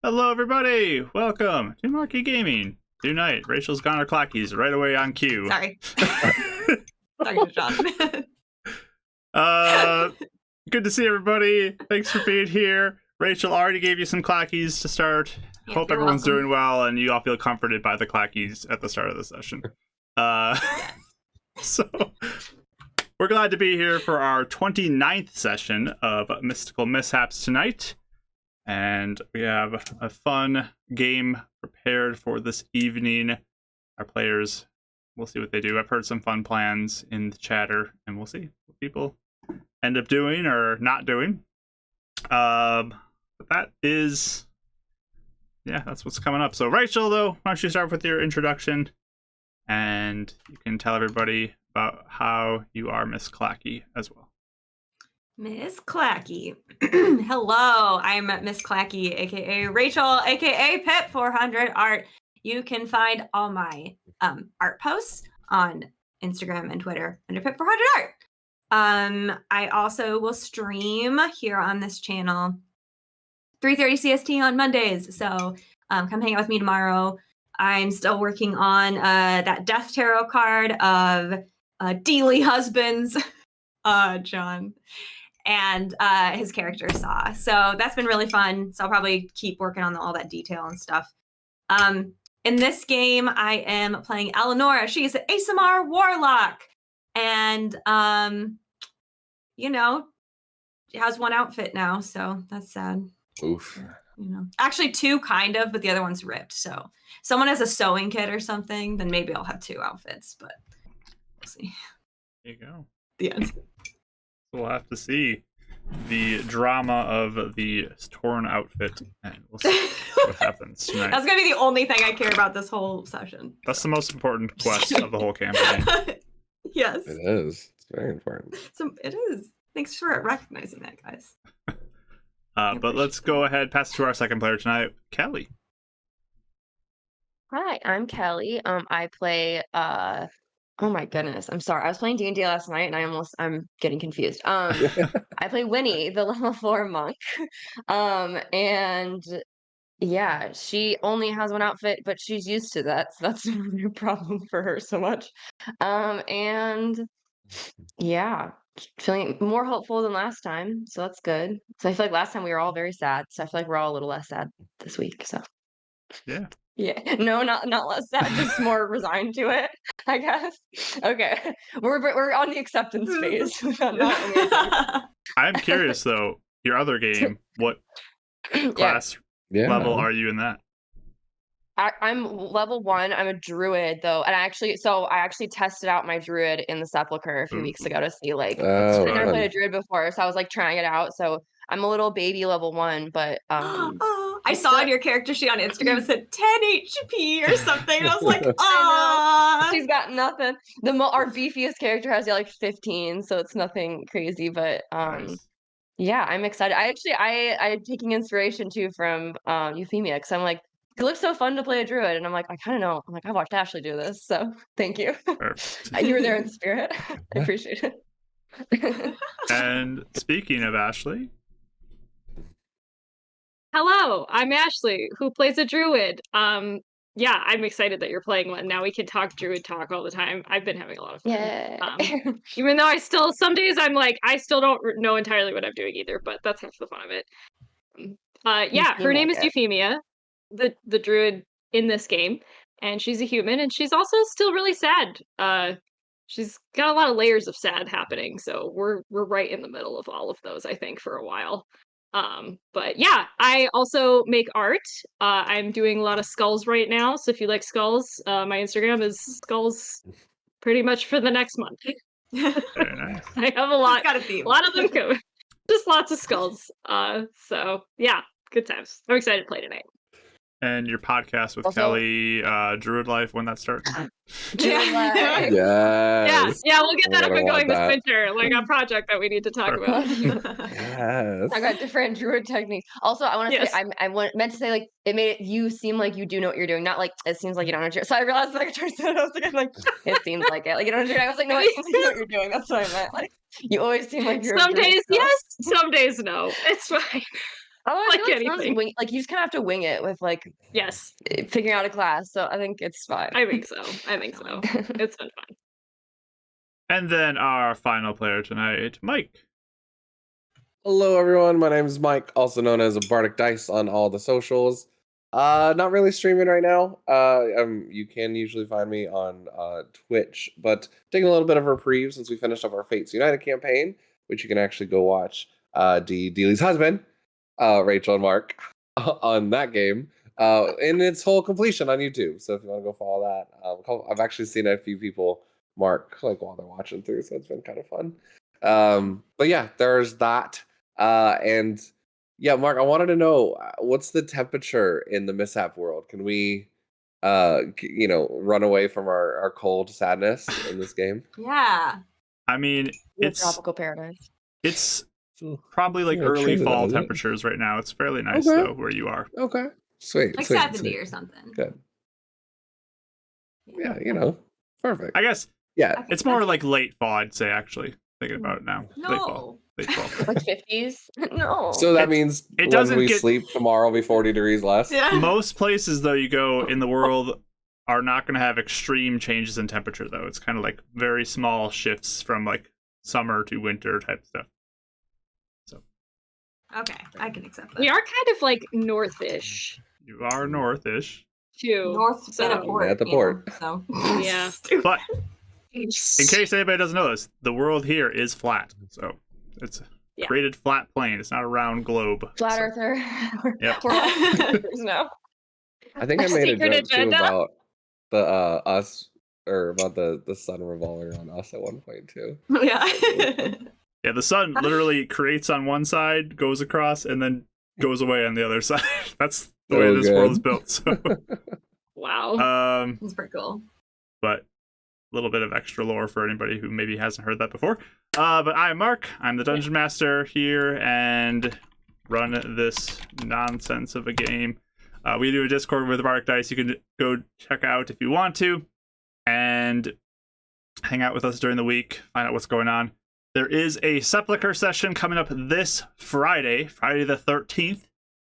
Hello, everybody! Welcome to Marquee Gaming. Tonight, Rachel's gone her clackies right away on cue. Sorry. Sorry, John. Good to see everybody. Thanks for being here. Rachel already gave you some clackies to start. Yeah, Hope everyone's doing well and you all feel comforted by the clackies at the start of the session. So, we're glad to be here for our 29th session of Mystical Mishaps tonight. And we have a fun game prepared for this evening. Our players, we'll see what they do. I've heard some fun plans in the chatter, and we'll see what people end up doing or not doing. But that is, that's what's coming up. So Rachel, though, why don't you start with your introduction, and you can tell everybody about how you are Miss Clacky as well. Miss Clacky. Hello, I'm Miss Clacky, aka Rachel, aka Pip400 Art. You can find all my art posts on Instagram and Twitter under Pip400 Art. I also will stream here on this channel 3:30 CST on Mondays. So come hang out with me tomorrow. I'm still working on that Death Tarot card of Dealey Husbands, John, and his character Saw. So that's been really fun. So I'll probably keep working on all that detail and stuff. In this game, I am playing Eleonora. She's an ASMR warlock. And, she has one outfit now. So that's sad. Oof. Actually two kind of, but the other one's ripped. So if someone has a sewing kit or something, then maybe I'll have two outfits, but we'll see. There you go. The end. We'll have to see the drama of the torn outfit, and we'll see what happens tonight. That's going to be the only thing I care about this whole session. That's the most important quest of the whole campaign. Yes. It is. It's very important. So it is. Thanks for recognizing that, guys. But let's go ahead, pass it to our second player tonight, Kelly. Hi, I'm Kelly. I play oh my goodness, I'm sorry. I was playing D&D last night and I'm getting confused. I play Winnie, the level 4 monk. And yeah, she only has one outfit, but she's used to that, so that's not a problem for her so much. And yeah, feeling more hopeful than last time, so that's good. So I feel like last time we were all very sad, so I feel like we're all a little less sad this week, so. Yeah. Yeah, no, not less sad, just more resigned to it, I guess. Okay, we're on the acceptance phase. I'm curious though, your other game, what class level are you in that? I'm level 1. I'm a druid though, and I actually tested out my druid in the Sepulchre a few weeks ago to see I've never played a druid before, so I was trying it out. So I'm a little baby level 1, but I saw on your character sheet on Instagram it said 10 HP or something. I was like, ah, she's got nothing. Our beefiest character has 15, so it's nothing crazy. But Nice. yeah, I'm excited. I'm taking inspiration too from Euphemia, because I'm like, it looks so fun to play a druid, and I'm like, I kind of know. I'm like, I watched Ashley do this, so thank you. You were there in spirit. I appreciate it. And speaking of Ashley. Hello, I'm Ashley, who plays a druid. Yeah, I'm excited that you're playing one. Now we can talk druid talk all the time. I've been having a lot of fun. Yeah. Even though some days I'm like, I still don't know entirely what I'm doing either, but that's half the fun of it. Yeah, her name is Euphemia, the druid in this game, and she's a human, and she's also still really sad. She's got a lot of layers of sad happening, so we're right in the middle of all of those, I think, for a while. But yeah, I also make art. I'm doing a lot of skulls right now, so if you like skulls, my Instagram is skulls pretty much for the next month. Very nice. I have a lot of them coming. Just lots of skulls. So yeah, good times. I'm excited to play tonight. And your podcast with Kelly, Druid Life, when that starts? Yes. Yeah, we'll get that up and going this winter, a project that we need to talk about. Yes. I got different druid techniques. Also, I want to say, I meant to say, it made you seem like you do know what you're doing, not it seems like you don't know what you're doing. So I realized, I tried to say it, I was it seems like it. You know what you're doing. I was no, it seems like you know what you're doing. That's what I meant. You always seem like you're some days yes, some days no. It's fine. Oh, I Like feel like anything. like you just kind of have to wing it with like Yes, figuring out a class. So I think it's fine. I think so. It's been fun. And then our final player tonight, Mike. Hello, everyone. My name is Mike, also known as Bardic Dice on all the socials. Not really streaming right now. You can usually find me on Twitch, but taking a little bit of a reprieve since we finished up our Fates United campaign, which you can actually go watch Dealey's husband, Rachel and Mark, on that game in its whole completion on YouTube. So if you want to go follow that, I've actually seen a few people mark like while they're watching through, so it's been kind of fun. But yeah, there's that. And yeah, Mark, I wanted to know what's the temperature in the mishap world? Can we, run away from our cold sadness in this game? Yeah. I mean, it's tropical paradise. It's probably like early fall temperatures right now. It's fairly nice though where you are. Okay, sweet, Like sweet, 70 sweet. or something. Good. Yeah, perfect. I guess Yeah, it's more like late fall, I'd say, actually, thinking about it now. No. Late fall. Like 50s? No. so that means it when doesn't we get- sleep tomorrow, will be 40 degrees less. Yeah. Most places, though, you go in the world are not going to have extreme changes in temperature, though. It's kind of like very small shifts from like summer to winter type stuff. So Okay, I can accept that. We are kind of like northish you are northish. too. North so, in a port. At the you port. know, so. Yeah. But in case anybody doesn't know this, the world here is flat. So it's a Yeah. created flat plane. It's not a round globe. Flat So- earther. Yep. We're all flat earthers now. I think I made a Secret joke too agenda? about the us or about the sun revolving around us at one point too. Yeah. Yeah, the sun literally creates on one side, goes across, and then goes away on the other side. That's the way So this world is good. built. So, Wow. It's pretty cool. but a little bit of extra lore for anybody who maybe hasn't heard that before. But I'm Mark. I'm the Dungeon Master here and run this nonsense of a game. We do a Discord with Bardic Dice. You can go check out if you want to and hang out with us during the week, find out what's going on. There is a Sepulchre session coming up this Friday the 13th,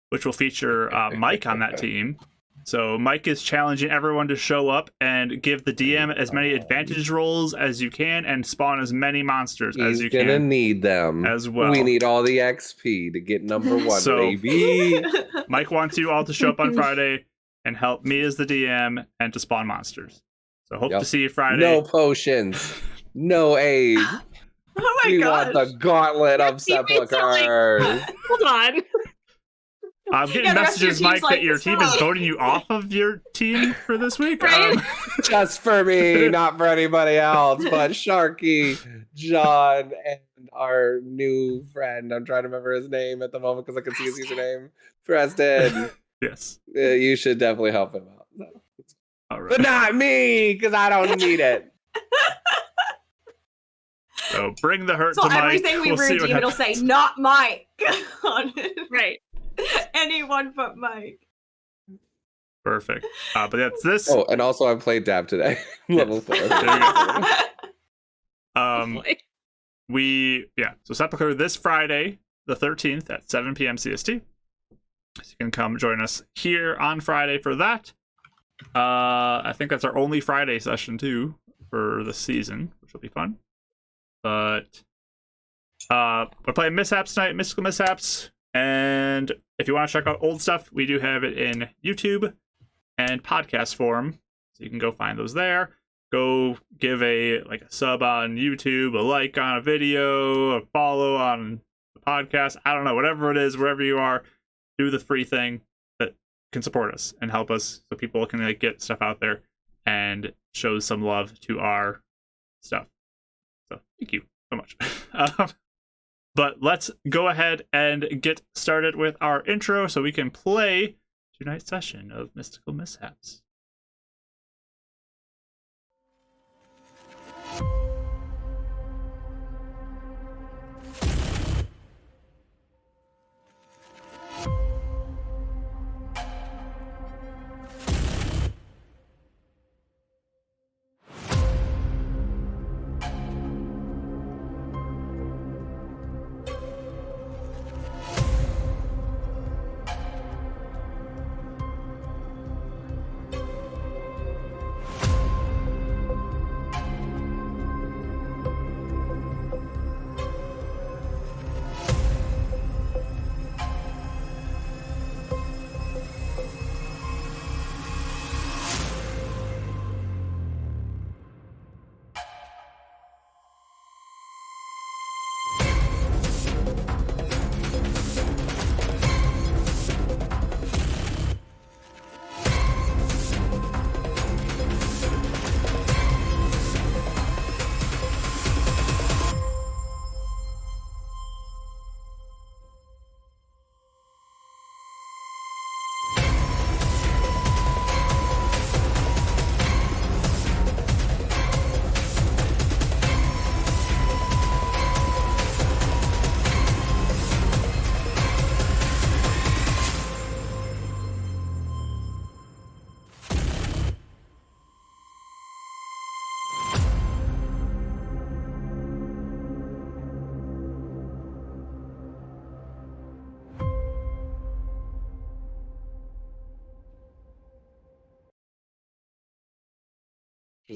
which will feature Mike on that team. So Mike is challenging everyone to show up and give the DM as many advantage rolls as you can and spawn as many monsters as you He's gonna can need them as well. We need all the XP to get number one, So- baby. Mike wants you all to show up on Friday and help me as the DM and to spawn monsters. So hope Yep. to see you Friday. No potions, no aid. Oh my We god. want the gauntlet of Your teammates are like- sepulchres. Hold on. I'm getting Yeah, the rest of your messages, team's Mike, like, that your team is "Stop." voting you off of your team for this week. Right? Just for me, not for anybody else, but Sharky, John, and our new friend. I'm trying to remember his name at the moment because I can see his username. Preston. Yes. You should definitely help him out. All right. But not me, because I don't need it. So bring the hurt So to Mike. everything we We'll see read, what it'll happens. say not Mike on it. Right. Anyone but Mike. Perfect. But that's this. Oh, and also I played Dab today. Level 4. There you go. Like, So Sepulchre this Friday, the 13th at 7 PM CST. So you can come join us here on Friday for that. I think that's our only Friday session too for the season, which will be fun. But we're playing Mishaps tonight, Mystical Mishaps. And if you want to check out old stuff, we do have it in YouTube and podcast form. So you can go find those there. Go give a sub on YouTube, a like on a video, a follow on the podcast. I don't know, whatever it is, wherever you are, do the free thing that can support us and help us so people can get stuff out there and show some love to our stuff. So thank you so much. But let's go ahead and get started with our intro so we can play tonight's session of Mystical Mishaps.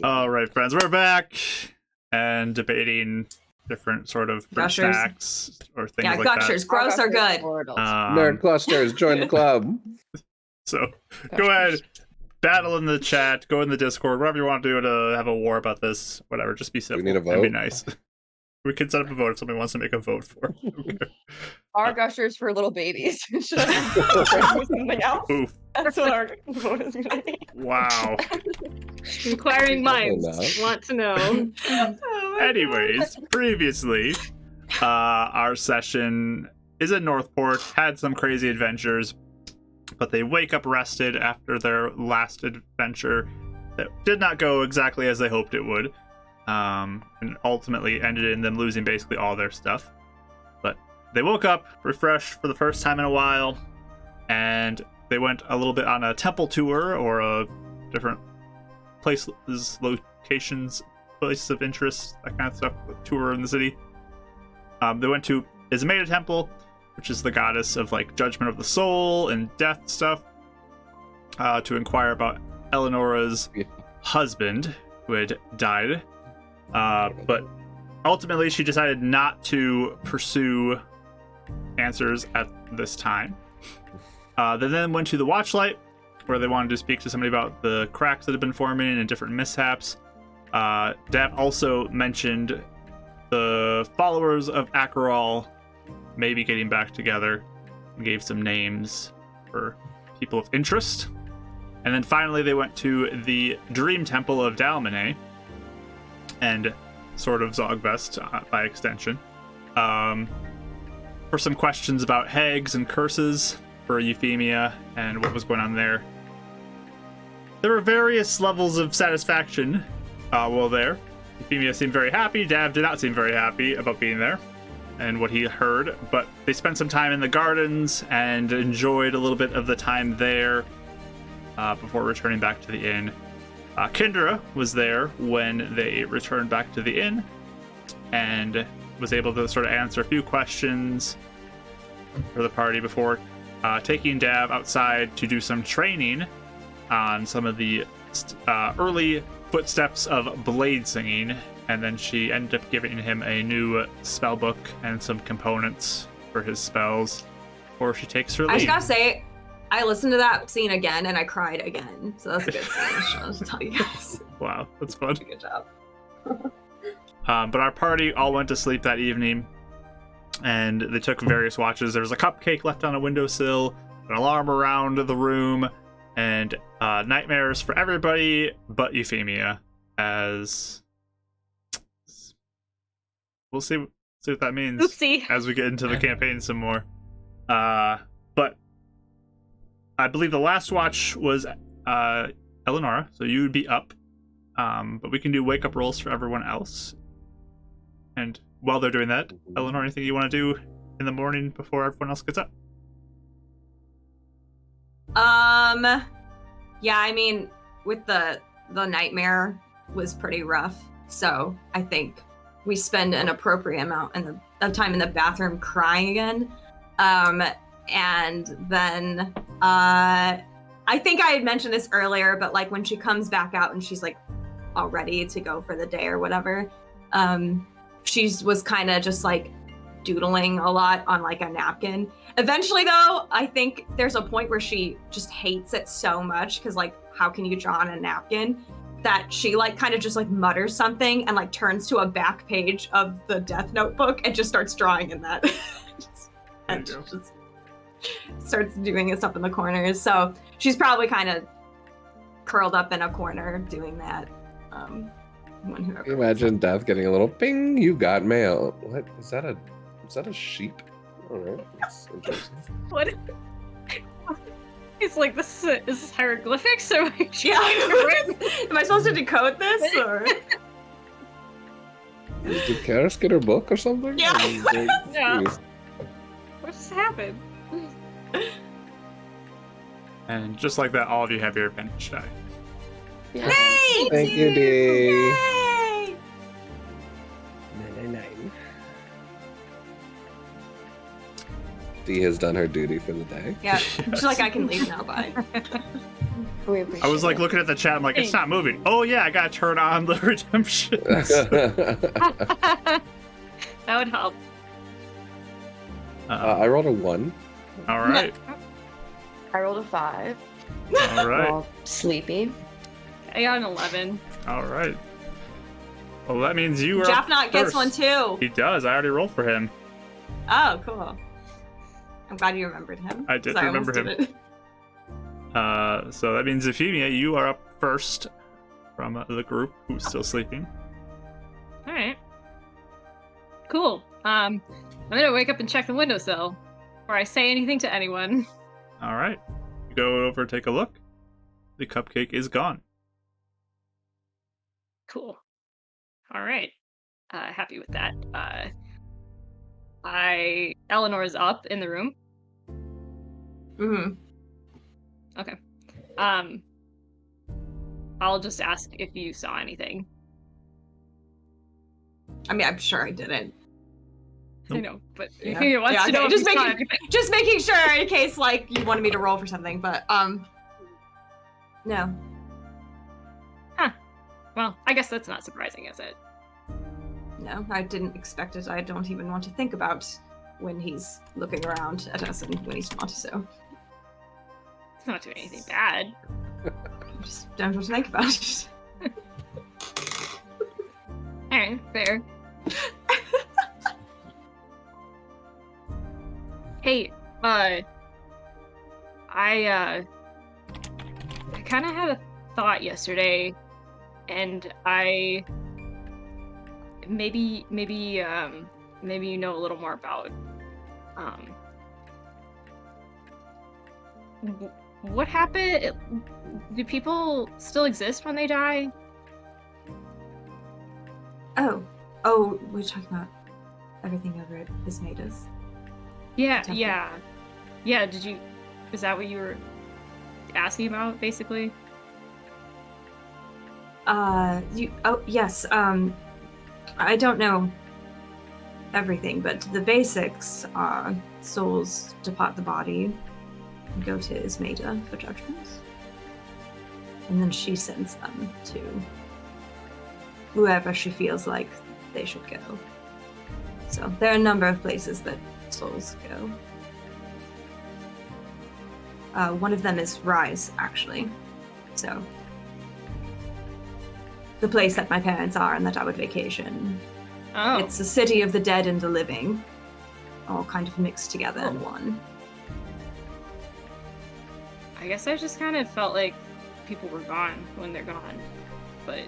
All right, friends, we're back and debating different sort of fruit Gushers. snacks or things Yeah, like gushers, gross or good. that. Nerd clusters, join the club. So go ahead, battle in the chat, go in the Discord, whatever you want to do to have a war about this. Whatever, just be civil need a and be vote? nice. We can set up a vote if somebody wants to make a vote for. Okay. Our gushers for little babies. Should I do something else? Oof! That's what our vote is gonna be. Wow. Inquiring minds enough. want to know. Anyways, previously, our session is in Northport, had some crazy adventures, but they wake up rested after their last adventure that did not go exactly as they hoped it would, and ultimately ended in them losing basically all their stuff. But they woke up refreshed for the first time in a while, and they went a little bit on a temple tour or a different places, locations, places of interest, that kind of stuff, tour in the city. They went to Ismeda Temple, which is the goddess of like judgment of the soul and death stuff, to inquire about Eleonora's husband who had died. But ultimately she decided not to pursue answers at this time. They then went to the Watchlight, where they wanted to speak to somebody about the cracks that had been forming and different mishaps. Dav also mentioned the followers of Acheral maybe getting back together and gave some names for people of interest. And then finally they went to the Dream Temple of Dalmine and sort of Zogvest by extension, for some questions about hags and curses for Euphemia and what was going on there. There were various levels of satisfaction while there. Euphemia seemed very happy. Dav did not seem very happy about being there and what he heard, but they spent some time in the gardens and enjoyed a little bit of the time there before returning back to the inn. Kendra was there when they returned back to the inn and was able to sort of answer a few questions for the party before taking Dav outside to do some training on some of the early footsteps of blade singing, and then she ended up giving him a new spell book and some components for his spells before she takes her leave. I just gotta say, I listened to that scene again and I cried again. So that's a good scene. I'll just tell you guys. Wow, that's fun. Good job. But our party all went to sleep that evening, and they took various watches. There was a cupcake left on a windowsill, an alarm around the room, and nightmares for everybody but Euphemia, as we'll see what that means Oopsie. as we get into the campaign some more. But I believe the last watch was Eleonora, so you would be up, but we can do wake up rolls for everyone else. And while they're doing that, Eleanor, anything you want to do in the morning before everyone else gets up? Yeah, I mean, with the nightmare was pretty rough, so I think we spend an appropriate amount of time in the bathroom crying again. And then I think I had mentioned this earlier, but like when she comes back out and she's like all ready to go for the day or whatever, she was kind of just like doodling a lot on like a napkin. Eventually though, I think there's a point where she just hates it so much because like how can you draw on a napkin, that she like kind of just like mutters something and like turns to a back page of the death notebook and just starts drawing in that. And just starts doing stuff in the corners. So she's probably kind of curled up in a corner doing that. Imagine Death getting a little ping, you got mail. What is that? Is that a sheep? All right, that's interesting. What? It's like this is hieroglyphics, or yeah. Am I supposed to decode this or? Did Karis get her book or something? Yeah. Yeah. What just happened? And just like that, all of you have your advantage die. Thanks! Thank you, Dee. Yay! 99. Dee has done her duty for the day. Yeah, she's like, I can leave now, bye. We appreciate I was like it. looking at the chat. I'm like, it's not moving. Oh yeah, I gotta turn on the redemptions. That would help. I rolled a 1. All right. I rolled a 5. All right. All sleepy. I got an 11. All right. Well, that means you are. Jaffnot gets first. one too. He does. I already rolled for him. Oh, cool. I'm glad you remembered him. I did 'cause remember almost him. did it. So that means Euphemia, you are up first from the group who's still sleeping. All right. Cool. I'm gonna wake up and check the windowsill before I say anything to anyone. All right. You go over, take a look. The cupcake is gone. Cool. All right. Happy with that. Eleanor's up in the room. Mm-hmm. Okay. I'll just ask if you saw anything. I mean, I'm sure I didn't. I know, but Yeah. he wants Yeah, to know okay. if you saw anything. Just making sure in case like you wanted me to roll for something, but no. Well, I guess that's not surprising, is it? No, I didn't expect it. I don't even want to think about when he's looking around at us and when he's not, so It's not doing anything bad. I just don't want to think about it. Alright, fair. Hey, I kind of had a thought yesterday, and maybe you know a little more about what happened. Do people still exist when they die? Oh, we're talking about everything over at Ismaida's. Yeah, Temple. yeah. Is that what you were asking about, basically? Yes, I don't know everything, but the basics are souls depart the body and go to Ismaida for judgments. And then she sends them to whoever she feels like they should go. So there are a number of places that souls go. One of them is Rise, actually. So the place that my parents are and that I would vacation. Oh, It's a city of the dead and the living, all kind of mixed together in one. I guess I just kind of felt like people were gone when they're gone, but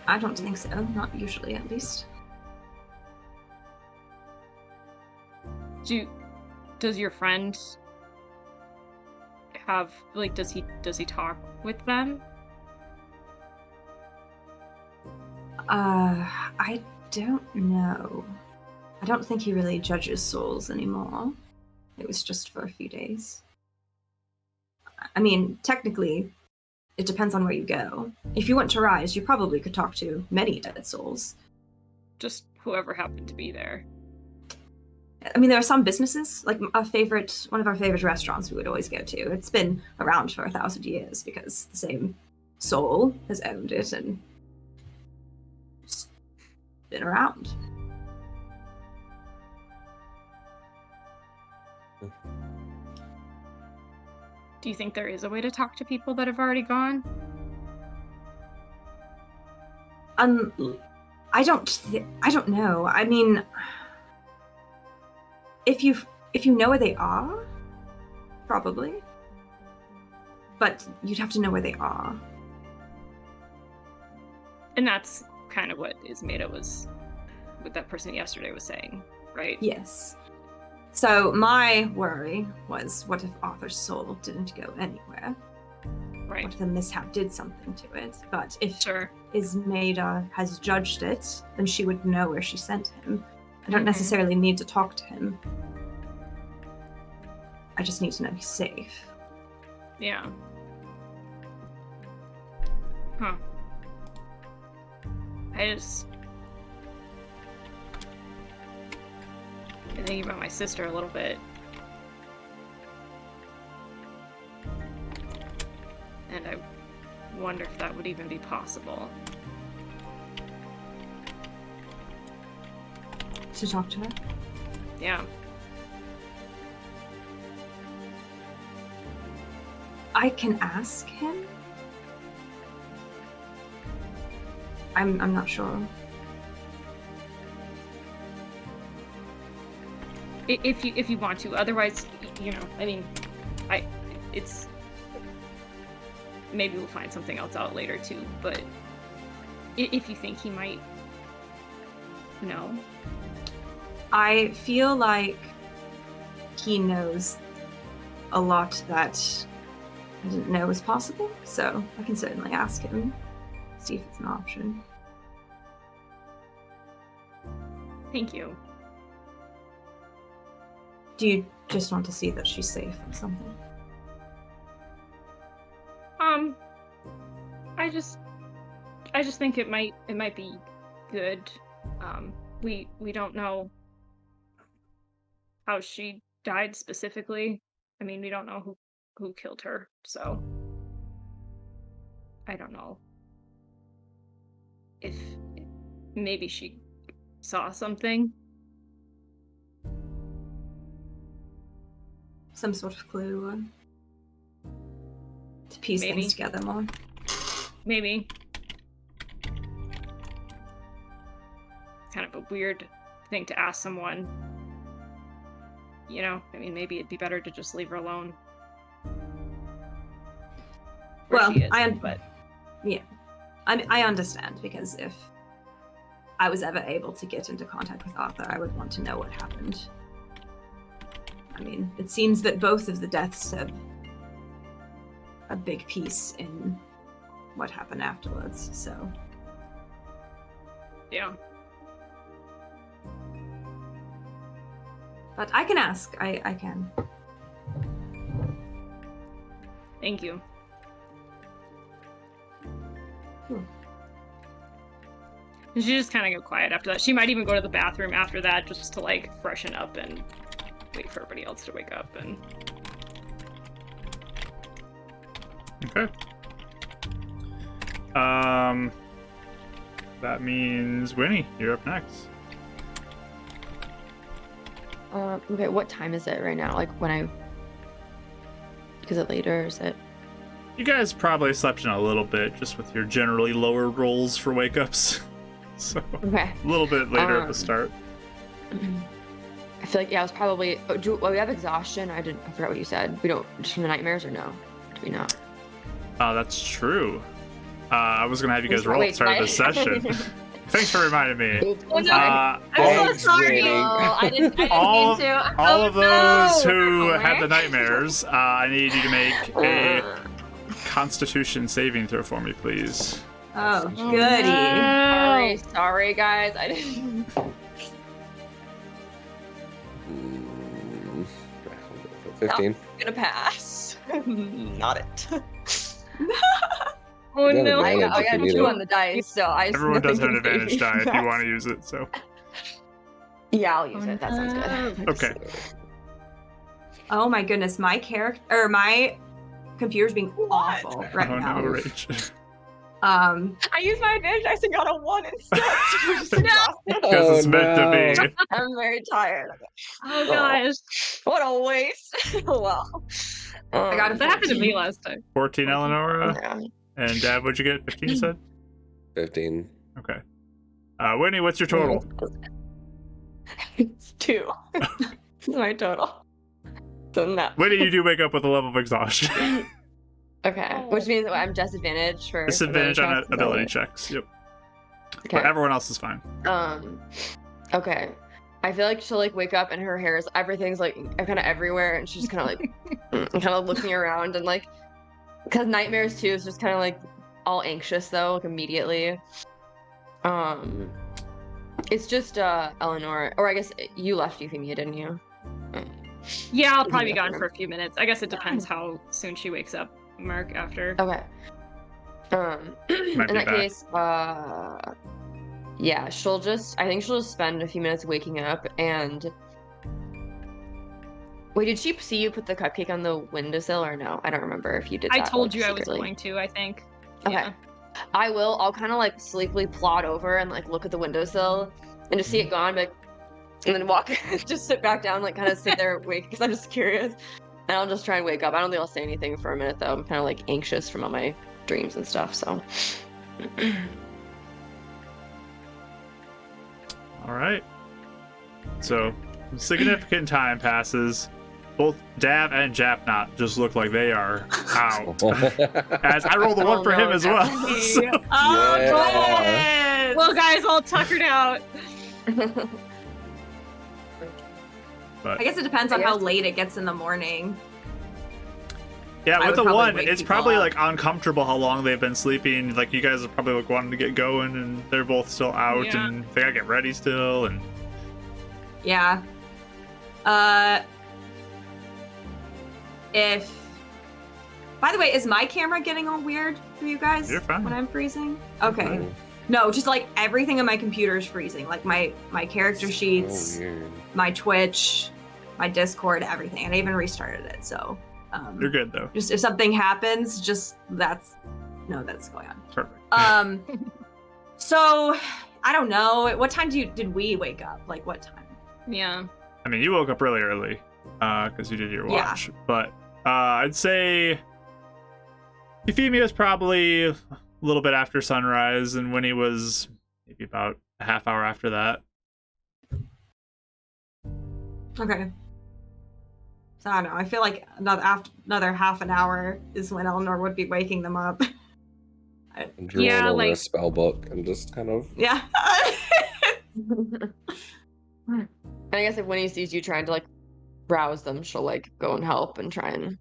I don't think so. Not usually, at least. does your friend have does he talk with them? I don't know. I don't think he really judges souls anymore. It was just for a few days. I mean, technically, it depends on where you go. If you went to Rise, you probably could talk to many dead souls. Just whoever happened to be there. I mean, there are some businesses, like one of our favorite restaurants we would always go to. It's been around for 1,000 years because the same soul has owned it and just been around. Do you think there is a way to talk to people that have already gone? I don't know. I mean, if you know where they are, probably. But you'd have to know where they are. And that's kind of what what that person yesterday was saying, right? Yes. So my worry was, what if Arthur's soul didn't go anywhere? Right. What if the mishap did something to it? But if Sure. Ismaida has judged it, then she would know where she sent him. I don't necessarily need to talk to him. I just need to know he's safe. Yeah. Huh. I'm thinking about my sister a little bit. And I wonder if that would even be possible. To talk to her? Yeah. I can ask him. I'm not sure. If you want to, otherwise, you know, I mean, it's maybe we'll find something else out later too. But if you think he might know, I feel like he knows a lot that I didn't know was possible, so I can certainly ask him, see if it's an option. thank you. Do you just want to see that she's safe or something? I just think it might be good. We don't know how she died specifically. I mean, we don't know who killed her, so I don't know if maybe she saw something. Some sort of clue to piece Maybe. things together more. Maybe. Kind of a weird thing to ask someone. You know, I mean, maybe it'd be better to just leave her alone. Where Well, she is, but yeah, I understand, because if I was ever able to get into contact with Arthur, I would want to know what happened. I mean, it seems that both of the deaths have a big piece in what happened afterwards, so. Yeah. But I can ask, I can. Thank you. Cool. And she just kind of go quiet after that. She might even go to the bathroom after that just to like freshen up and wait for everybody else to wake up. And Okay. That means Winnie, you're up next. Okay, what time is it right now? Like is it later or is it? You guys probably slept in a little bit, just with your generally lower rolls for wake ups. So Okay. a little bit later at the start. I feel like, yeah, it was probably, we have exhaustion? I forgot what you said. We don't, just from the nightmares or no? Do we not? That's true. I was gonna have you guys Wait, roll at the start of right? this session. Thanks for reminding me. Oops, I'm sorry. I'm so Thanks, sorry. Winnie. Oh, I didn't all mean to. all of those no! who had the nightmares, I need you to make a Constitution saving throw for me, please. Oh, Oh, goody. Sorry, guys. I didn't. Mm, 15. I'm gonna pass. Not it. Oh You have no. advantage I if you got need 2 it. on the dice, so I just Everyone does have an nothing can advantage save die me. if you want to use it. So Yeah, I'll use it. That sounds good. okay. Oh my goodness, my computer's being awful right Oh now. no, Rach. I used my advantage dice and got a 1 instead. So I'm just exhausted. Because it's meant to be. I'm very tired. Oh gosh. What a waste. Well, I got a That happened to me 14. last time. 14, Eleonora. yeah. And Dad, what'd you get? 15, you said? 15. Okay. Whitney, what's your total? It's 2. That's my total. So no. Whitney, you do wake up with a level of exhaustion. Okay, which means I'm disadvantaged for Disadvantage on checks, is that ability right? checks. Yep. Okay. But everyone else is fine. Okay. I feel like she'll like wake up and her hair is everything's like kind of everywhere, and she's just kind of like kind of looking around and like because nightmares too is just kind of like all anxious though, like immediately. It's just Eleanor, or I guess you left Euphemia, didn't you? Yeah, I'll probably be Yeah. gone for a few minutes. I guess it depends how soon she wakes up, Mark, after. Okay. In Might be that back. case, yeah, I think she'll just spend a few minutes waking up and Wait, did she see you put the cupcake on the windowsill or no? I don't remember if you did that. I told like, you secretly. I was going to, I think. Okay. Yeah. I'll kind of like sleepily plod over and like look at the windowsill and just see it gone, but and then walk, just sit back down, like kind of sit there wake because I'm just curious. And I'll just try and wake up. I don't think I'll say anything for a minute though. I'm kind of like anxious from all my dreams and stuff, so. All right. So, significant time passes. Both Dav and Japnot just look like they are out. As I roll the one for him as well. So- Oh, Yeah. good. Well, guys, all tuckered out. but I guess it depends on how late it gets in the morning. yeah, I with would the probably one, wake it's people probably up. like uncomfortable how long they've been sleeping. Like you guys are probably like wanting to get going, and they're both still out, Yeah. and they gotta get ready still. And Yeah. If. By the way, is my camera getting all weird for you guys You're fine. when I'm freezing? Okay. fine. No, just like everything on my computer is freezing. Like my character sheets, Oh, weird. my Twitch, my Discord, everything. And I even restarted it. So you're good though. just if something happens, just that's going on. Perfect. So I don't know. What time did we wake up? Like what time? Yeah. I mean, you woke up really early because you did your Yeah. watch. But I'd say Euphemia's probably a little bit after sunrise, and Winnie was maybe about a half hour after that. Okay. So I don't know. I feel like another half an hour is when Eleanor would be waking them up. I'm drawing Yeah, over a like- spell book and just kind of. Yeah. And I guess if Winnie sees you trying to like rouse them, she'll like go and help and try and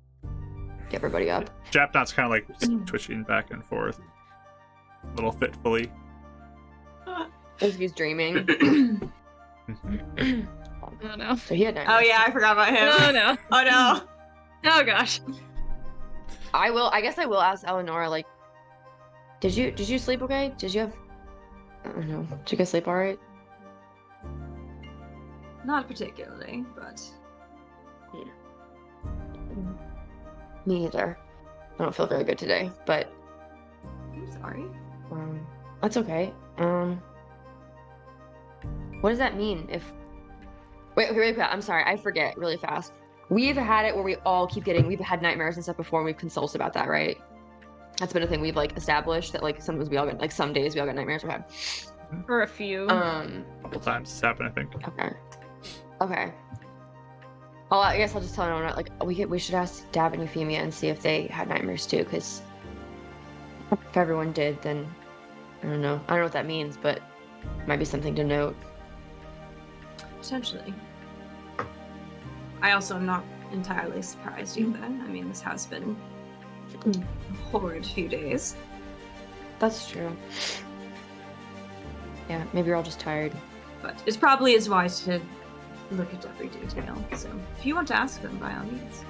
get everybody up. Japnot's kind of like twitching back and forth, a little fitfully. If he's dreaming. Oh no. So he had Oh nightmares. yeah, I forgot about him. Oh no. Oh no. Oh gosh. I guess I will ask Eleanor, like, did you sleep okay? Did you have I don't know. Did you guys sleep alright? Not particularly, but Me either. I don't feel very good today, but I'm sorry. that's okay. What does that mean if wait, okay, really fast. I'm sorry, I forget really fast. We've had it where we've had nightmares and stuff before and we've consulted about that, right? That's been a thing we've like established that like sometimes we all get like some days we all get nightmares. Okay. For a few. A couple times it's happened, I think. Okay. Well, I guess I'll just tell everyone like we should ask Dab and Euphemia and see if they had nightmares too, because if everyone did, then I don't know what that means, but it might be something to note. Potentially. I also am not entirely surprised either. I mean, this has been a horrid few days. That's true. Yeah, maybe we're all just tired. But it's probably as wise to look at every detail. So if you want to ask them, by all means.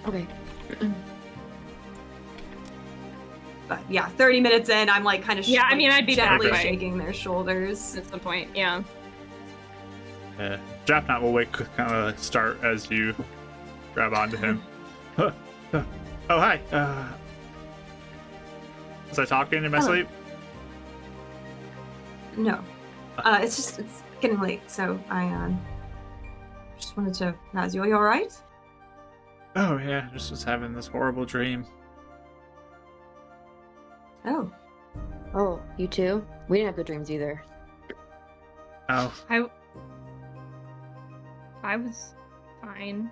Okay. But yeah, 30 minutes in, I'm like kind of Yeah, I mean, I'd be gently back by- shaking their shoulders. That's the point. Yeah. Japnot will wake, kind of start as you grab onto him. Oh, hi. Was I talking in my Hello. sleep? No, it's getting late, so I just wanted to. Are you all right? Oh, yeah. Just was having this horrible dream. Oh, Oh, you too? We didn't have good dreams either. Oh, I was fine.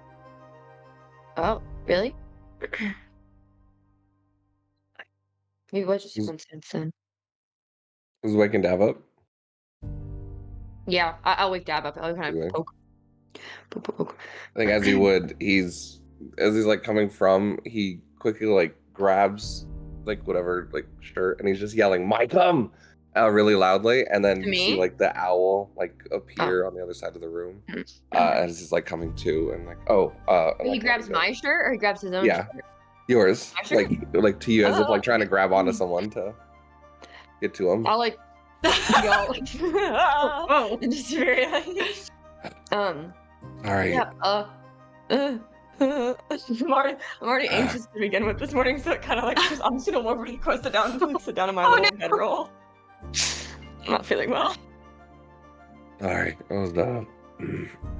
Oh, really? Maybe it was just Mm. coincidence then. Who's waking Dav up? Yeah, I'll wake Dab up. I'll kind Okay. of poke. Poke. I think as he would, as he's like coming from, he quickly like grabs like whatever like shirt and he's just yelling, "My come!" Really loudly, and then To you see me? like the owl like appear on the other side of the room Mm-hmm. as he's like coming to and like and, He like, grabs letting go. my shirt or he grabs his own Yeah. shirt? yours My shirt? like to you as if Oh, like trying to grab onto Mm. someone to get to him. I'll like yell like Oh. and just very like All right. yeah, I'm already anxious to begin with this morning, so it kind of like just I'm just gonna over and go sit down in my Oh, little no. bedroll. I'm not feeling well. Sorry, I was in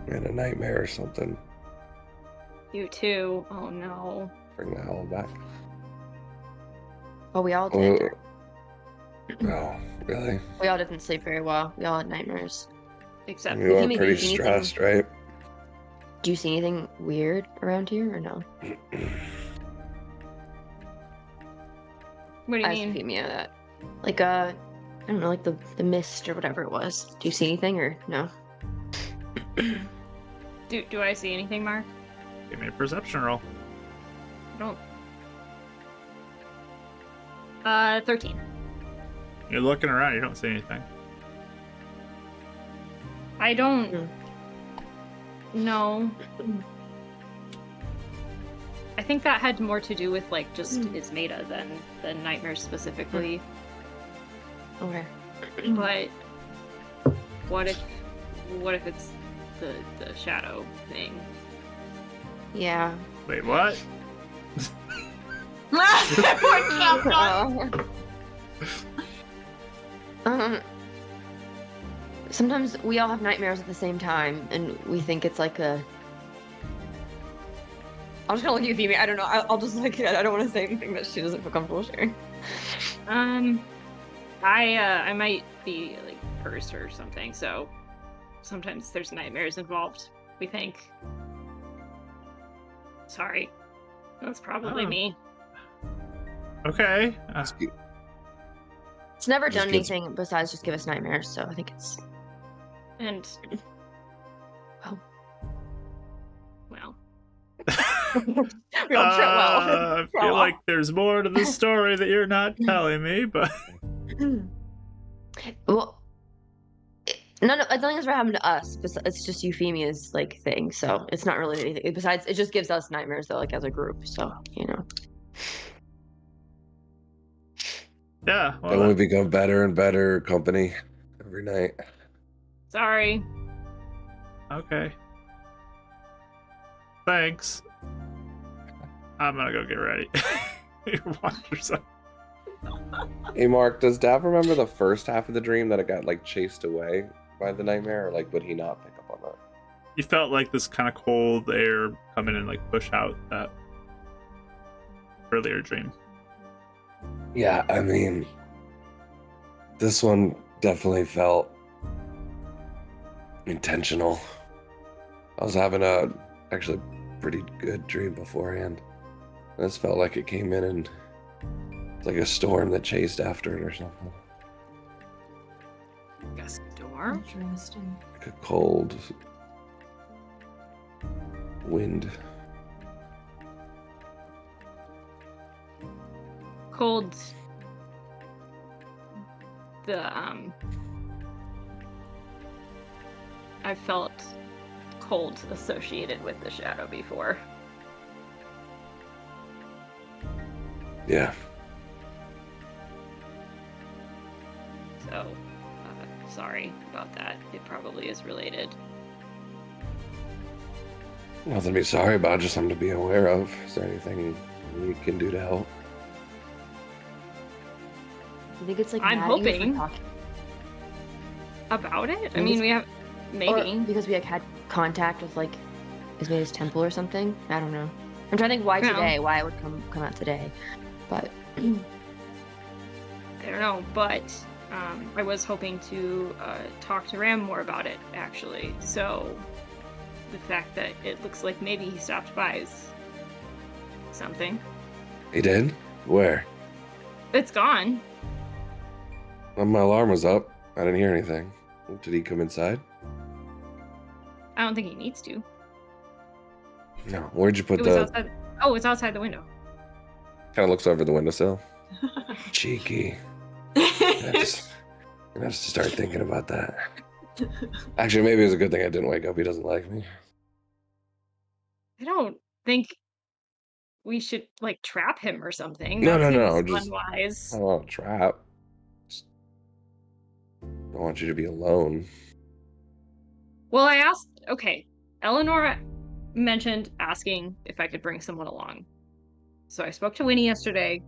a nightmare or something. You too. Oh no. Bring the hell back. Oh, we all did. Oh, really? We all didn't sleep very well. We all had nightmares. Except You are Euphemia, do pretty you see anything- stressed, right? Do you see anything weird around here or no? what do you As mean? Euphemia, like I don't know, like the mist or whatever it was. Do you see anything or no? Do I see anything, Mark? Give me a perception roll. I don't. 13. You're looking around, you don't see anything. I don't Hmm. know. I think that had more to do with like just his meta than nightmares specifically. Okay. But what if it's the shadow thing? Yeah. Wait, what? Sometimes we all have nightmares at the same time, and we think it's like a. I'm just gonna look at you, Phoebe. I don't know. I'll just like I don't want to say anything that she doesn't feel comfortable sharing. I might be like cursed or something, so sometimes there's nightmares involved, we think. Sorry. That's probably Oh. me. Okay. It's never Just done gets- anything besides just give us nightmares, so I think it's. And Well. well. We all trip well. I feel like there's more to the story that you're not telling me, but Well, nothing has ever happened to us. It's just Euphemia's like thing, so it's not really anything. Besides, it just gives us nightmares though, like as a group. So you know. yeah. Then we Well, become better and better company every night. Sorry. okay. Thanks. I'm gonna go get ready. Watch yourself. Hey, Mark, does Dav remember the first half of the dream that it got like chased away by the nightmare, or like would he not pick up on that? You felt like this kind of cold air come in and like push out that earlier dream. Yeah, I mean, this one definitely felt intentional. I was having a actually pretty good dream beforehand. This felt like it came in and it's like a storm that chased after it or something. A storm? Interesting. Like a cold wind. Cold. I felt cold associated with the shadow before. Yeah. So, sorry about that. It probably is related. Nothing to be sorry about, just something to be aware of. Is there anything you can do to help? I think it's like I'm Maddie, if we're hoping. talking- About it? I think mean, it's- we have maybe. Or because we like had contact with like Ismai's temple or something. I don't know. I'm trying to think why No. today, why it would come out today. But I don't know, but I was hoping to talk to Ram more about it, actually. So the fact that it looks like maybe he stopped by is something. He did? Where? It's gone. Well, my alarm was up. I didn't hear anything. Did he come inside? I don't think he needs to. No. Where'd you put It was the... outside. Oh, it's outside the window. Kind of looks over the windowsill. Cheeky. I just have to start thinking about that. Actually, maybe it's a good thing I didn't wake up. He doesn't like me. I don't think we should like trap him or something. No, That no, seems just- unwise. I don't want to trap. Just don't want you to be alone. Well, I asked. Okay, Eleanor mentioned asking if I could bring someone along. So I spoke to Winnie yesterday,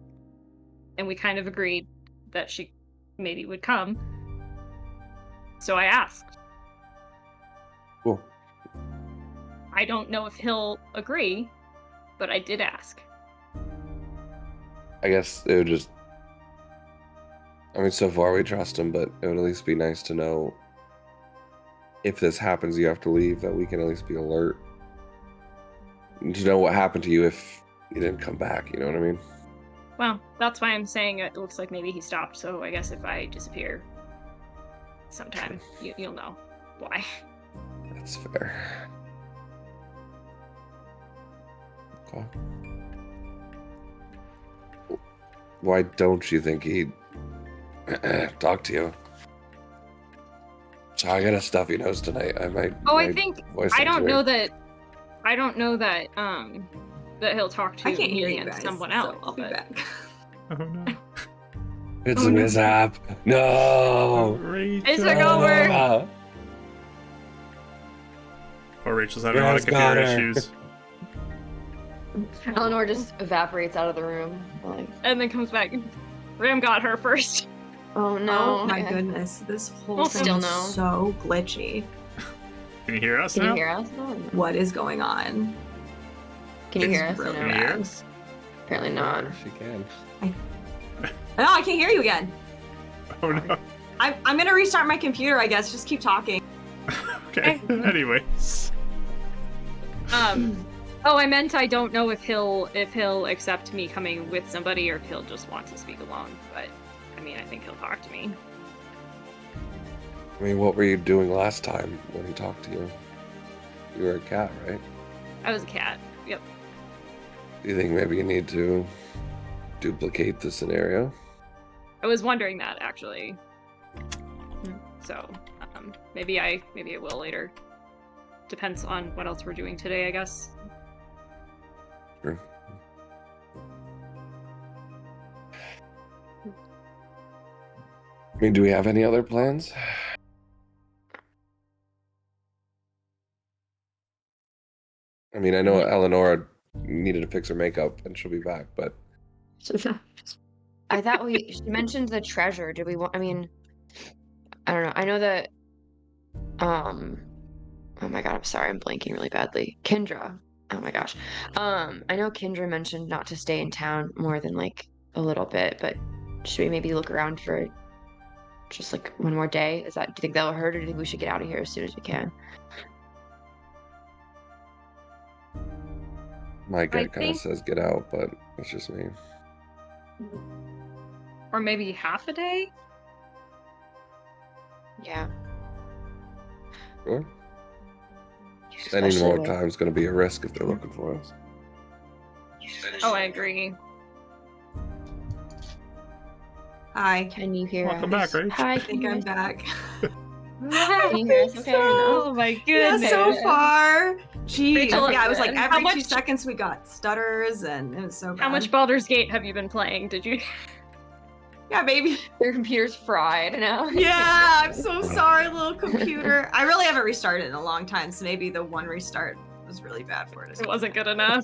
and we kind of agreed that she maybe would come. So I asked. Cool. I don't know if he'll agree, but I did ask. I guess it would just... I mean, so far we trust him, but it would at least be nice to know if this happens, you have to leave, that we can at least be alert. And to know what happened to you if you didn't come back, you know what I mean? Well, that's why I'm saying it looks like maybe he stopped, so I guess if I disappear sometime, you'll know why. That's fair. Okay. Why don't you think he'd talk to you? So I got a stuffy nose tonight. I might. Oh, my I think voice I sounds don't weird. know that. I don't know that. That he'll talk to I can't hear me you and guys. someone so else. I'll be but- back. Oh no. It's Oh, a no. mishap. No. Rachel. It's a over. Ah. Poor Rachel's having a lot of Graham's got computer her. issues. Eleanor just evaporates out of the room. Like, And then comes back. Ram got her first. oh no. Oh my goodness, this whole We'll thing still is know. so glitchy. Can you hear us Can now? you hear us? No. What is going on? Can you It's hear us? really No. Can you hear us? Apparently not. She can. No, I can't hear you again. Oh no. I'm gonna restart my computer, I guess. Just keep talking. Okay. Anyways. Oh, I meant I don't know if he'll accept me coming with somebody or if he'll just want to speak alone. But I mean, I think he'll talk to me. I mean, what were you doing last time when he talked to you? You were a cat, right? I was a cat. Yep. Do you think maybe you need to duplicate the scenario? I was wondering that actually. So maybe I will later. Depends on what else we're doing today, I guess. Sure. I mean, do we have any other plans? I mean, I know Eleanor needed to fix her makeup and she'll be back, but I thought she mentioned the treasure. Do we want? I mean, I don't know. I know that. Oh my god, I'm sorry. I'm blanking really badly. Kendra. Oh my gosh. I know Kendra mentioned not to stay in town more than like a little bit, but should we maybe look around for just like one more day? Do you think that'll hurt, or do you think we should get out of here as soon as we can? my gut I kind of think- says get out, but it's just me. Or maybe half a day? Yeah. Sure. Spending Especially more with- time is going to be a risk if they're looking for us. Oh, I agree. Hi. Can you hear Welcome us? back, Rach. Hi, I can think you I'm hear us? back. Can you hear us okay or no? Oh my Yeah, goodness. so far. Jeez. Rachel, yeah, it was like how every 2 much- seconds we got stutters and it was so bad. How much Baldur's Gate have you been playing? Did you? Yeah, baby. Your computer's fried now. Yeah, I'm so sorry, little computer. I really haven't restarted in a long time, so maybe the one restart was really bad for it. It wasn't good enough.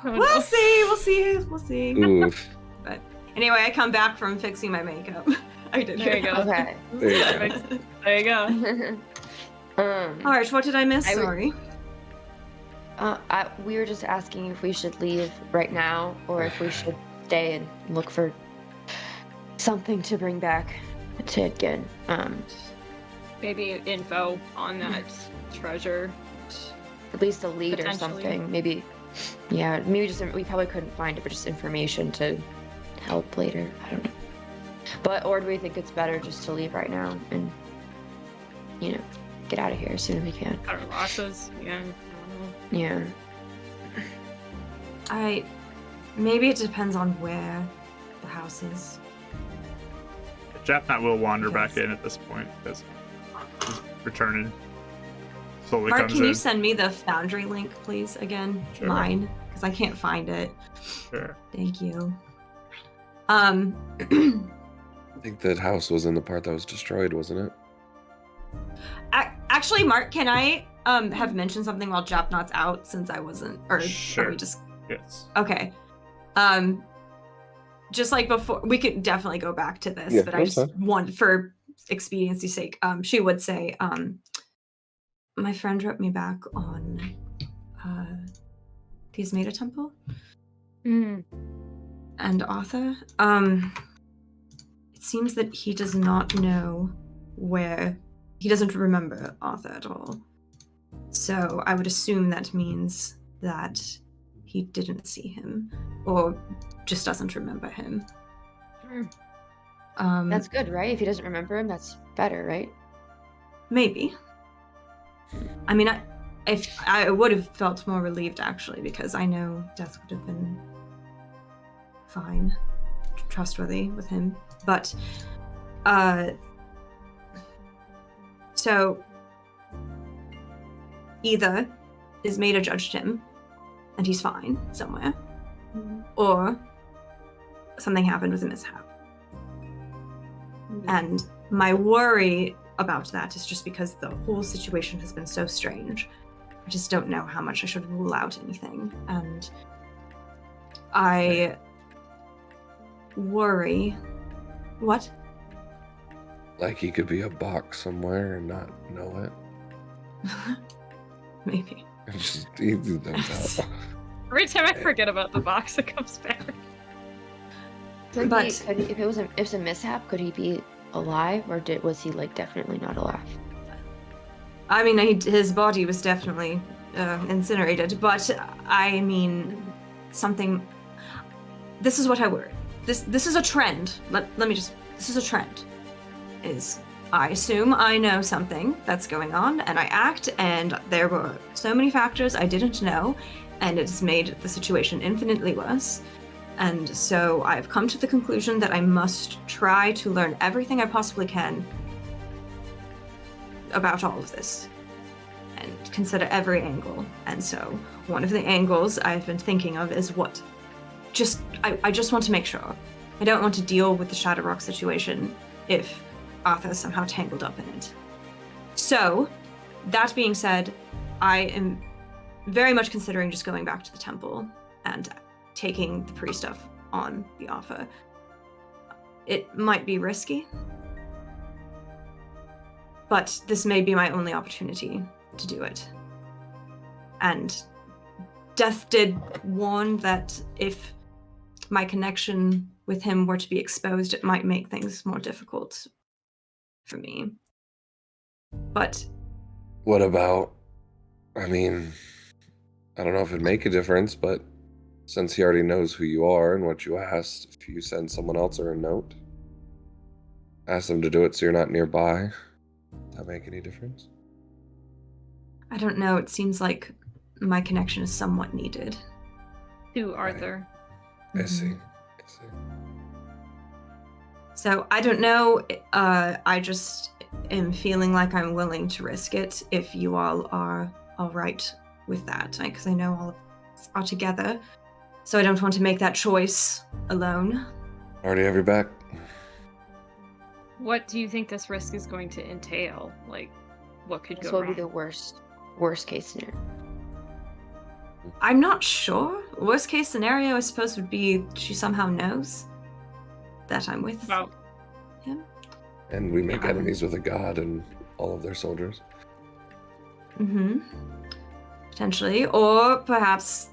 Oh, We'll no. see. We'll see. We'll see. Oof. But anyway, I come back from fixing my makeup. I did. There you go. Okay. There you go. Perfect. There you go. Alright, what did I miss? I would- Sorry. We were just asking if we should leave right now or if we should stay and look for something to bring back to get. Maybe info on that treasure. At least a lead or Potentially. something. Maybe, yeah, maybe just we probably couldn't find it, but just information to help later. I don't know. But or do we think it's better just to leave right now and get out of here as soon as we can? Our losses. Yeah. I don't know. Yeah. Maybe it depends on where the house is. Japnut will wander Yes. back in at this point because he's returning. Slowly Mark, comes can in. you send me the Foundry link, please? Again, Sure. mine, because I can't find it. Sure. Thank you. I think that house was in the part that was destroyed, wasn't it? Actually, Mark, can I have mentioned something while Japnot's out since I wasn't, or Sure. are we just Yes. okay? Just like before, we could definitely go back to this, Yeah, but I that's just fine. want, for expediency's sake, she would say, my friend wrote me back on the Ismeda Temple Mm. and Arthur. It seems that he does not know where, he doesn't remember Arthur at all. So I would assume that means that he didn't see him, or just doesn't remember him. That's good, right? If he doesn't remember him, that's better, right? Maybe. I mean, if I would have felt more relieved actually, because I know Death would have been fine, trustworthy with him. But, so either Ismeda judged him and he's fine somewhere, or something happened with a mishap. And my worry about that is just because the whole situation has been so strange. I just don't know how much I should rule out anything. And I worry. What? Like he could be a box somewhere and not know it. Maybe. Just easy things out. Every time I forget about the box, it comes back. But- If it was a mishap, could he be alive, or was he like definitely not alive? I mean, his body was definitely incinerated, but I mean, something. This is what I worry. This is a trend. Let me just. This is a trend. Is I assume I know something that's going on, and I act, and there were so many factors I didn't know, and it's made the situation infinitely worse. And so I've come to the conclusion that I must try to learn everything I possibly can about all of this and consider every angle. And so one of the angles I've been thinking of is what I just want to make sure. I don't want to deal with the Shadowrock situation if Arthur's somehow tangled up in it. So, that being said, I am very much considering just going back to the temple and taking the pre-stuff on the offer. It might be risky, but this may be my only opportunity to do it. And Death did warn that if my connection with him were to be exposed, it might make things more difficult for me. But What about, I mean, I don't know if it'd make a difference, but since he already knows who you are and what you asked, if you send someone else or a note, ask them to do it so you're not nearby, does that make any difference? I don't know, it seems like my connection is somewhat needed. To Arthur. I see. Mhm. So I don't know, I just am feeling like I'm willing to risk it if you all are all right with that, because I know all of us are together, so I don't want to make that choice alone. Already have your back. What do you think this risk is going to entail? Like, what could This go will be wrong? the worst case scenario. I'm not sure. Worst case scenario, I suppose, would be she somehow knows that I'm with Wow. him. And we make Yeah. enemies with a god and all of their soldiers. Mm-hmm. Potentially. Or perhaps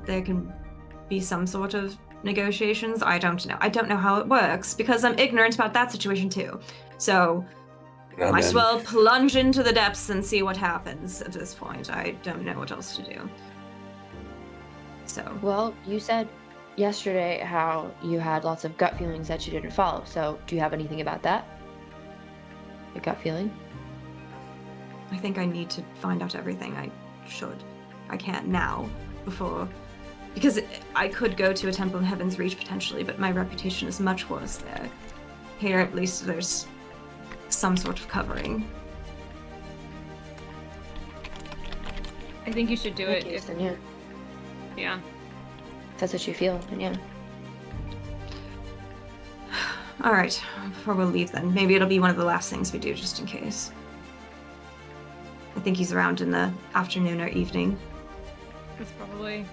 there can be some sort of negotiations. I don't know. I don't know how it works because I'm ignorant about that situation too. So might as well plunge into the depths and see what happens at this point. I don't know what else to do. So Well, you said yesterday how you had lots of gut feelings that you didn't follow. So, do you have anything about that? A gut feeling? I think I need to find out everything I can't now before, because I could go to a temple in Heaven's Reach potentially, but my reputation is much worse there. Here at least there's some sort of covering. I think you should do it. Okay, If, then yeah, yeah. if that's what you feel, then yeah. All right, before we'll leave then, maybe it'll be one of the last things we do just in case. think he's around in the afternoon or evening. That's probably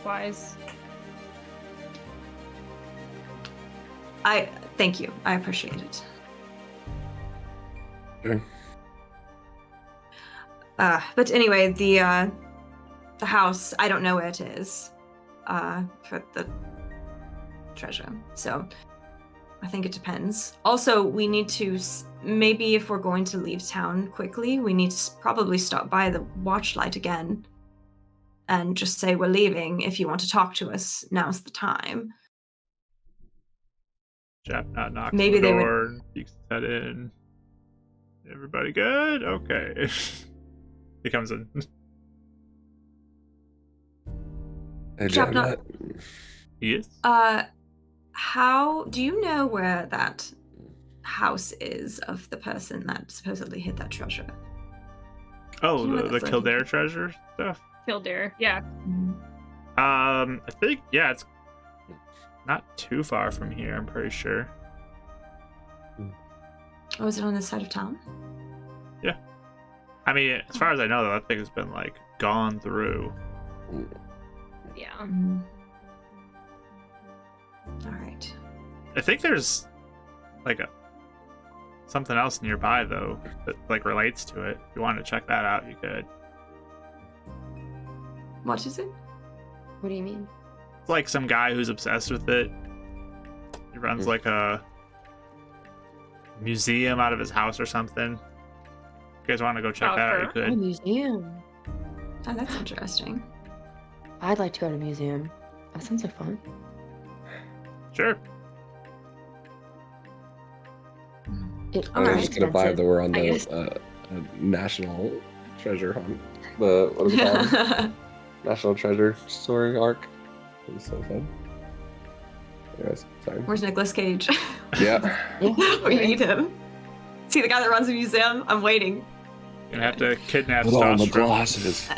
wise. Thank you. I appreciate it. Okay. But anyway, the house, I don't know where it is for the treasure. So I think it depends. Also, we need to, maybe if we're going to leave town quickly, we need to probably stop by the watchlight again and just say we're leaving. If you want to talk to us, now's the time. Jap knocks Maybe on the they would- door, peeks his head in. Everybody good? Okay. He comes in. Hey, Jap, Janet. Yes. How do you know where that house is of the person that supposedly hid that treasure? Oh, Do you know the what that's Kildare like? treasure stuff? Kildare, yeah. I think, yeah, it's not too far from here, I'm pretty sure. Oh, is it on this side of town? I mean, as far as I know, though, that thing has been, like, gone through. Yeah. All right. I think there's, like, something else nearby, though, that, like, relates to it. If you want to check that out, you could. What is it? What do you mean? It's like some guy who's obsessed with it. He runs, like, a museum out of his house or something. If you guys want to go check that out, you A could. museum. Oh, that's interesting. I'd like to go to a museum. That sounds like fun. Sure. All I'm right. just gonna vibe that we're on I guess. the national treasure hunt. The what is it called? National treasure story arc. It's so fun. Anyways, sorry. Where's Nicolas Cage? Yeah. We need him. See the guy that runs a museum? I'm waiting. You're gonna have to kidnap Put on the Stostrom. glasses.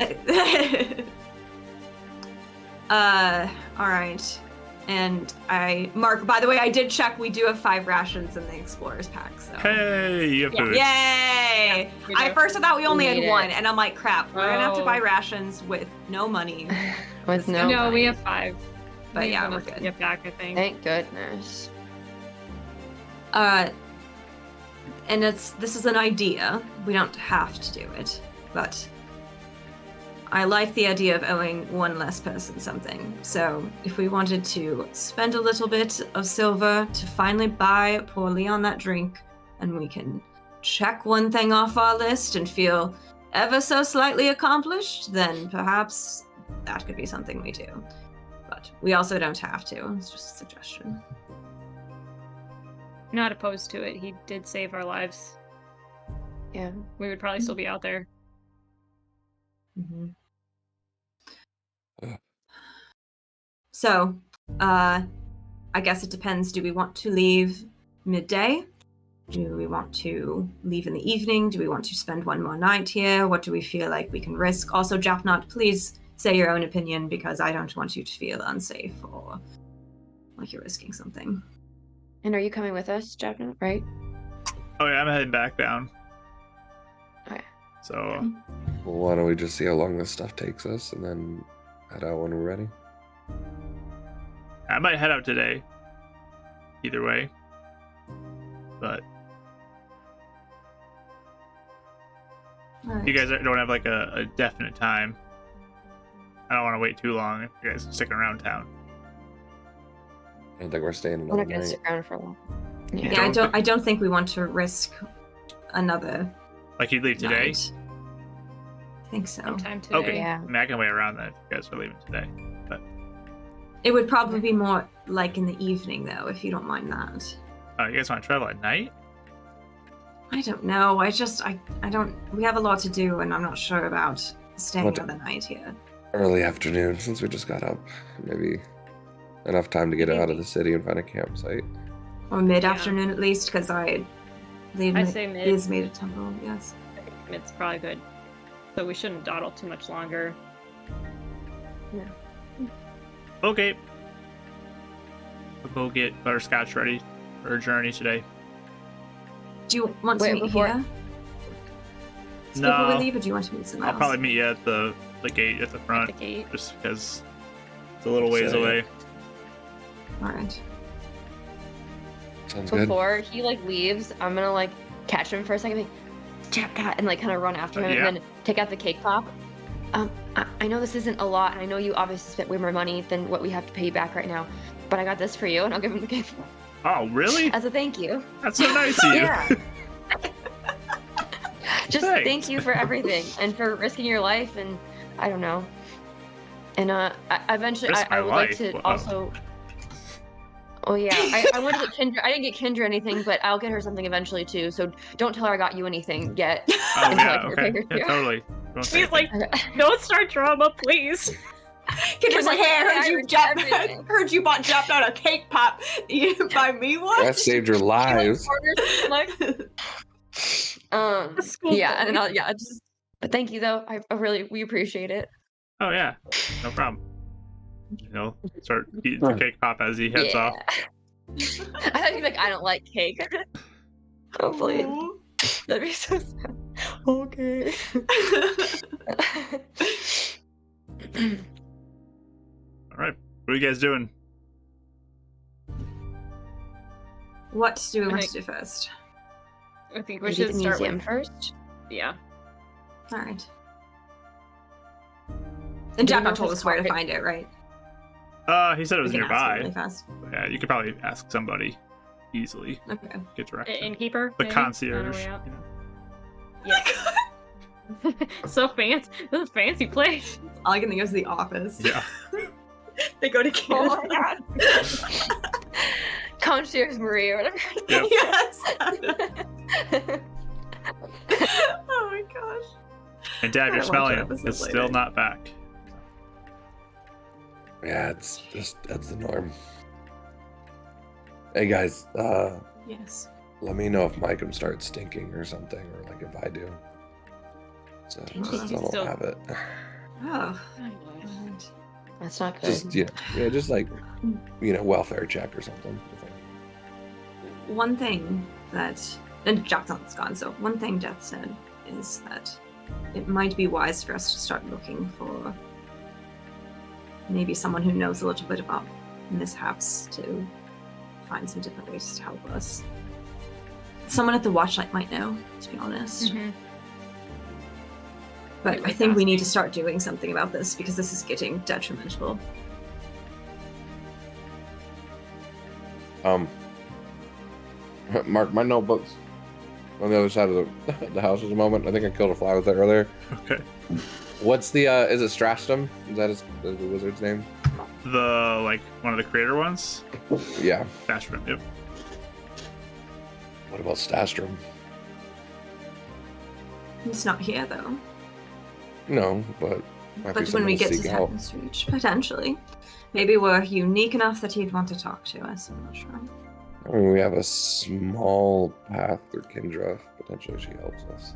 All right. And Mark, by the way, I did check. We do have 5 rations in the Explorer's Pack. So. Hey, you have food. Yay! We I do. first thought we only We had need 1, it. and I'm like, crap, we're gonna have to Oh. buy rations with no money. With no. No, we have 5. But We yeah, have we're enough to good. get back, I think. Thank goodness. And this is an idea. We don't have to do it, but I like the idea of owing one less person something. So if we wanted to spend a little bit of silver to finally buy poor Leon that drink, and we can check one thing off our list and feel ever so slightly accomplished, then perhaps that could be something we do. But we also don't have to. It's just a suggestion. Not opposed to it. He did save our lives. Yeah. We would probably still be out there. Mhm. So, I guess it depends. Do we want to leave midday? Do we want to leave in the evening? Do we want to spend one more night here? What do we feel like we can risk? Also, Japnot, please say your own opinion because I don't want you to feel unsafe or like you're risking something. And are you coming with us, Japan? Right? Oh yeah, I'm heading back down. Okay. So Well, why don't we just see how long this stuff takes us and then head out when we're ready? I might head out today. Either way. But All right. if you guys don't have like a definite time, I don't want to wait too long if you guys are sticking around town. I don't think we're staying We're another not gonna night. stick around for a while. Yeah, Don't I don't think we want to risk another Like you'd leave today? night. I think so. Sometime today. Okay. Yeah. I mean, I can wait around that if you guys are leaving today. It would probably be more like in the evening, though, if you don't mind that. You guys want to travel at night? I don't know. I don't. We have a lot to do, and I'm not sure about staying What- another night here. Early afternoon, since we just got up. Maybe enough time to get out of the city and find a campsite. Or mid-afternoon at least, because I say mid. is made a temple. Yes. I think mid's probably good. So we shouldn't dawdle too much longer. Okay. We'll go get Butterscotch ready for a journey today. Do you want to Wait, meet before- here? So No. before we leave, or do you want to meet someone I'll else? probably meet you at the gate at the front, The gate. just because it's a little ways So, yeah. away. All right. Sounds good. Before he like leaves, I'm gonna like catch him for a second, like, Jack cat, and like kind of run after him, Yeah. and then take out the cake pop. I know this isn't a lot, and I know you obviously spent way more money than what we have to pay you back right now, but I got this for you, and I'll give him the cake pop Oh, really? as a thank you. That's so nice of you. Yeah. Just Thanks. thank you for everything and for risking your life, and I don't know. And eventually, Risk I my would like life? to Wow. also. Oh yeah, I wanted to get Kendra. I didn't get Kendra anything, but I'll get her something eventually too. So don't tell her I got you anything yet. Oh, Until I yeah, get her okay. fingers Yeah, too. totally. Don't say She's like, Okay. don't start drama, please. Kendra's like, hey, I I everything. heard you bought dropped out a cake pop. You didn't buy me one? That saved your lives. A school Yeah, and boy. I'll, yeah, just. But thank you though. I really we appreciate it. Oh, yeah. No problem. He'll start eating the cake pop as he heads off. I thought you'd be like, I don't like cake. Hopefully, that'd be so sad. Okay. All right. What are you guys doing? What do we want Okay. to do first? I think we Maybe should the start museum with first. yeah. All right. And Do we Jack know if told it's us where to called- find it, right? He said it was We can ask him nearby. really fast. Yeah, you could probably ask somebody easily. Okay. Get direction. Innkeeper. The maybe? concierge. On our way out. you know. Yeah. So fancy. This is a fancy place. All I can think of is The Office. Yeah. They go to Oh Canada. my god. Concierge Marie or whatever. Yep. Yes. Oh my gosh. And Dad, I you're watch smelling that it. episode It's later. still not back. Yeah, it's just that's the norm. Hey guys, Yes. let me know if Micah starts stinking or something, or like if I do. So He's just don't still- have it. Oh. That's not good. Just yeah, just like welfare check or something. One thing that, and Jackson's gone, so one thing Death said is that it might be wise for us to start looking for maybe someone who knows a little bit about mishaps to find some different ways to help us. Someone at the Watchlight might know, to be honest. Mhm. But It I was think we need to asking. start doing something about this because this is getting detrimental. Mark my notebooks on the other side of the house at the moment. I think I killed a fly with it earlier. Okay. What's the is it Strastum? Is that the wizard's name? The one of the creator ones. Yeah. Bashram. Yep. What about Stastrum? It's not here though. No, but might be But when we someone get to seek out. Satan's Reach, potentially. Maybe we're unique enough that he'd want to talk to us. I'm not sure. I mean, we have a small path through Kendra. Potentially, she helps us.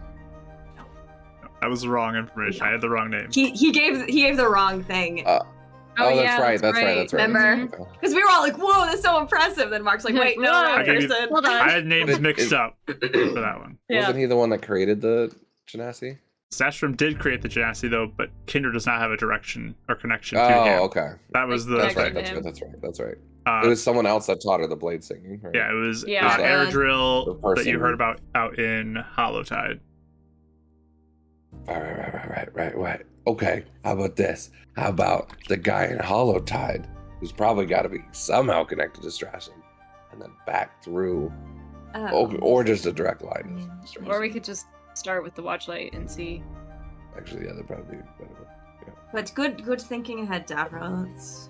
That was the wrong information. I had the wrong name. He gave the wrong thing. Oh, yeah, that's right. That's right. That's right. Remember? Okay. Because we were all like, "Whoa, that's so impressive." Then Mark's like, "Wait, no, Whoa. wrong I gave you- person." Hold on. I had names mixed up for that one. Yeah. Wasn't he the one that created the Genasi? Stashram did create the Genasi though, but Kinder does not have a direction or connection to Oh, him. okay. That was the. That's Yeah, right. gave That's him. right. That's right. That's right. Uh, It was someone else that taught her the blade singing. Right? yeah, it was Yeah. The Eredrill that person. you heard about out in Hollowtide. Right. Okay. How about this? How about the guy in Hollowtide, who's probably got to be somehow connected to Strastum, and then back through, or just a direct line to Strastum. Or we could just start with the Watchlight and see. Actually, yeah, that'd probably be better. But good thinking ahead, Davra. Let's...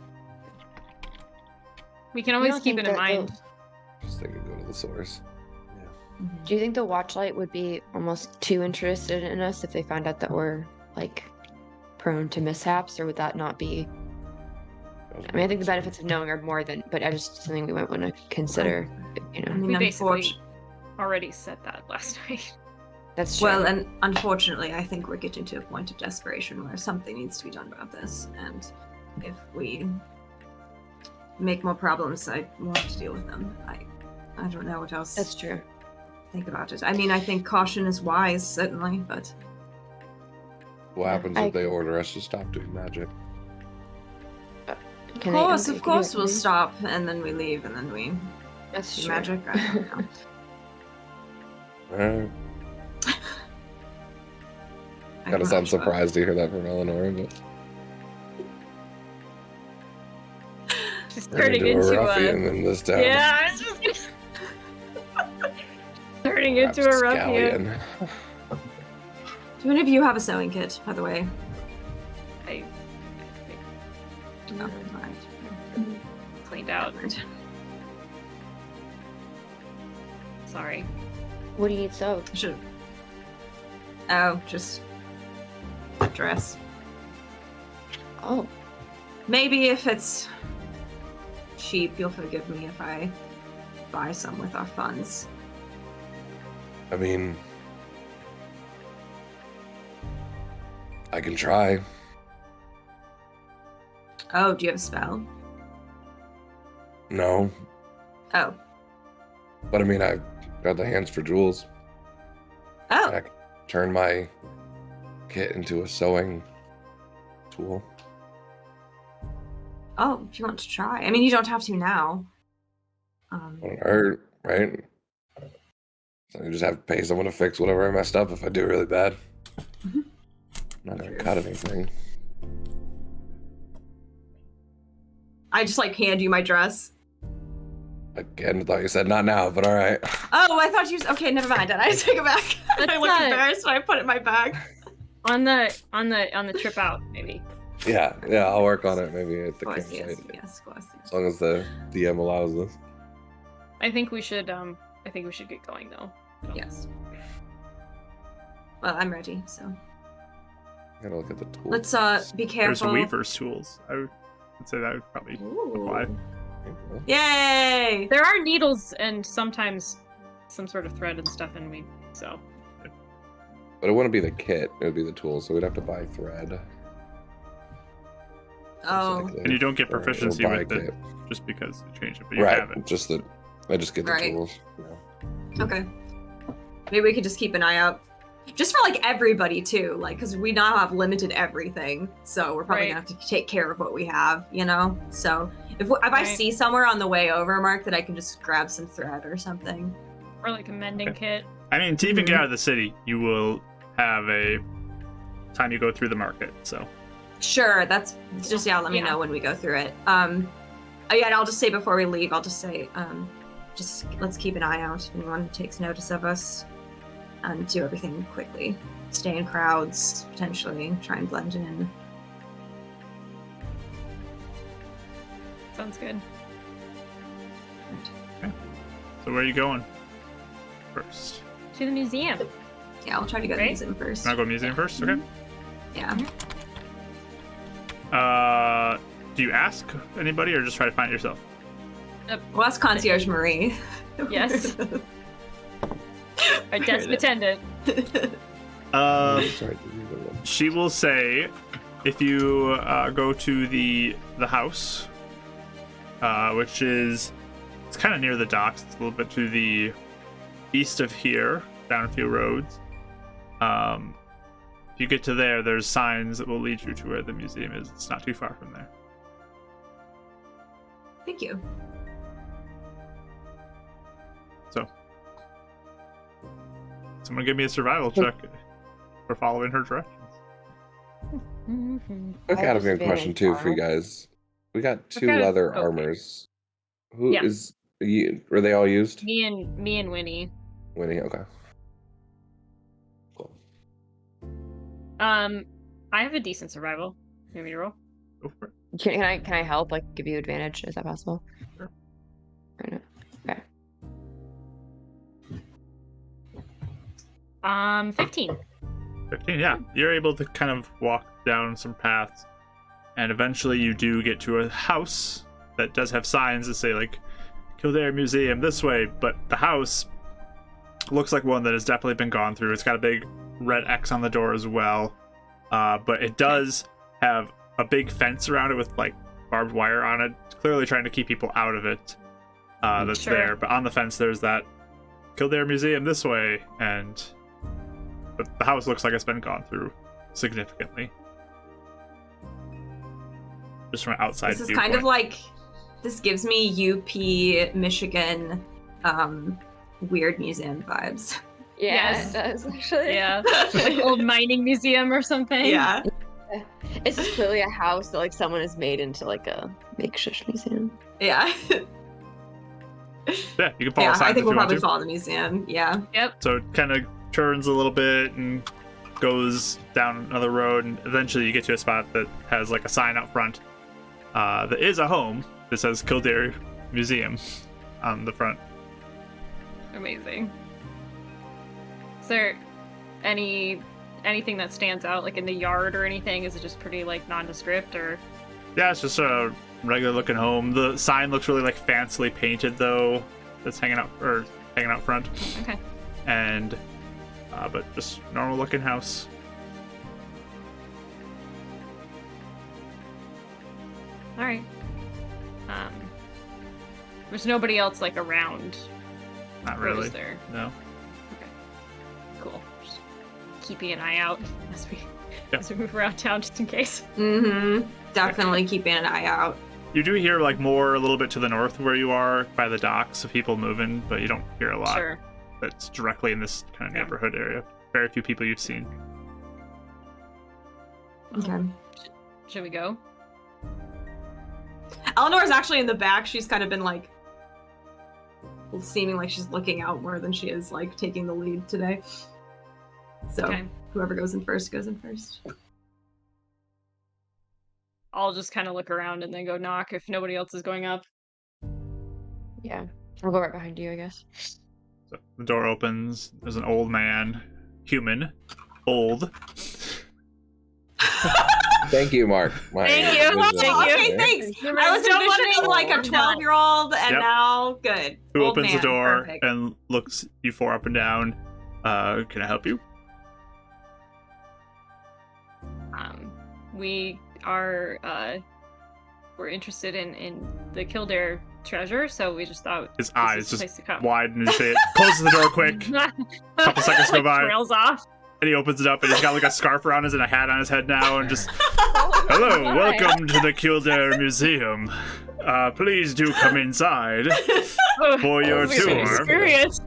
We can always don't keep think it in that mind. Just think and go to the source. Do you think the Watchlight would be almost too interested in us if they found out that we're like prone to mishaps, or would that not be? I mean, I think the benefits of knowing are more than, but I just something we might want to consider. You I know, mean, We basically unfortunately, already said that last night. that's true. well, and unfortunately, I think we're getting to a point of desperation where something needs to be done about this. And if we make more problems, I want to deal with them. I don't know what else that's true. to think about it. I mean, I think caution is wise, certainly, but What happens I- if they order us to stop doing magic? Of course, we'll stop and then we leave and then we That's do true. magic. I don't know. Alright. I Gotta can sound vouch for it. surprised to hear that from Eleanor, but She's turn turning into a into ruffian in this town. Yeah, I was just turning into a ruffian. Rapscallion. Do any of you have a sewing kit, by the way? I Oh, alright. cleaned out. Sorry. What do you need sewed? I should. Oh, just a dress. Oh, Maybe if it's cheap, you'll forgive me if I buy some with our funds. I mean, I can try. Oh, do you have a spell? No, Oh. but I mean, I've got the hands for jewels. Oh. I can turn my kit into a sewing tool. Oh, if you want to try. I mean, you don't have to now. Won't hurt, right? So you just have to pay someone to fix whatever I messed up if I do really bad. Mhm. I'm not gonna cut anything. I just like hand you my dress. Again, I thought you said not now, but all right. Oh, I thought you. Okay, never mind. I take it back. I That's looked not- embarrassed when I put it in my bag. On the trip out, maybe. Yeah, I'll work on it maybe at the Of course, campsite. yes, of course. As long as the DM allows us. I think we should get going though. Yes. Well, I'm ready. So Gotta look at the tools. let's be There's careful. weaver's tools. I would say that would probably apply. Ooh. Yay! There are needles and sometimes some sort of thread and stuff in me. So But it wouldn't be the kit, it would be the tools, so we'd have to buy thread. Oh, most likely, And you don't get or proficiency buy a with it kit. just because you change it, but you Right, have it. just that I just get the Right. tools. Yeah. okay. Maybe we could just keep an eye out, just for like everybody too, like because we now have limited everything, so we're probably Right. gonna have to take care of what we have, you know. So if I Right. see somewhere on the way over, Mark, that I can just grab some thread or something. or like a mending kit. I mean, to even get Mhm. out of the city, you will have a time you go through the market. So Sure, that's just let me Yeah. know when we go through it. Yeah, and I'll just say before we leave, I'll just say, just let's keep an eye out if anyone takes notice of us, and do everything quickly. Stay in crowds, potentially try and blend in. Sounds good. so where are you going first? To the museum. Yeah, I'll try to go to the Right. museum first. Can I go museum first? Okay. Yeah. Do you ask anybody or just try to find it yourself? Well, that's Concierge Marie. Yes. Our desk attendant. Sorry, did you go one? She will say, if you go to the house, which is it's kind of near the docks. It's a little bit to the east of here, down a few roads. If you get to there, there's signs that will lead you to where the museum is. It's not too far from there. Thank you. So, someone give me a survival check for following her directions. Quick I out of have here question too for you guys. We got two Okay. leather Okay. armors. Who Yeah. is were they all used? Me and Winnie. Winnie, okay. Cool. I have a decent survival. You want me to roll? Go for it. Can I help? Like, give you advantage? Is that possible? Sure. Or no? Okay. 15. 15, yeah. You're able to kind of walk down some paths, and eventually you do get to a house that does have signs that say, like, Kildare Museum this way, but the house looks like one that has definitely been gone through. It's got a big red X on the door as well, but it does have a big fence around it with, like, barbed wire on it, clearly trying to keep people out of it. That's Sure. there, but on the fence there's that Kildare Museum this way, but the house looks like it's been gone through significantly. Just from an outside This is viewpoint. kind of like, this gives me UP, Michigan, weird museum vibes. Yeah, Yes. it does actually. Yeah, like old mining museum or something. Yeah. It's just clearly a house that like someone has made into like a makeshift museum. Yeah. Yeah, you can follow Yeah, signs I think if we'll you want probably to. follow the museum. Yeah. So it kind of turns a little bit and goes down another road, and eventually you get to a spot that has like a sign out front. That is a home that says Kildare Museum on the front. Amazing. Is there anything that stands out, like in the yard or anything? Is it just pretty like nondescript, or? Yeah, it's just a regular looking home. The sign looks really like fancily painted though. That's hanging out front. Okay. And but just normal looking house. All right. There's nobody else like around. Not or is really. there? No. Cool. Just keeping an eye out as we Yeah. as we move around town, just in case. Mm-hmm. Definitely keeping an eye out. You do hear like more a little bit to the north where you are by the docks of people moving, but you don't hear a lot. Sure. That's directly in this kind of Yeah. neighborhood area. Very few people you've seen. Okay. Should we go? Eleanor's actually in the back. She's kind of been like seeming like she's looking out more than she is like taking the lead today. So Okay. whoever goes in first goes in first. I'll just kind of look around and then go knock if nobody else is going up. Yeah. I'll go right behind you, I guess. So the door opens. There's an old man, human, old. Thank you, Mark. My Thank you. visual Thank you. Okay, there. thanks. I was Don't want envisioning to- like a 12-year-old, and Yep. now good. Who Old opens the man. door Perfect. and looks you four up and down. Can I help you? We are we're interested in the Kildare treasure, so we just thought His this eyes is the place just to come. widen and say, closes the door quick. Couple seconds go Like, by. trails off. And he opens it up and he's got like a scarf around his and a hat on his head now and just, Oh hello, my. welcome to the Kildare Museum. Please do come inside Oh, for your this is an tour. experience.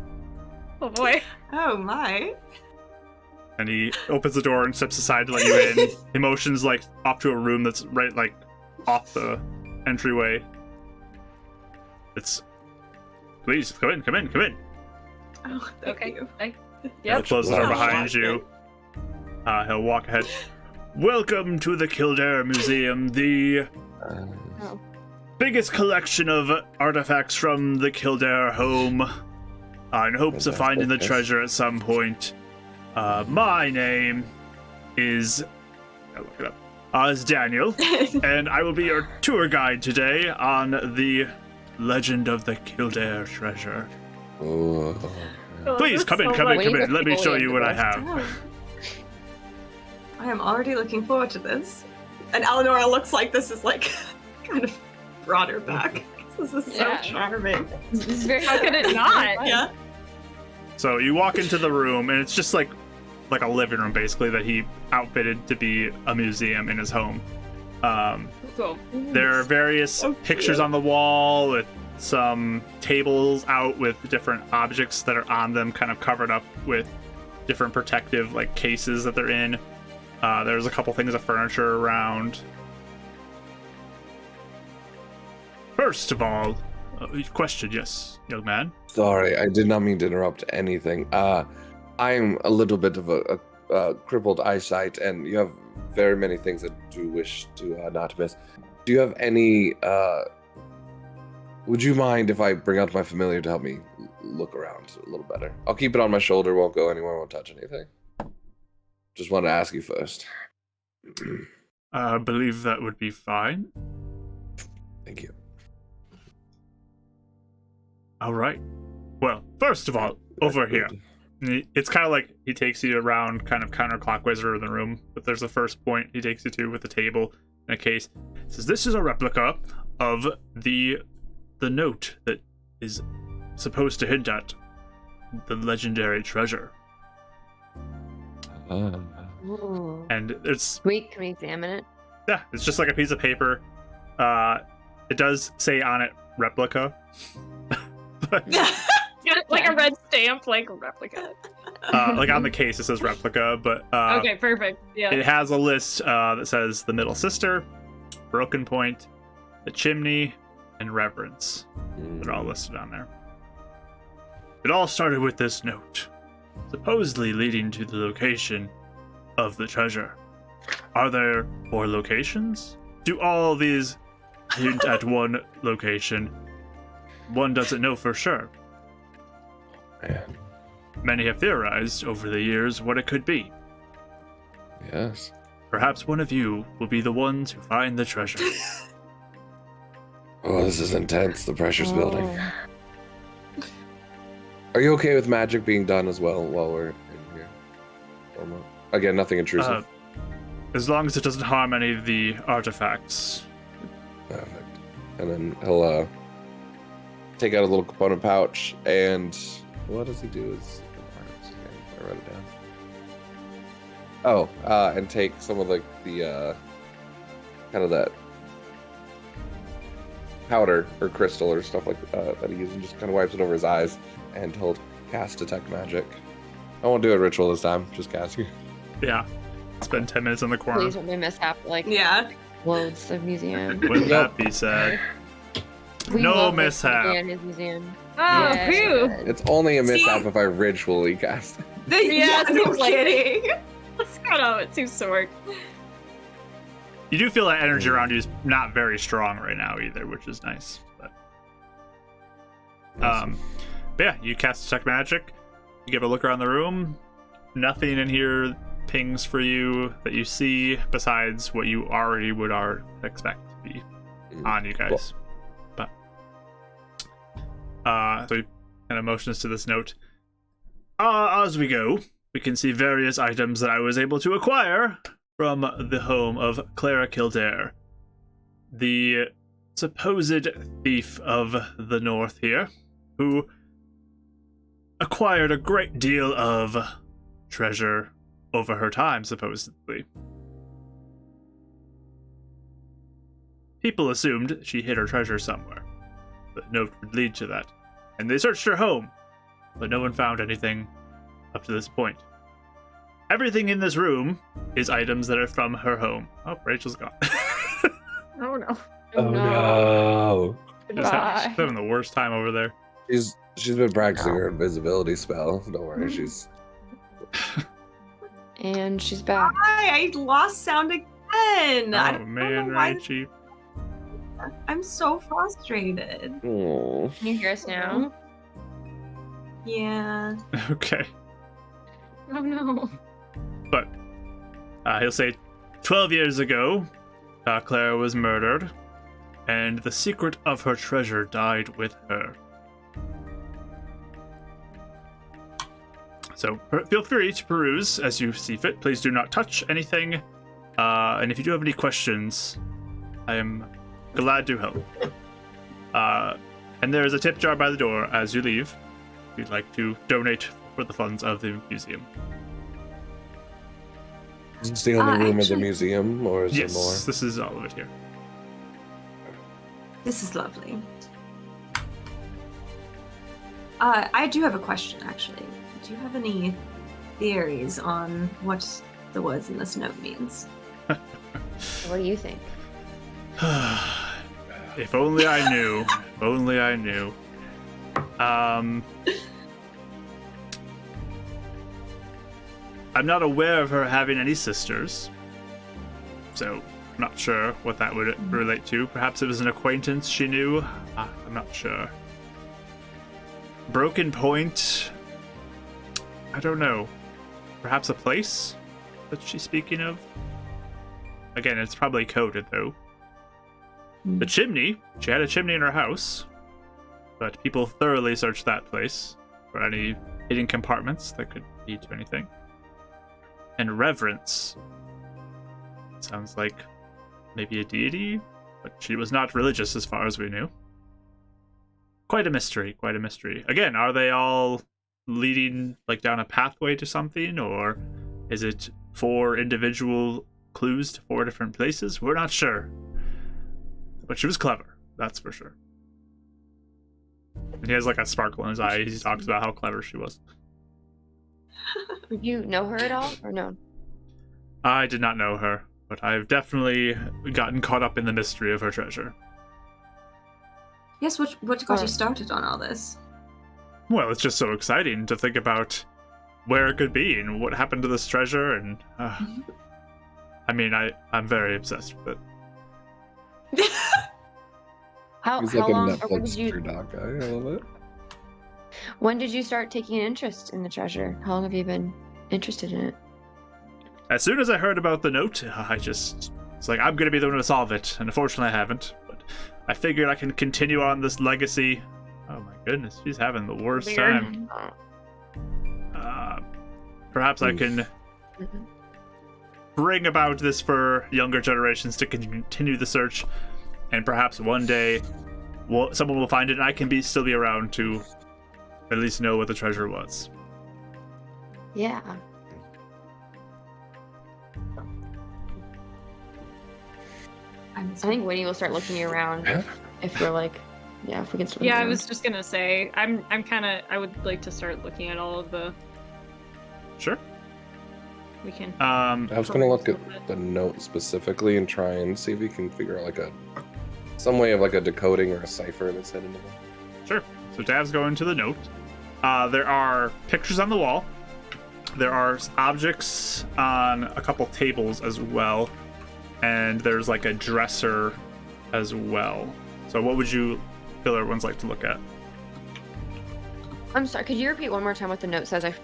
Oh boy. Oh my. And he opens the door and steps aside to let you in. He motions like off to a room that's right like off the entryway. It's, please come in, come in, come in. Oh, thank Okay. you. He'll close the door Wow. behind you. He'll walk ahead. Welcome to the Kildare Museum, the biggest collection of artifacts from the Kildare home, in hopes of finding the Fantastic. treasure at some point. My name is, I'll look it up, is Daniel, and I will be your tour guide today on the legend of the Kildare treasure. Oh. Please come in, So come in, much. come When in. you Let me go show in you the what I best. have. I am already looking forward to this. And Eleanor looks like this is like kind of brought her back. This is so Yeah. charming. This is very How could it not? Yeah. So you walk into the room, and it's just like a living room, basically, that he outfitted to be a museum in his home. Cool. There are various So pictures cute. on the wall with some tables out with different objects that are on them, kind of covered up with different protective like cases that they're in. There's a couple things of furniture around. First of all, question, yes, young man. Sorry, I did not mean to interrupt anything. I'm a little bit of a crippled eyesight, and you have very many things that do wish to not miss. Do you have any? Would you mind if I bring out my familiar to help me look around a little better? I'll keep it on my shoulder. Won't go anywhere. Won't touch anything. Just wanted to ask you first. I believe that would be fine. Thank you. All right. Well, first of all, over here. It's kind of like he takes you around kind of counterclockwise around the room, but there's the first point he takes you to with a table and a case. It says this is a replica of the note that is supposed to hint at the legendary treasure. Ooh. And it's Can we examine it? yeah, it's just like a piece of paper. It does say on it replica. But, Like a red stamp, like a replica. like on the case it says replica, but Okay, perfect. Yeah. it has a list that says the middle sister, broken point, the chimney, and reverence. They're all listed on there. It all started with this note, supposedly leading to the location of the treasure. Are there 4 locations? Do all these hint at one location? One doesn't know for sure. Man. Many have theorized over the years what it could be. Yes. Perhaps one of you will be the one to find the treasure. Oh, this is intense. The pressure's building. Oh. Are you okay with magic being done as well while we're in here? Or not? Again, nothing intrusive. As long as it doesn't harm any of the artifacts. Perfect. And then he'll take out a little component pouch, and what does he do? I wrote it down. Oh, and take some of the kind of that powder or crystal or stuff like that he uses, and just kind of wipes it over his eyes, and he'll cast detect magic. I won't do a ritual this time, just casting. Yeah. Spend 10 minutes in the corner. Please don't be mishap like Yeah. loads of museum. Wouldn't that be sad? We No love this mishap. museum, his museum. Oh, Yeah. phew. It's only a See? mishap if I ritually cast it. Yeah, no seems like- kidding. Let's go on. It seems to work. You do feel that energy around you is not very strong right now either, which is nice. But yeah, you cast detect magic. You give a look around the room. Nothing in here pings for you that you see besides what you already would expect to be on you guys. But so he kind of motions to this note. As we go, we can see various items that I was able to acquire from the home of Clara Kildare, the supposed thief of the north here, who acquired a great deal of treasure over her time, supposedly. People assumed she hid her treasure somewhere. The note would lead to that, and they searched her home, but no one found anything up to this point. Everything in this room is items that are from her home. Oh, Rachel's gone. Oh no. Oh no. She's Goodbye. having the worst time over there. She's been practicing her invisibility spell. Don't worry, she's And she's back. I lost sound again. I Oh don't man, know why. Rachie. I'm so frustrated. oh. Can you hear us now? Yeah. Okay. Oh no. But he'll say 12 years ago, Clara was murdered, and the secret of her treasure died with her. So feel free to peruse as you see fit. Please do not touch anything. And if you do have any questions, I am glad to help. And there is a tip jar by the door as you leave, if you'd like to donate for the funds of the museum. Is this the only room in the actually- museum, or is Yes, there more? this is all of it here. This is lovely. I do have a question, actually. Do you have any theories on what the words in this note means? What do you think? If only I knew. If only I knew. I'm not aware of her having any sisters, so I'm not sure what that would relate to. Perhaps it was an acquaintance she knew. I'm not sure. Broken Point. I don't know. Perhaps a place that she's speaking of? Again, it's probably coded, though. The chimney. She had a chimney in her house, but people thoroughly searched that place for any hidden compartments that could lead to anything. And reverence. Sounds like maybe a deity, but she was not religious as far as we knew. Quite a mystery, quite a mystery. Again, are they all leading like down a pathway to something, or is it 4 individual clues to 4 different places. We're not sure. But she was clever, that's for sure. And he has like a sparkle in his eye. He talks about how clever she was. Do you know her at all, or no? I did not know her, but I've definitely gotten caught up in the mystery of her treasure. Yes, what got you started on all this? Well, it's just so exciting to think about where it could be and what happened to this treasure, and I mean, I'm very obsessed with it. How He's like a long? Or when Netflix did you? true dog guy. I love it. When did you start taking an interest in the treasure? How long have you been interested in it? As soon as I heard about the note, it's like, I'm gonna be the one to solve it, and unfortunately I haven't, but I figured I can continue on this legacy. Oh my goodness, she's having the worst Weird. time. Perhaps I can bring about this for younger generations to continue the search, and perhaps one day someone will find it and I can still be around to at least know what the treasure was. Yeah. I think Winnie will start looking around if we're like, if we can start. Yeah, I around. was just gonna say, I would like to start looking at all of the. Sure. We can. I was gonna look at a little bit. the note specifically and try and see if we can figure out like some way of like a decoding or a cipher that's hidden in there. Sure. So Dav's going to the note. There are pictures on the wall. There are objects on a couple tables as well. And there's like a dresser as well. So what would you feel everyone's like to look at? I'm sorry, could you repeat one more time what the note says? I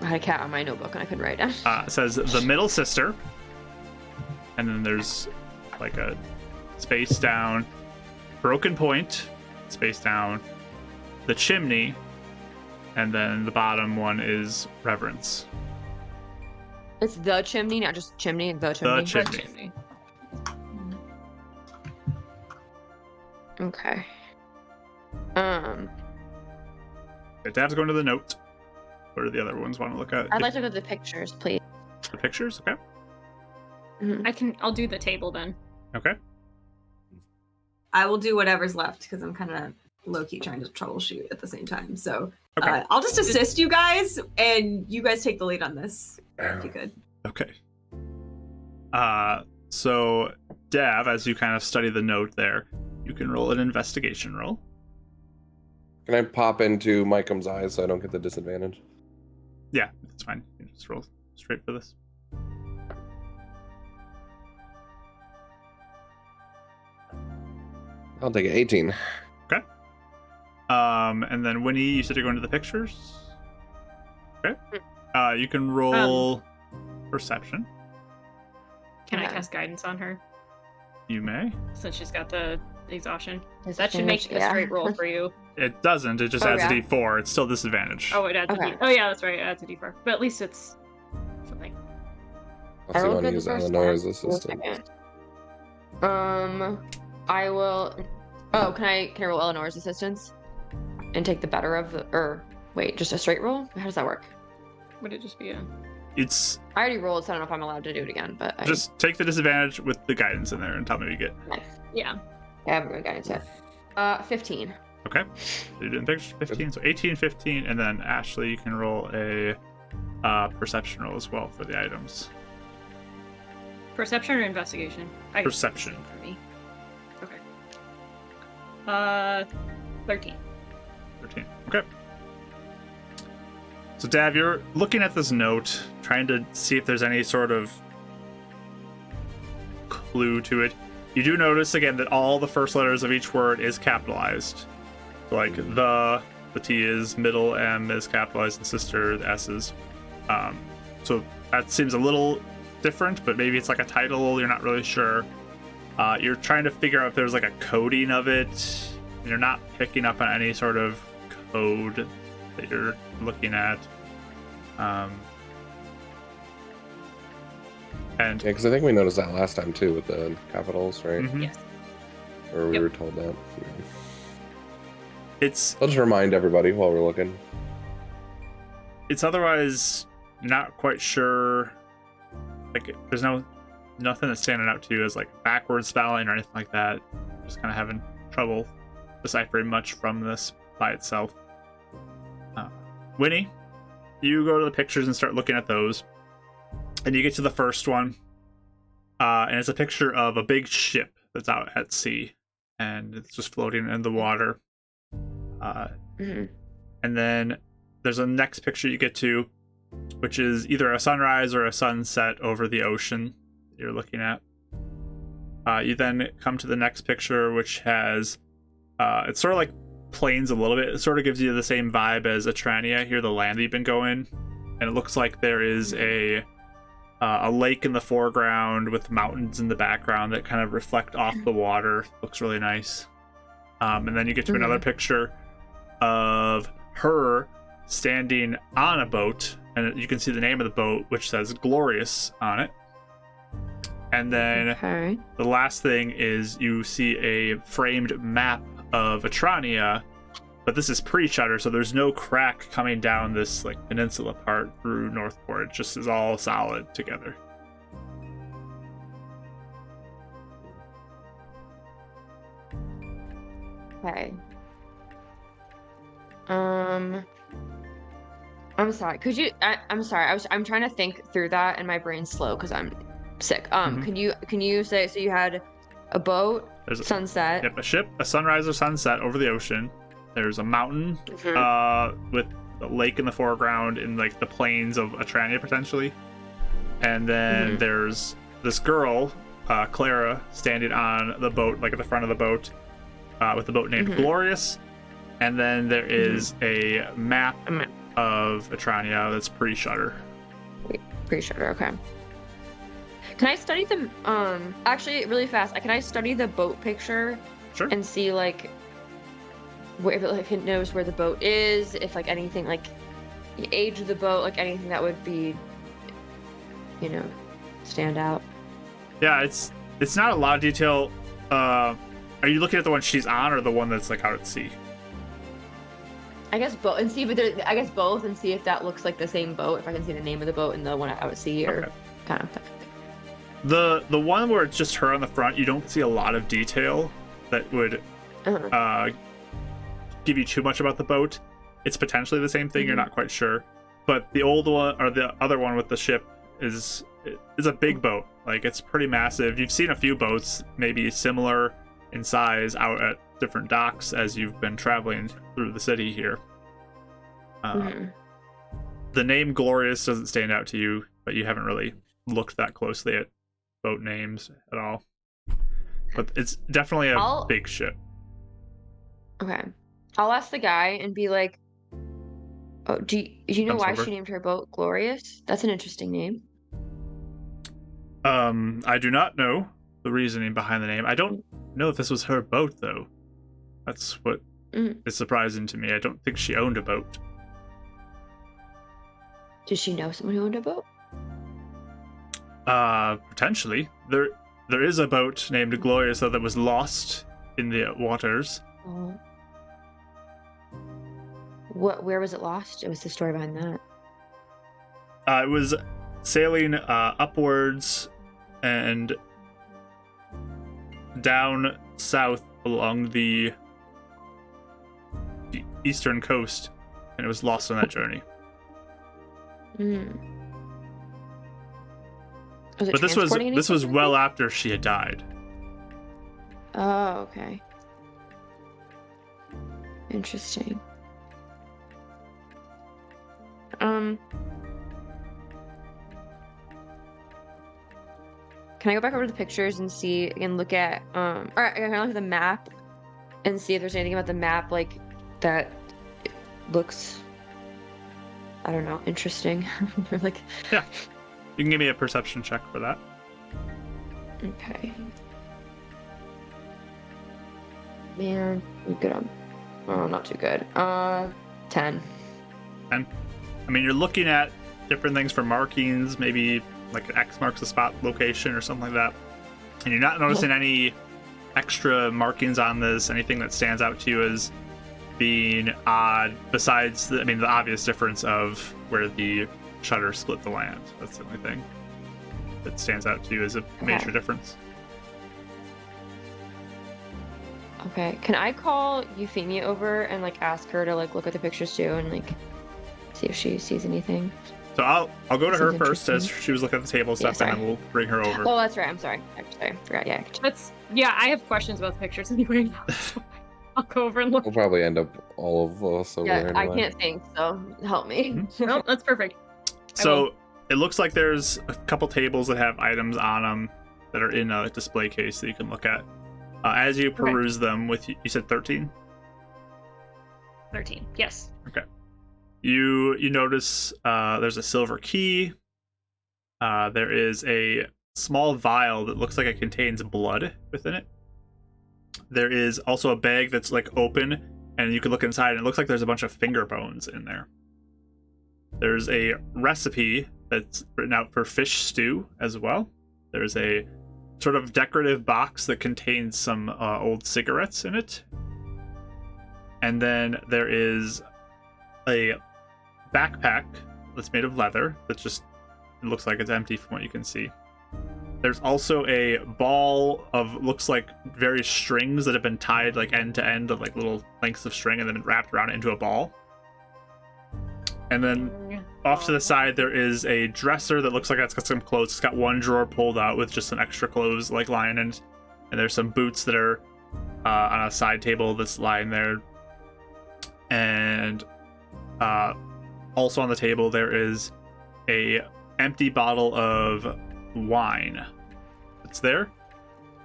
had a cat on my notebook and I couldn't write it down. It says the middle sister. And then there's like a space down, broken point, space down, the chimney, and then the bottom one is reverence. It's the chimney, not just chimney, the chimney. The chimney. Chimney. Okay. Okay, Dav's going to the note. What do the other ones want to look at? I'd like to go to the pictures, please. The pictures? Okay. Mhm. I'll do the table then. Okay. I will do whatever's left because I'm kind of low-key trying to troubleshoot at the same time. So Okay. I'll just assist you guys, and you guys take the lead on this. If you could. Okay. So Dav, as you kind of study the note there, you can roll an investigation roll. Can I pop into Micum's eyes so I don't get the disadvantage? Yeah, that's fine. You can just roll straight for this. I'll take it. 18. And then Winnie, you said you're going to the pictures? Okay. You can roll perception. Can I Okay. cast guidance on her You may. since she's got the exhaustion? Does That it should make finish? a Yeah. straight roll for you. It doesn't. It just Oh, adds a yeah. d4. It's still disadvantage. Oh, it adds a Okay. D. Oh yeah, that's right. It adds a D4. But at least it's something. I'll see rolled when I good use the first Eleanor time. as assistant. I will. Oh, can I roll Eleanor's assistance and take the better of the? Or wait, just a straight roll? How does that work? Would it just be a? It's I already rolled, so I don't know if I'm allowed to do it again. But just take the disadvantage with the guidance in there and tell me what you get. Yeah. I haven't really gotten to it. 15. Okay. So you didn't picture 15, so 18, 15, and then Ashley, you can roll a perception roll as well for the items. Perception or investigation? I guess Perception. it's the same for me. Okay. 13. 13. Okay. So Dav, you're looking at this note, trying to see if there's any sort of clue to it. You do notice again that all the first letters of each word is capitalized. So like the T is middle, M is capitalized, the sister, the S is. So that seems a little different, but maybe it's like a title, you're not really sure. You're trying to figure out if there's like a coding of it. You're not picking up on any sort of code that you're looking at. And Yeah, because I think we noticed that last time too with the capitals, right? mhm. Yes. Or we Yep. were told that. it's I'll just remind everybody while we're looking. otherwise not quite sure like there's nothing that's standing out to you as like backwards spelling or anything like that. Just kind of having trouble deciphering much from this by itself. Winnie, you go to the pictures and start looking at those, and you get to the first one, and it's a picture of a big ship that's out at sea, and it's just floating in the water. And then there's a next picture you get to, which is either a sunrise or a sunset over the ocean that you're looking at. You then come to the next picture, which has it's sort of like plains a little bit. It sort of gives you the same vibe as Etrania here, the land that you've been going, and it looks like there is a lake in the foreground with mountains in the background that kind of reflect off the water. Looks really nice. And then you get to another picture of her standing on a boat, and you can see the name of the boat, which says Glorious on it. And then the last thing is you see a framed map of Etrania, but this is pre-shutter, so there's no crack coming down this like peninsula part through Northport. It just is all solid together. Okay. I'm sorry. Could you? I'm sorry. I'm trying to think through that, and my brain's slow because I'm sick. Can you say, so you had a boat, sunset? Yep, a ship, a sunrise or sunset over the ocean. There's a mountain with a lake in the foreground in like the plains of Etrania potentially, and then there's this girl, Clara, standing on the boat, like at the front of the boat, with the boat named Glorious, and then there is a map of Etrania that's pre-shutter. Pre-shutter, okay. Can I study the actually really fast? Can I study the boat picture? Sure. And see like where, if it knows where the boat is, if like anything like the age of the boat, like anything that would be, you know, stand out. Yeah, it's not a lot of detail. Are you looking at the one she's on or the one that's like out at sea? I guess both, and see, but I guess both, and see if that looks like the same boat. If I can see the name of the boat and the one out at sea, or kind of. The one where it's just her on the front, you don't see a lot of detail that would give you too much about the boat. It's potentially the same thing. You're not quite sure, but the old one or the other one with the ship is a big boat. Like it's pretty massive. You've seen a few boats maybe similar in size out at different docks as you've been traveling through the city here. The name Glorious doesn't stand out to you, but you haven't really looked that closely at boat names at all. But it's definitely a big ship. Okay. I'll ask the guy and be like, oh, do you know why she named her boat Glorious? That's an interesting name. I do not know the reasoning behind the name. I don't know if this was her boat, though. That's what is surprising to me. I don't think she owned a boat. Does she know someone who owned a boat? Potentially. There is a boat named Glorious, though, that was lost in the waters. Oh. Where was it lost? What was the story behind that? It was sailing upwards and down south along the eastern coast, and it was lost on that journey. But this was well after she had died. Oh, okay. Interesting. Can I go back over to the pictures and see and look at all right, can I look at the map and see if there's anything about the map like that looks, I don't know, interesting? Or like, yeah, you can give me a perception check for that. Okay. Man, I'm good on. Oh, not too good. 10. 10. I mean, you're looking at different things for markings, maybe like an X marks the spot location or something like that, and you're not noticing any extra markings on this, anything that stands out to you as being odd, besides the obvious difference of where the shutter split the land. That's the only thing. that stands out to you as a major difference. Okay. Can I call Euphemia over and like ask her to like look at the pictures too and like see if she sees anything? So I'll go to her Seems first as interesting. she was looking at the table stuff, and sorry. then we'll bring her over. Oh, that's right. I'm sorry. I forgot. Yeah. I have questions about the pictures anyway. So I'll go over and look. We'll probably end up all of us over there I anyway. can't think, so help me. No, that's perfect. So it looks like there's a couple tables that have items on them that are in a display case that you can look at. As you peruse them, with you said 13? 13. Yes. Okay. You notice there's a silver key. There is a small vial that looks like it contains blood within it. There is also a bag that's like open, and you can look inside, and it looks like there's a bunch of finger bones in there. There's a recipe that's written out for fish stew as well. There's a sort of decorative box that contains some old cigarettes in it. And then there is a backpack that's made of leather that just it looks like it's empty from what you can see. There's also a ball of looks like various strings that have been tied like end to end of like little lengths of string and then wrapped around it into a ball. And then off to the side there is a dresser that looks like it's got some clothes. It's got one drawer pulled out with just some extra clothes like lying in it. And there's some boots that are on a side table that's lying there. And also on the table there is a empty bottle of wine that's there,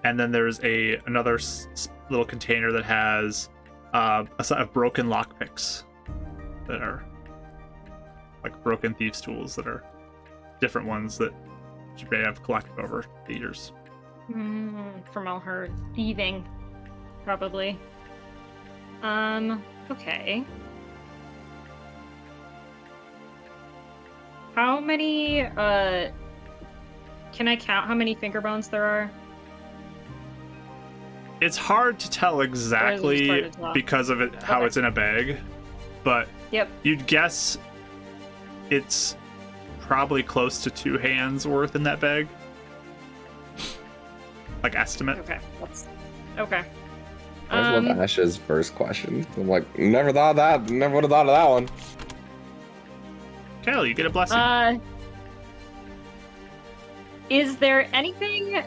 and then there's another little container that has a set of broken lockpicks that are like broken thieves' tools that are different ones that you may have collected over the years. From all her thieving, probably. Okay. How many, can I count how many finger bones there are? It's hard to tell exactly hard to tell? because of how it's in a bag, but you'd guess it's probably close to 2 hands worth in that bag. Like estimate. Okay. Okay. I love Ash's first question. I'm like, never thought of that. Never would have thought of that one. Kelly, you get a blessing. Is there anything...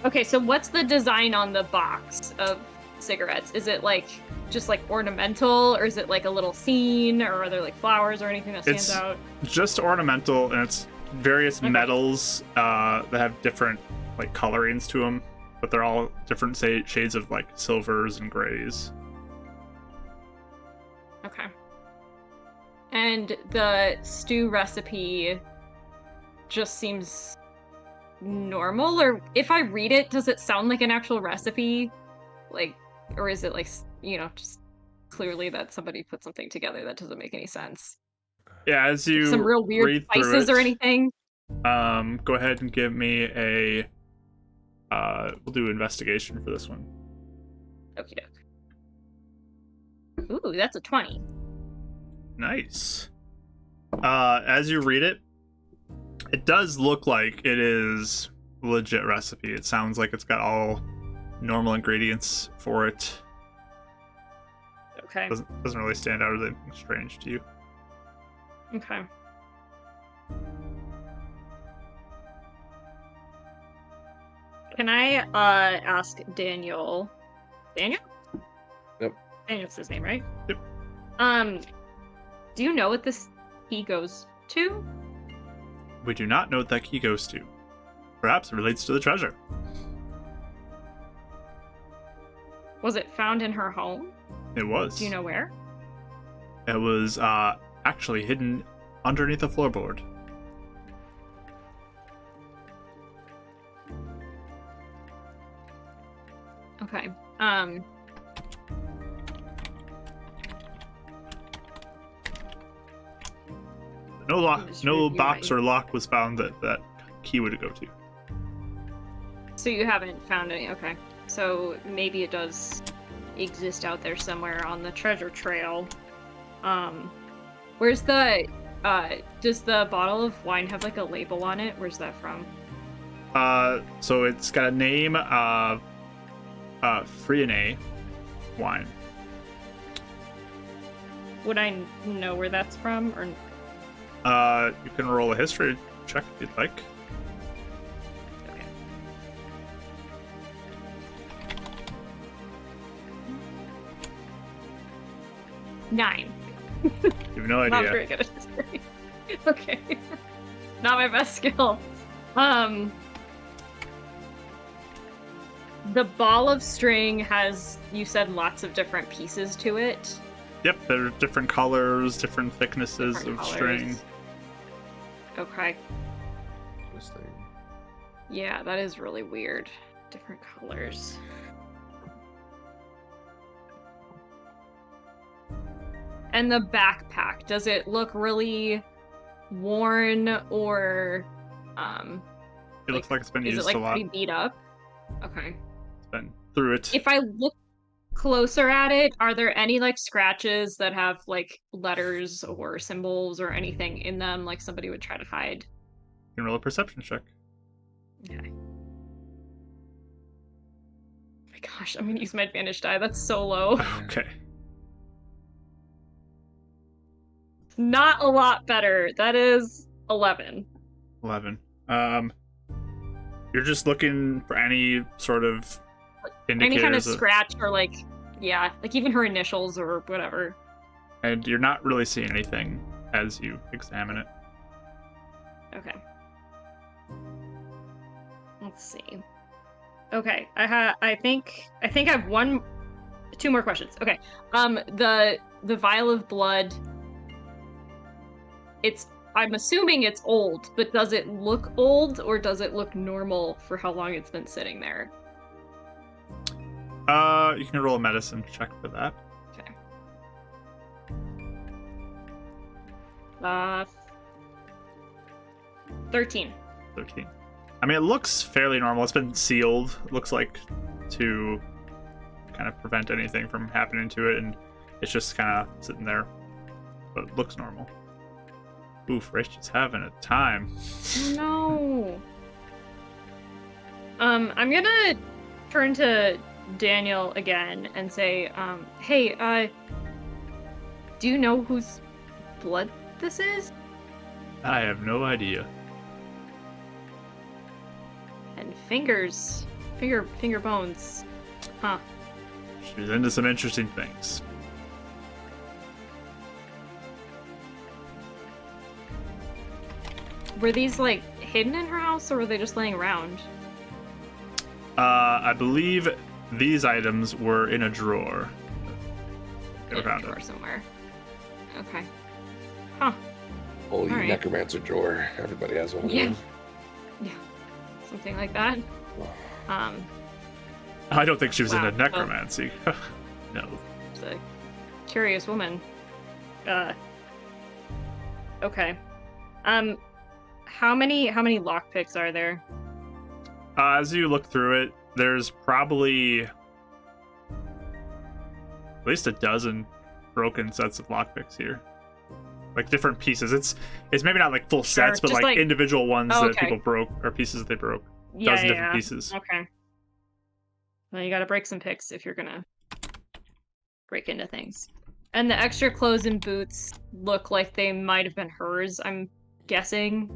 Okay, so what's the design on the box of cigarettes? Is it like just like ornamental, or is it like a little scene, or are there like flowers or anything that stands out? Just ornamental, and it's various metals that have different like colorings to them, but they're all different shades of like silvers and grays. Okay. And the stew recipe just seems normal, or if I read it, does it sound like an actual recipe? Like, or is it like, just clearly that somebody put something together that doesn't make any sense? Yeah, as you some real weird spices or anything? Go ahead and give me a we'll do investigation for this one. Okay. Ooh, that's a 20. Nice. As you read it, it does look like it is a legit recipe. It sounds like it's got all normal ingredients for it. Okay. Doesn't really stand out as anything strange to you. Okay. Can I ask Daniel? Daniel? Yep. Daniel's his name, right? Yep. Do you know what this key goes to? We do not know what that key goes to. Perhaps it relates to the treasure. Was it found in her home? It was. Do you know where? It was actually hidden underneath the floorboard. Okay. No box or lock was found that key would go to. So you haven't found any. Okay. So maybe it does exist out there somewhere on the treasure trail. Where's the does the bottle of wine have like a label on it? Where's that from? So it's got a name of Friane wine. Would I know where that's from, or? You can roll a history check if you'd like. Okay. Nine. You have no idea. Not very good at history. Okay. Not my best skill. The ball of string has, you said, lots of different pieces to it. Yep, there are different colors, different thicknesses Different of colors. string. Okay. Interesting. Yeah, that is really weird. Different colors. And the backpack, does it look really worn, or It looks like it's been is used it like a lot. pretty beat up? Okay. It's been through it. If I look closer at it, are there any like scratches that have like letters or symbols or anything in them, like somebody would try to hide? You can roll a perception check. Okay. Oh my gosh, I'm gonna use my advantage die. That's so low. Okay. Not a lot better. That is 11. 11. You're just looking for any sort of indicators. Any kind of scratch or like, yeah, like even her initials or whatever. And you're not really seeing anything as you examine it. Okay. Let's see. Okay, I think I have two more questions. Okay. The vial of blood, I'm assuming it's old, but does it look old or does it look normal for how long it's been sitting there? You can roll a medicine check for that. Okay. 13. 13. I mean, it looks fairly normal. It's been sealed. It looks like to kind of prevent anything from happening to it, and it's just kind of sitting there. But it looks normal. Oof, Rachel's having a time. No. I'm gonna turn to Daniel again and say, hey, do you know whose blood this is? I have no idea. And finger bones. Huh. She's into some interesting things. Were these like hidden in her house or were they just laying around? I believe these items were in a drawer. They were In a found drawer it. somewhere. Okay. Huh. Oh, you Alright. necromancer drawer. Everybody has one of Yeah. those. Yeah. Something like that. I don't think she was Wow. into necromancy. No. She's a curious woman. Okay. How many lockpicks are there? As you look through it, there's probably at least a dozen broken sets of lockpicks here. Like different pieces. It's maybe not like full Sure, sets, but just like like- individual ones Oh, that okay. people broke or pieces that they broke. Yeah, Dozen yeah, different yeah. pieces. Okay. Well, you gotta break some picks if you're gonna break into things. And the extra clothes and boots look like they might have been hers, I'm guessing.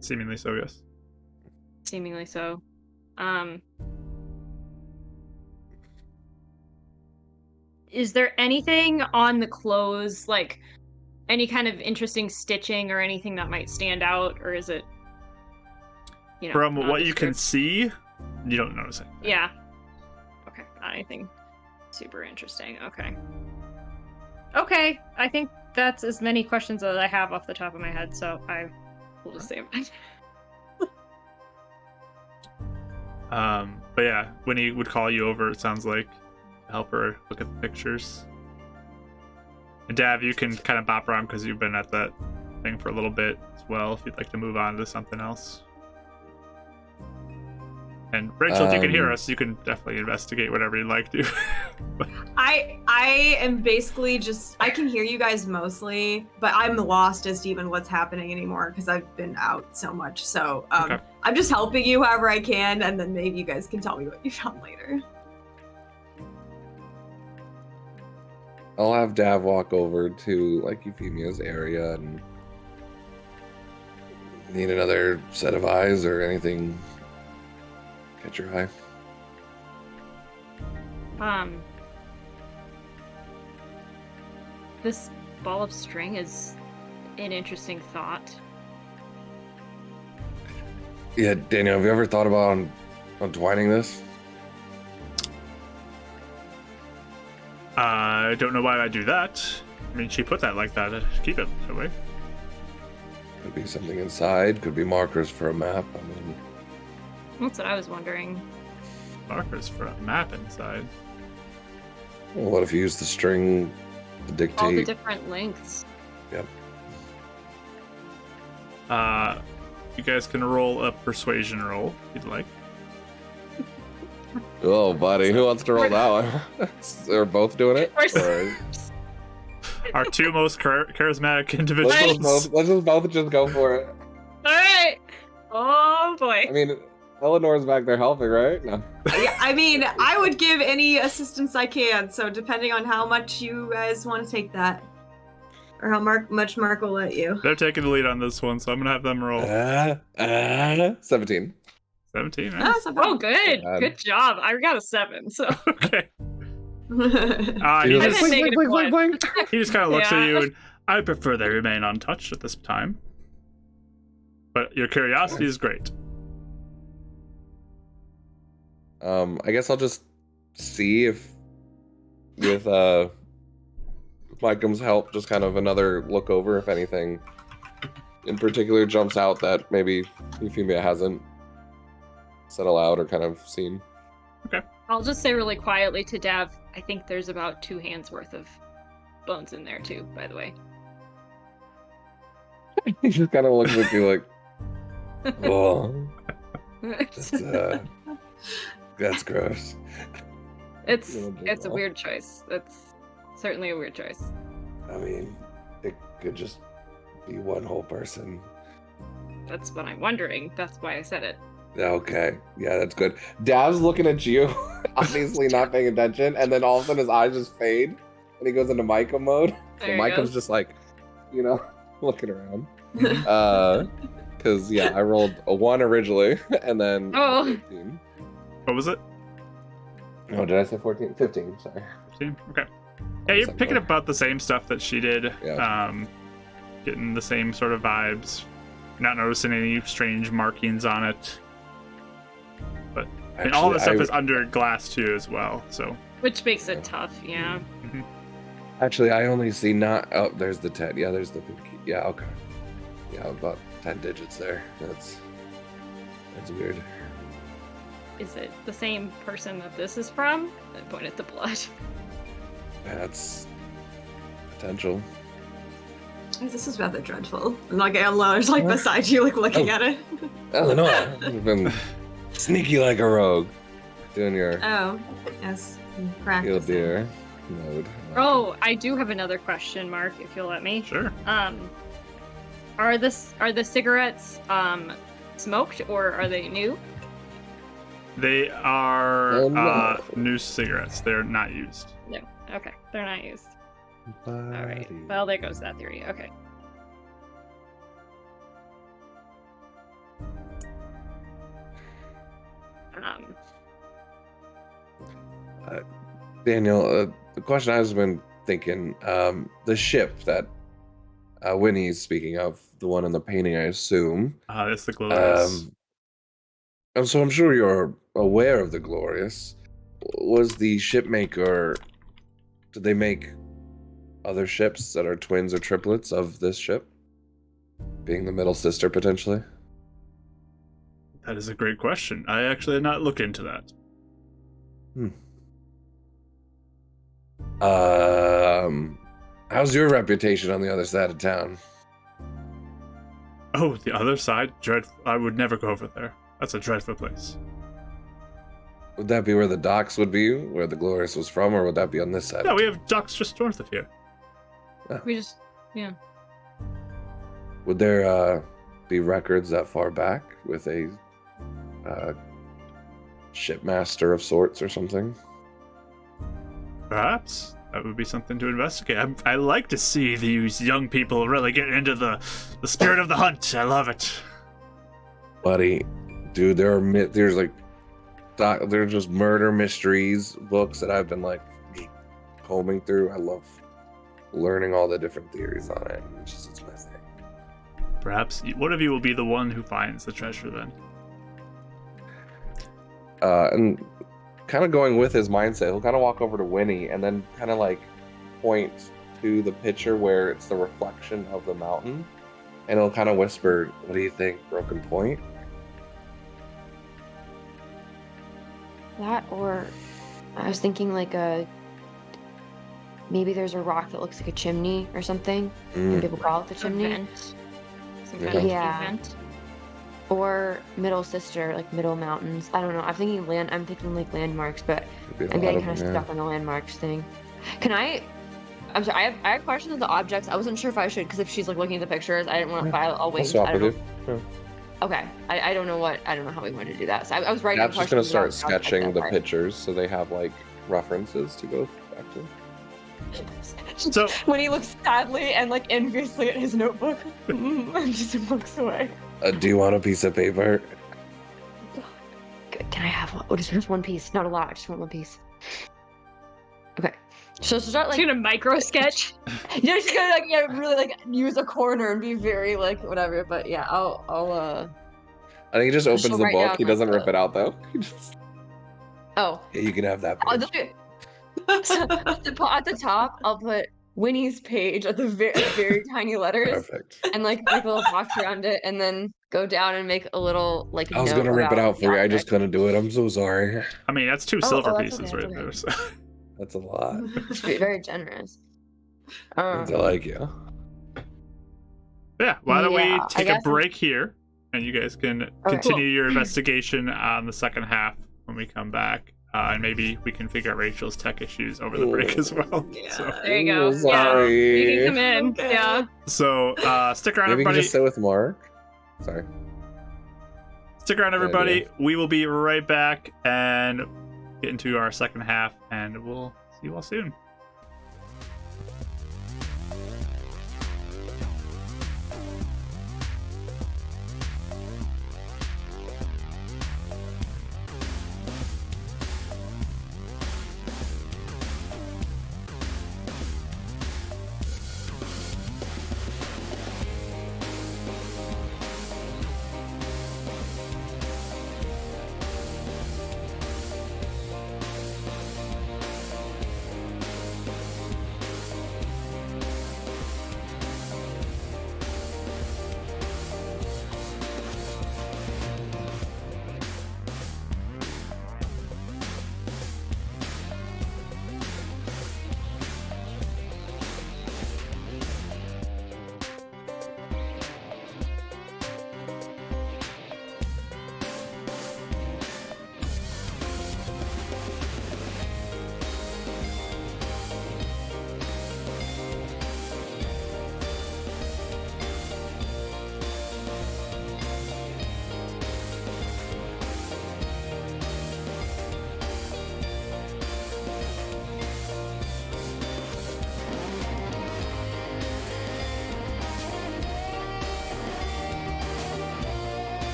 Seemingly so, yes. Seemingly so. Is there anything on the clothes, like any kind of interesting stitching or anything that might stand out, or is it, From what you can nondescript? see, you don't notice anything. Yeah. Okay, not anything super interesting. Okay. Okay, I think that's as many questions as I have off the top of my head, so I will just save it. But yeah, when he would call you over, it sounds like, to help her look at the pictures. And Dav, you can kind of bop around because you've been at that thing for a little bit as well, if you'd like to move on to something else. And Rachel, if you can hear us, you can definitely investigate whatever you'd like to. I am basically just, I can hear you guys mostly, but I'm lost as to even what's happening anymore because I've been out so much. So Okay. I'm just helping you however I can, and then maybe you guys can tell me what you found later. I'll have Dav walk over to like Euphemia's area and need another set of eyes or anything catch your eye. This ball of string is an interesting thought. Yeah, Daniel, have you ever thought about untwining this? I don't know why I do that. I mean, she put that like that to keep it that way. Could be something inside, could be markers for a map. I mean, That's what I was wondering. Markers for a map inside. well, what if you use the string to dictate? All the different lengths. Yep. You guys can roll a persuasion roll if you'd like. Oh, buddy, who wants to roll that one? They're both doing it? We're Or- Our two most charismatic Let's individuals. just both just go for it. Alright! Oh boy. I mean, Eleanor's back there helping, right? No. Yeah, I mean, I would give any assistance I can, so depending on how much you guys want to take that. Or how much Mark will let you. They're taking the lead on this one, so I'm gonna have them roll. 17. 17, right? That's not bad. Oh, good. Bad. Good job. I got a 7, so. Okay. He I just, didn't negative one. he just kind of looks at Yeah. you, and I prefer they remain untouched at this time. But your curiosity is great. I guess I'll just see if with Micom's help, just kind of another look over if anything in particular jumps out that maybe Euphemia hasn't said aloud or kind of seen. I'll just say really quietly to Dav, I think there's about 2 hands worth of bones in there too, by the way. He just kind of looks at you like, oh, that's gross. it's Little bit it's a off. weird choice. It's certainly a weird choice. I mean, it could just be one whole person. That's what I'm wondering. That's why I said it. Okay, yeah, that's good. Dav's looking at you, obviously not paying attention, and then all of a sudden his eyes just fade, and he goes into Micah mode. So There he Micah's goes. just like, looking around. Because yeah, I rolled a 1 originally, and then Oh. 15. What was it? No, did I say 14? 15, sorry. 15? Okay. Yeah, you're Second picking one. up about the same stuff that she did. Yeah. Getting the same sort of vibes. Not noticing any strange markings on it. And all the stuff is under glass too as well, so. Which makes it tough, yeah. Actually, I only see not. Oh, there's the 10. Yeah, there's the pinky. Yeah, okay. Yeah, about 10 digits there. That's weird. Is it the same person that this is from? I pointed to blood. That's potential. This is rather dreadful. And like Eleanor's like What? beside you, like looking at it. Eleanor, you've been sneaky like a rogue. Doing your Oh, yes. heel Practice. deer mode. Oh, I do have another question, Mark, if you'll let me. Sure. Are the cigarettes smoked or are they new? They are Oh, no. new cigarettes. They're not used. No. Okay, they're not used. All right. Buddy. Well, there goes that theory. Okay. Daniel, the question I've been thinking, the ship that Winnie's speaking of, the one in the painting, I assume. It's the Glorious. And so I'm sure you're aware of the Glorious. Was the ship maker? Did they make other ships that are twins or triplets of this ship? Being the middle sister, potentially? That is a great question. I actually did not look into that. How's your reputation on the other side of town? Oh, the other side? I would never go over there. That's a dreadful place. Would that be where the docks would be, where the Glorious was from, or would that be on this side? Yeah, we have docks just north of here. We just, yeah. Would there be records that far back with a shipmaster of sorts or something? Perhaps that would be something to investigate. I like to see these young people really get into the spirit of the hunt. I love it. Buddy, dude, there's like there's just murder mysteries books that I've been like just combing through. I love learning all the different theories on it. It's my thing. Perhaps one of you will be the one who finds the treasure then. And kind of going with his mindset, he'll kind of walk over to Winnie and then kind of like point to the picture where it's the reflection of the mountain, and he'll kind of whisper, "What do you think, Broken Point?" That, or I was thinking like maybe there's a rock that looks like a chimney or something, and people call it the chimney. Vent. Some kind of Yeah. vent. Or Middle Sister, like Middle Mountains. I don't know. I'm thinking like landmarks, but Could be a I'm lot getting of kind of them, yeah. stuck on the landmarks thing. I'm sorry, I have questions on the objects. I wasn't sure if I should, because if she's like looking at the pictures, I didn't want to. I'll I'll wait. swap I with don't you. know. Yeah. Okay. I don't know how we want to do that. So I was writing. Gap's just gonna questions start about sketching the that part. pictures so they have like references to go back to. So When he looks sadly and like enviously at his notebook, and just looks away. Do you want a piece of paper? Good. Can I have one? Oh, just one piece, not a lot. I just want one piece. Okay. So start She's like gonna micro sketch. yeah, she's gonna like really like use a corner and be very like whatever. But yeah, I'll I think he just opens She'll the write book. down, He like, doesn't rip it out though. He just, oh yeah, you can have that I'll page. just so at the top I'll put Winnie's page at the very tiny letters Perfect. and like a little box around it, and then go down and make a little like. I was note gonna rip it about out the for you. I object. just couldn't do it. I'm so sorry. I mean, that's 2 Oh, silver that's pieces okay, right that's there. So. That's a lot. It's very generous. I like you. Yeah, why don't Yeah, we I take a guess- break here, and you guys can continue your investigation on the second half when we come back, and maybe we can figure out Rachel's tech issues over the break as well. Yeah. So, There you go. Ooh, Yeah. sorry. You can come in. Okay. Yeah. so stick around, Maybe you can everybody. just sit with Mark. Sorry. Stick around, Good everybody. idea. We will be right back and get into our second half, and we'll see you all soon.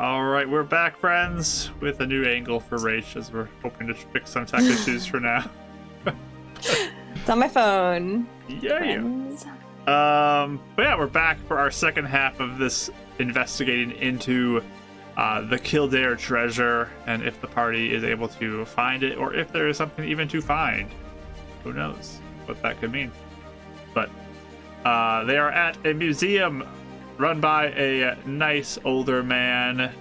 All right, we're back, friends, with a new angle for Rach, as we're hoping to fix some tech issues for now. It's on my phone. Yeah. Friends. But yeah, we're back for our second half of this investigating into the Kildare treasure, and if the party is able to find it, or if there is something even to find. Who knows what that could mean. But they are at a museum run by a nice older man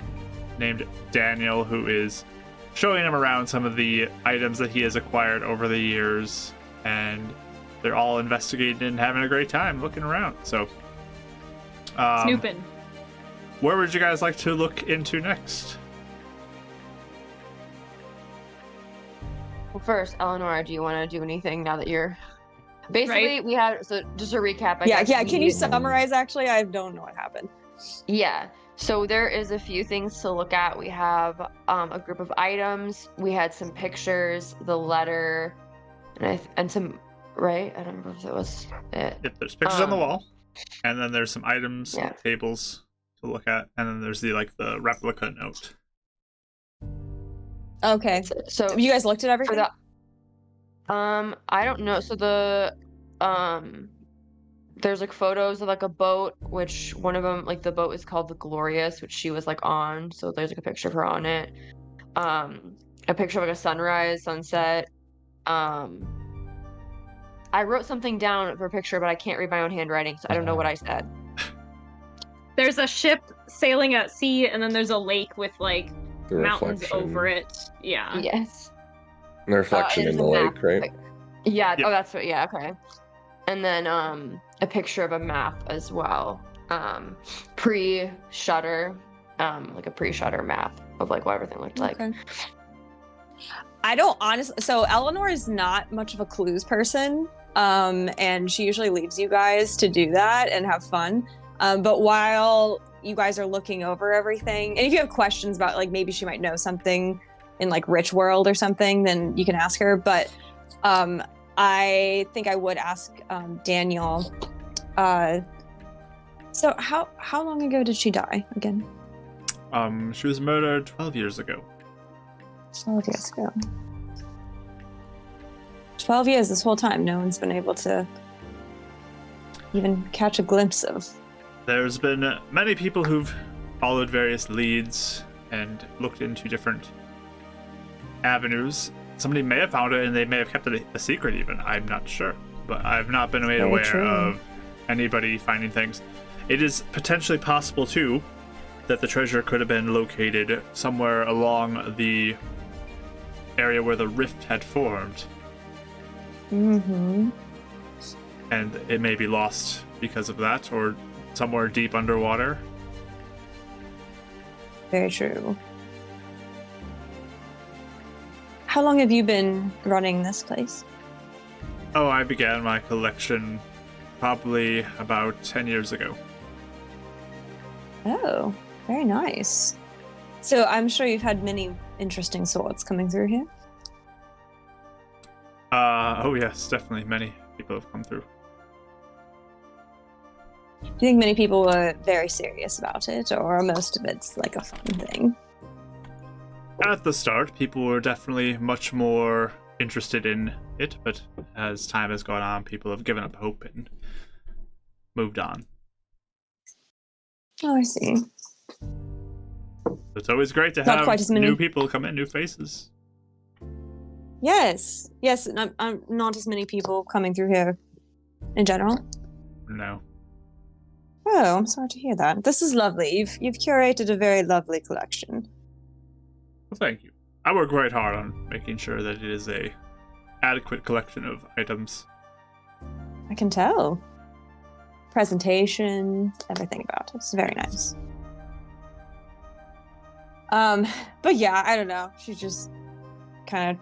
named Daniel, who is showing him around some of the items that he has acquired over the years, and they're all investigating and having a great time looking around. So Snooping. where would you guys like to look into next? Well, first, Eleanor, do you want to do anything now that you're... Basically, we had... So, just a recap. I guess Can you summarize, actually? I don't know what happened. Yeah. So there is a few things to look at. We have a group of items. We had some pictures, the letter, and some... Right? I don't remember if it was it. Yep, there's pictures on the wall, and then there's some items, Yeah. tables to look at, and then there's the replica note. Okay. So Have you guys looked at for everything? the I don't know. So the there's like photos of like a boat, which one of them, like the boat is called the Glorious, which she was like on. So there's like a picture of her on it. A picture of like a sunrise, sunset. I wrote something down for a picture, but I can't read my own handwriting, so I don't know what I said. There's a ship sailing at sea, and then there's a lake with like The mountains reflection. over it. Yeah. Yes. The reflection and in the there's a lake, map, right? like- Yeah. Yep. Oh, that's what. Yeah. Okay. And then a picture of a map as well. Pre-shutter, like a pre-shutter map of like what everything looked like. Okay. I don't honestly. So Eleanor is not much of a clues person, and she usually leaves you guys to do that and have fun. But while you guys are looking over everything, and if you have questions about like maybe she might know something in like Rich World or something, then you can ask her. But I think I would ask Daniel. So how long ago did she die again? She was murdered 12 years ago. 12 years ago. 12 years, this whole time, no one's been able to even catch a glimpse of. There's been many people who've followed various leads and looked into different avenues. Somebody may have found it and they may have kept it a secret even. I'm not sure. But I've not been made Very aware true. of anybody finding things. It is potentially possible, too, that the treasure could have been located somewhere along the area where the rift had formed. Mm-hmm. And it may be lost because of that, or somewhere deep underwater. Very true. How long have you been running this place? Oh, I began my collection probably about 10 years ago. Oh, very nice. So I'm sure you've had many interesting swords coming through here. Oh yes, definitely many people have come through. Do you think many people were very serious about it, or most of it's like a fun thing? At the start, people were definitely much more interested in it, but as time has gone on, people have given up hope and moved on. Oh, I see. It's always great to Not have quite as many. new people come in, new faces. Yes, not as many people coming through here in general. No. Oh, I'm sorry to hear that. This is lovely. You've curated a very lovely collection. Well, thank you. I work quite hard on making sure that it is a adequate collection of items. I can tell. Presentation, everything about it. It's very nice. But yeah, I don't know. She's just kind of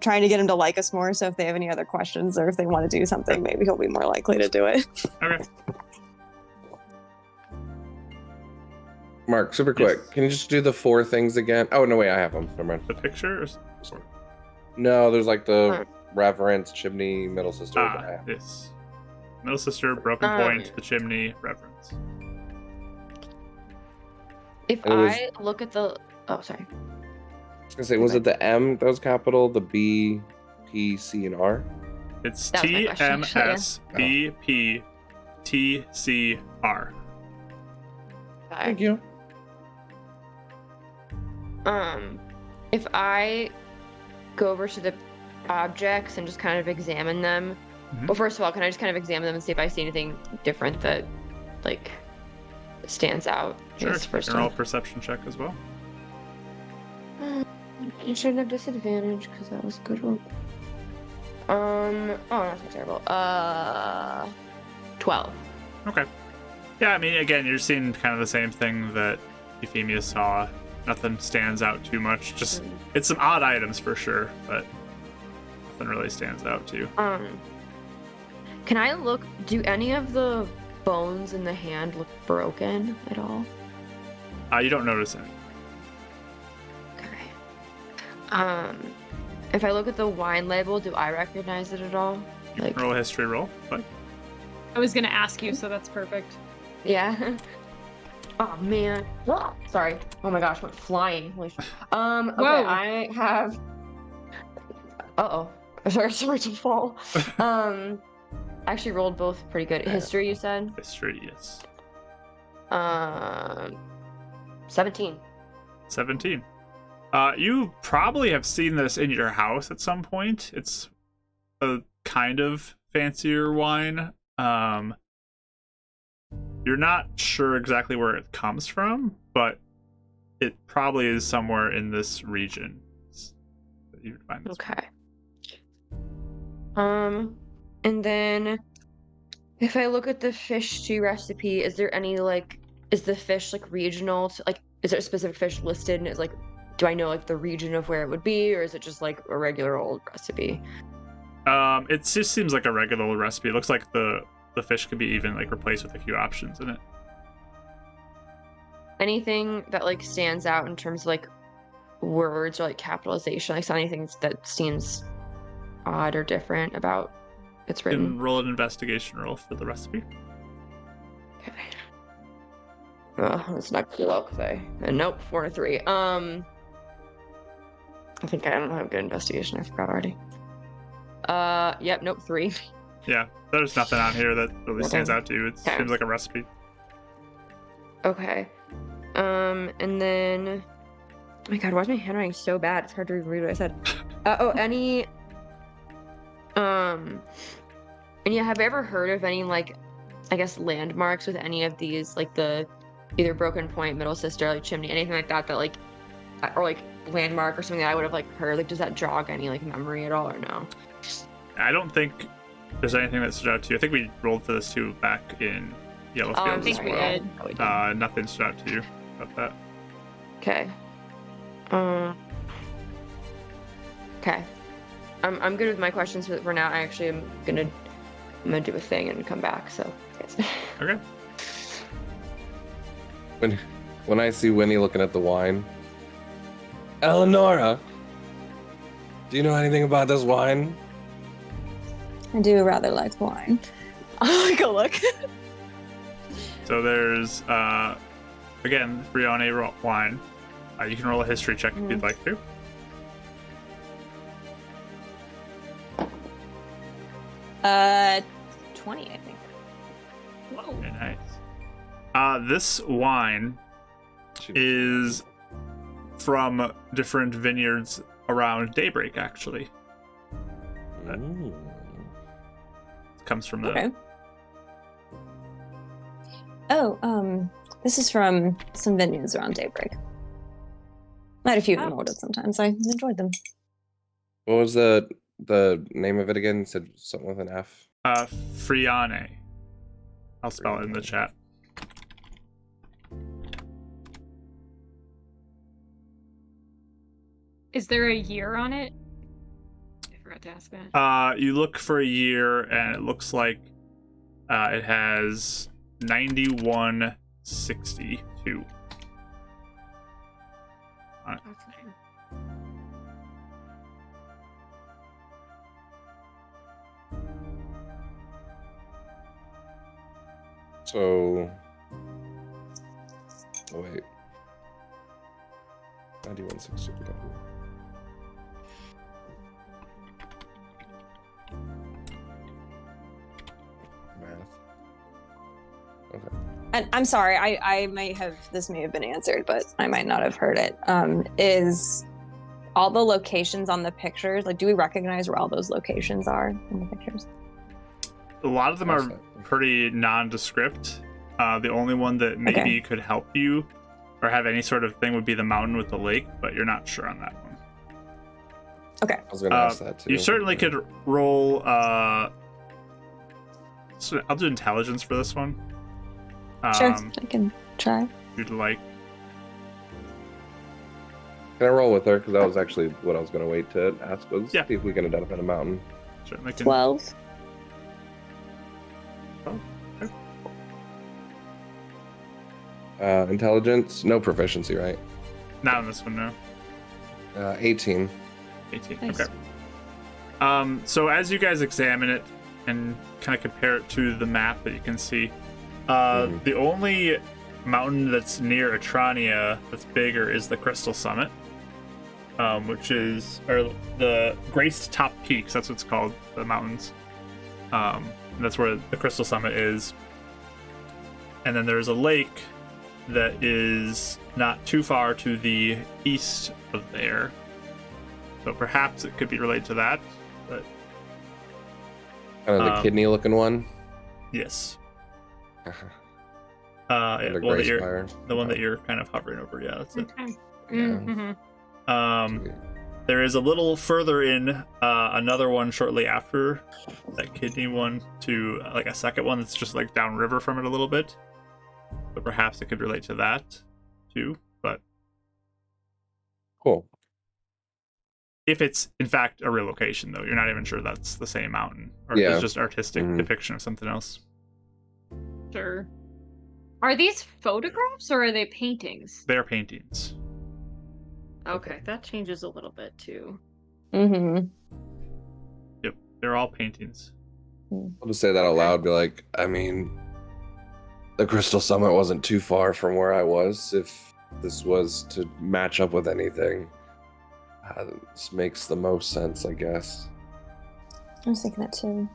trying to get him to like us more. So if they have any other questions or if they want to do something, maybe he'll be more likely to do it. Okay. Mark, super quick. Yes. Can you just do the 4 things again? Oh, no, wait, I have them. Never mind. The pictures? No, there's like the reverence, chimney, middle sister. but I have- Yes. Middle sister, broken point, the chimney, reverence. If And it was- I look at the, oh, sorry. I was gonna say, was it the M that was capital, the B, P, C, and R? It's That was my T question, M actually, yeah. S B P T C R. Thank you. If I go over to the objects and just kind of examine them, Mhm. well, first of all, can I just kind of examine them and see if I see anything different that, like, stands out? Sure. That's You first can roll a off. perception check as well. I shouldn't have disadvantage because that was a good roll. Oh, that's not terrible. 12. Okay. Yeah, I mean, again, you're seeing kind of the same thing that Euphemia saw. Nothing stands out too much. Just, it's some odd items for sure, but nothing really stands out to you. Can I look? Do any of the bones in the hand look broken at all? You don't notice any. Okay. If I look at the wine label, do I recognize it at all? You Like, can roll a history roll, but I was gonna ask you, so that's perfect. yeah. Oh man. Ah, sorry. Oh my gosh, went flying. Holy sh- Okay, Whoa. I have. Uh oh. Sorry to fall. I actually rolled both pretty good. History, you said. history, yes. 17. 17. You probably have seen this in your house at some point. It's a kind of fancier wine. You're not sure exactly where it comes from, but it probably is somewhere in this region that you would find this. Okay. And then if I look at the fish stew recipe, is there any like, is the fish like regional to, like, is there a specific fish listed and it's like, do I know like the region of where it would be, or is it just like a regular old recipe? It just seems like a regular old recipe. It looks like the fish could be even like replaced with a few options in it. Anything that like stands out in terms of like words or like capitalization, like anything that seems odd or different about it's You written? can roll an investigation roll for the recipe. Okay. Oh, that's not good luck, nope, 4 to 3. I think I don't have good investigation. I forgot already. Yep, nope, 3. Yeah, there's nothing on here that really stands Okay. out to you. It Okay. seems like a recipe. Okay. And then, oh my god, why is my handwriting so bad? It's hard to read what I said. And yeah, have you ever heard of any like, I guess landmarks with any of these, like the either Broken Point, Middle Sister, like Chimney, anything like that like, or like landmark or something that I would have like heard? Like, does that jog any like memory at all or no? I don't think there's anything that stood out to you. I think we rolled for this too back in Yellowfield I'm as think sorry, we well. did. yeah, we did. Nothing stood out to you about that. Okay. Okay. I'm good with my questions for now. I actually am gonna do a thing and come back. So. Okay. When I see Winnie looking at the wine, Eleonora, do you know anything about this wine? I do rather like wine. I'll go look. So there's again Frione wine. You can roll a history check if you'd like to. Uh, 20, I think. Whoa. Very nice. This wine is from different vineyards around Daybreak, actually. Ooh. It comes from the Okay. Oh, this is from some vineyards around Daybreak. I had a few in ordered sometimes. I enjoyed them. What was the name of it again? You said something with an F. Friane. I'll spell it in the chat. Is there a year on it? I forgot to ask that. You look for a year, and it looks like it has 9162. That's fine. So, oh wait, 9160. Math. Okay. And I'm sorry, I may have, this may have been answered, but I might not have heard it. Is all the locations on the pictures, like, do we recognize where all those locations are in the pictures? A lot of them are pretty nondescript. The only one that maybe could help you or have any sort of thing would be the mountain with the lake, but you're not sure on that one. Okay. I was going to ask that too. You certainly could roll. So I'll do intelligence for this one. Sure, I can try. If you'd like. Can I roll with her? Because that was actually what I was going to wait to ask was see if we can identify a mountain. Certainly can. 12. Oh, okay. Intelligence, no proficiency, right? Not on this one, no. 18. 18. Nice. Okay. So as you guys examine it and kind of compare it to the map that you can see, the only mountain that's near Etrania that's bigger is the Crystal Summit, which is the Graced Top Peaks. That's what it's called, the mountains. That's where the Crystal Summit is. And then there's a lake that is not too far to the east of there. So perhaps it could be related to that. But Kind of the kidney-looking one. yes. The Well, Grace Fire. the one that you're kind of hovering over. Yeah, that's it. Okay. Yeah. Mhm. There is a little further in another one shortly after that kidney one to like a second one that's just like downriver from it a little bit. But perhaps it could relate to that too. But Cool. if it's in fact a real location, though, you're not even sure that's the same mountain, or if Yeah. it's just artistic depiction of something else. Sure. Are these photographs or are they paintings? They're paintings. Okay, that changes a little bit too. Mm-hmm. Yep, they're all paintings. I'll just say that out loud. Be like, I mean, the Crystal Summit wasn't too far from where I was. If this was to match up with anything, this makes the most sense, I guess. I was thinking that too.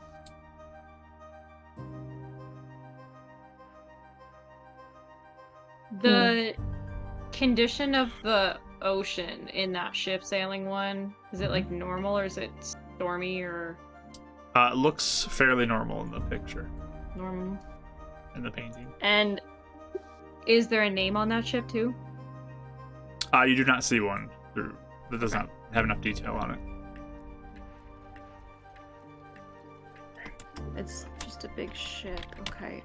The condition of the ocean in that ship sailing one, is it like normal or is it stormy or It looks fairly normal in the picture, normal? in the painting. And is there a name on that ship too? You do not see one that does not have enough detail on it. It's just a big ship. Okay.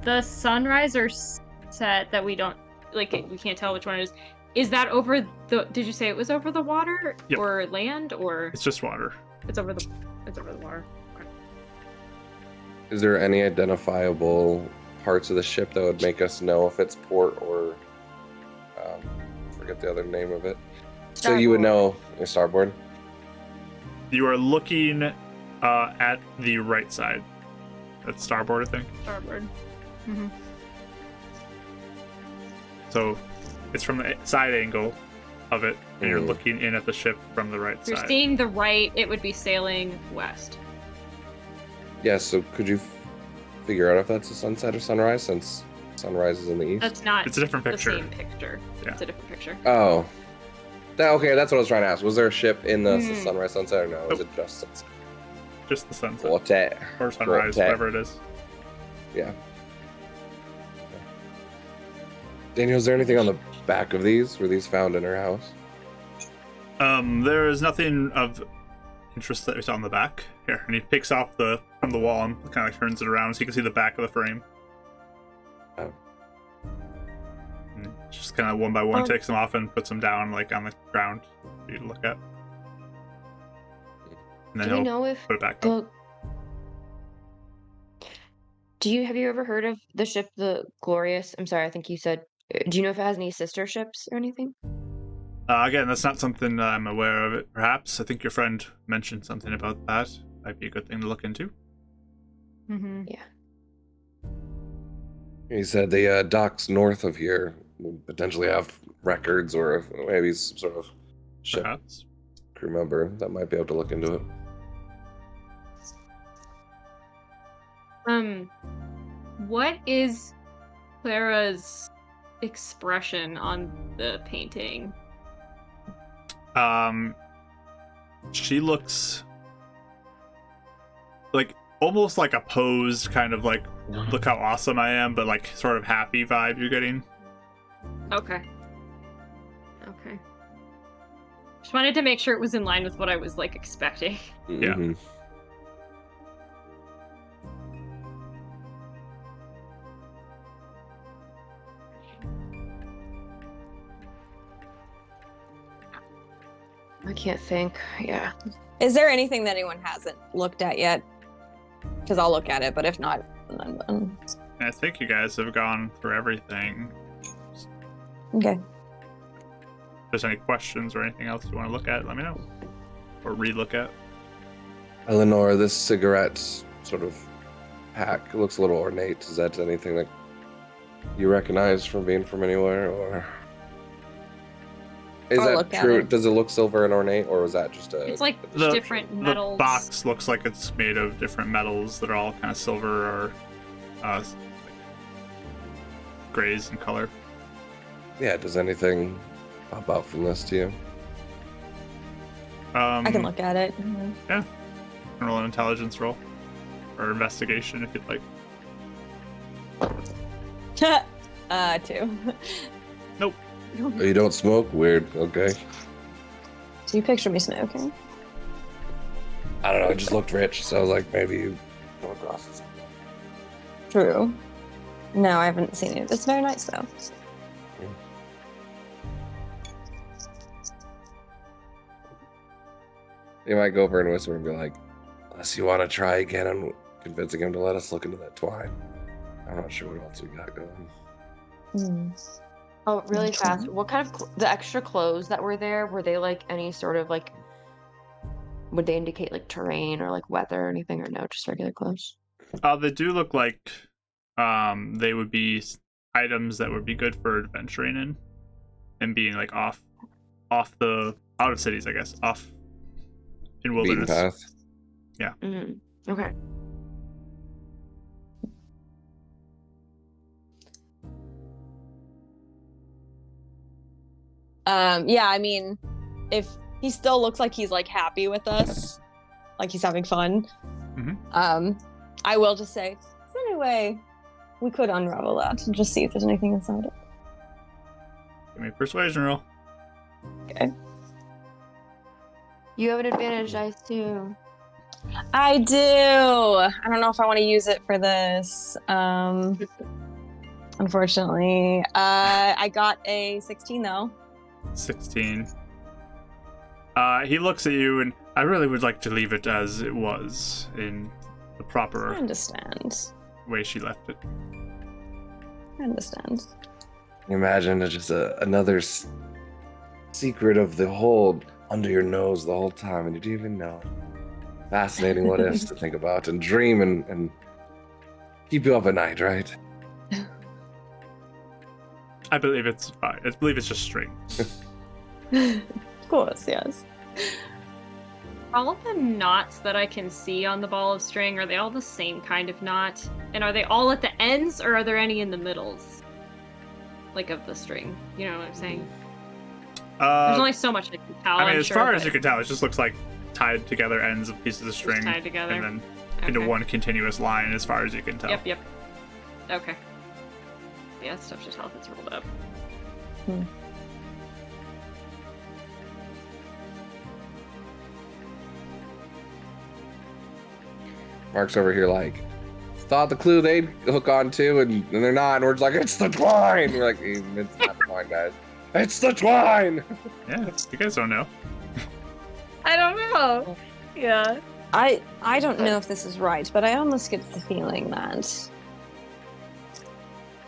The sunrise or set that we don't like, we can't tell which one it is. Is that over the? Did you say it was over the water Yep. or land or? It's just water. It's over the. It's over the water. Okay. Is there any identifiable parts of the ship that would make us know if it's port or forget the other name of it? So you would know starboard. You are looking at the right side. That's starboard, I think. Starboard. Mm-hmm. So it's from the side angle of it, and you're looking in at the ship from the right If you're side. seeing the right, it would be sailing west. Yeah, so could you figure out if that's a sunset or sunrise, since sunrise is in the east? That's not. It's a different picture. The same picture. Yeah. It's a different picture. Oh. Okay, that's what I was trying to ask. Was there a ship in the sunrise, sunset, or no? Was it just sunset? Just the sunset. Quartet. Or sunrise, Quartet. whatever it is. Yeah. Daniel, is there anything on the back of these? Were these found in her house? There is nothing of interest that we saw on the back. Here, and he picks off from the wall and kind of like turns it around so you can see the back of the frame. Oh. And just kind of one by one takes them off and puts them down like on the ground for you to look at. And then Do we he'll know if put it back up. have you ever heard of the ship, the Glorious? I'm sorry, I think you said. Do you know if it has any sister ships or anything? Again, that's not something I'm aware of it, perhaps. I think your friend mentioned something about that. Might be a good thing to look into. Mm-hmm. Yeah. He said the docks north of here would potentially have records, or if maybe some sort of ship Perhaps. crew member that might be able to look into it. What is Clara's expression on the painting? She looks like almost like a posed kind of like, look how awesome I am, but like sort of happy vibe you're getting. Okay. Just wanted to make sure it was in line with what I was like expecting. Yeah. Mhm. I can't think. Yeah. Is there anything that anyone hasn't looked at yet? Because I'll look at it, but if not, then I'm done. I think you guys have gone through everything. Okay. If there's any questions or anything else you want to look at, let me know. Or re-look at. Eleanor, this cigarette sort of pack looks a little ornate. Is that anything that you recognize from being from anywhere, or is I'll that look at true? it. Does it look silver and ornate, or was that just a? It's like The- different metals. The box looks like it's made of different metals that are all kind of silver or grays in color. Yeah. Does anything pop out from this to you? I can look at it. Mhm. Roll an intelligence roll. Or investigation if you'd like. 2. Nope. Oh, you don't smoke? Weird. Okay. Do you picture me smoking? I don't know. It just looked rich, so I was like, maybe you come across it. True. No, I haven't seen it. It's very nice though. You might go over and whisper and be like, unless you want to try again on convincing him to let us look into that twine. I'm not sure what else we got going. Hmm. Oh, really Okay. fast. What kind of the extra clothes that were there? Were they like any sort of like? Would they indicate like terrain or like weather or anything, or no? Just regular clothes. They do look like they would be items that would be good for adventuring in and being like off the out of cities, I guess, off in Beaten wilderness. path. Okay. Yeah, I mean, if he still looks like he's like happy with us, like he's having fun, Mhm. I will just say, is there any way we could unravel that and just see if there's anything inside it? Give me a persuasion roll. Okay. You have an advantage dice too. I do. I don't know if I want to use it for this. Unfortunately, I got a 16 though. 16. He looks at you and I really would like to leave it as it was in the I proper understand. way she left it. I understand. Imagine it's just another secret of the hold under your nose the whole time, and you didn't even know. Fascinating what ifs to think about and dream and keep you up at night, right? I believe it's fine. I believe it's just string. Of course, yes. All of the knots that I can see on the ball of string, are they all the same kind of knot? And are they all at the ends, or are there any in the middles? Like of the string. You know what I'm saying? There's only so much I can tell. I mean, I'm as sure, far as but you can tell, it just looks like tied together ends of pieces of just string tied together. and then into Okay. one continuous line as far as you can tell. Yep. Okay. Yeah, it's tough to tell if it's rolled up. Mark's over here like, thought the clue they'd hook on to, and they're not, and we're just like, it's the twine! We're like, it's not the twine, guys. It's the twine! Yeah, you guys don't know. I don't know. Yeah. I don't know if this is right, but I almost get the feeling that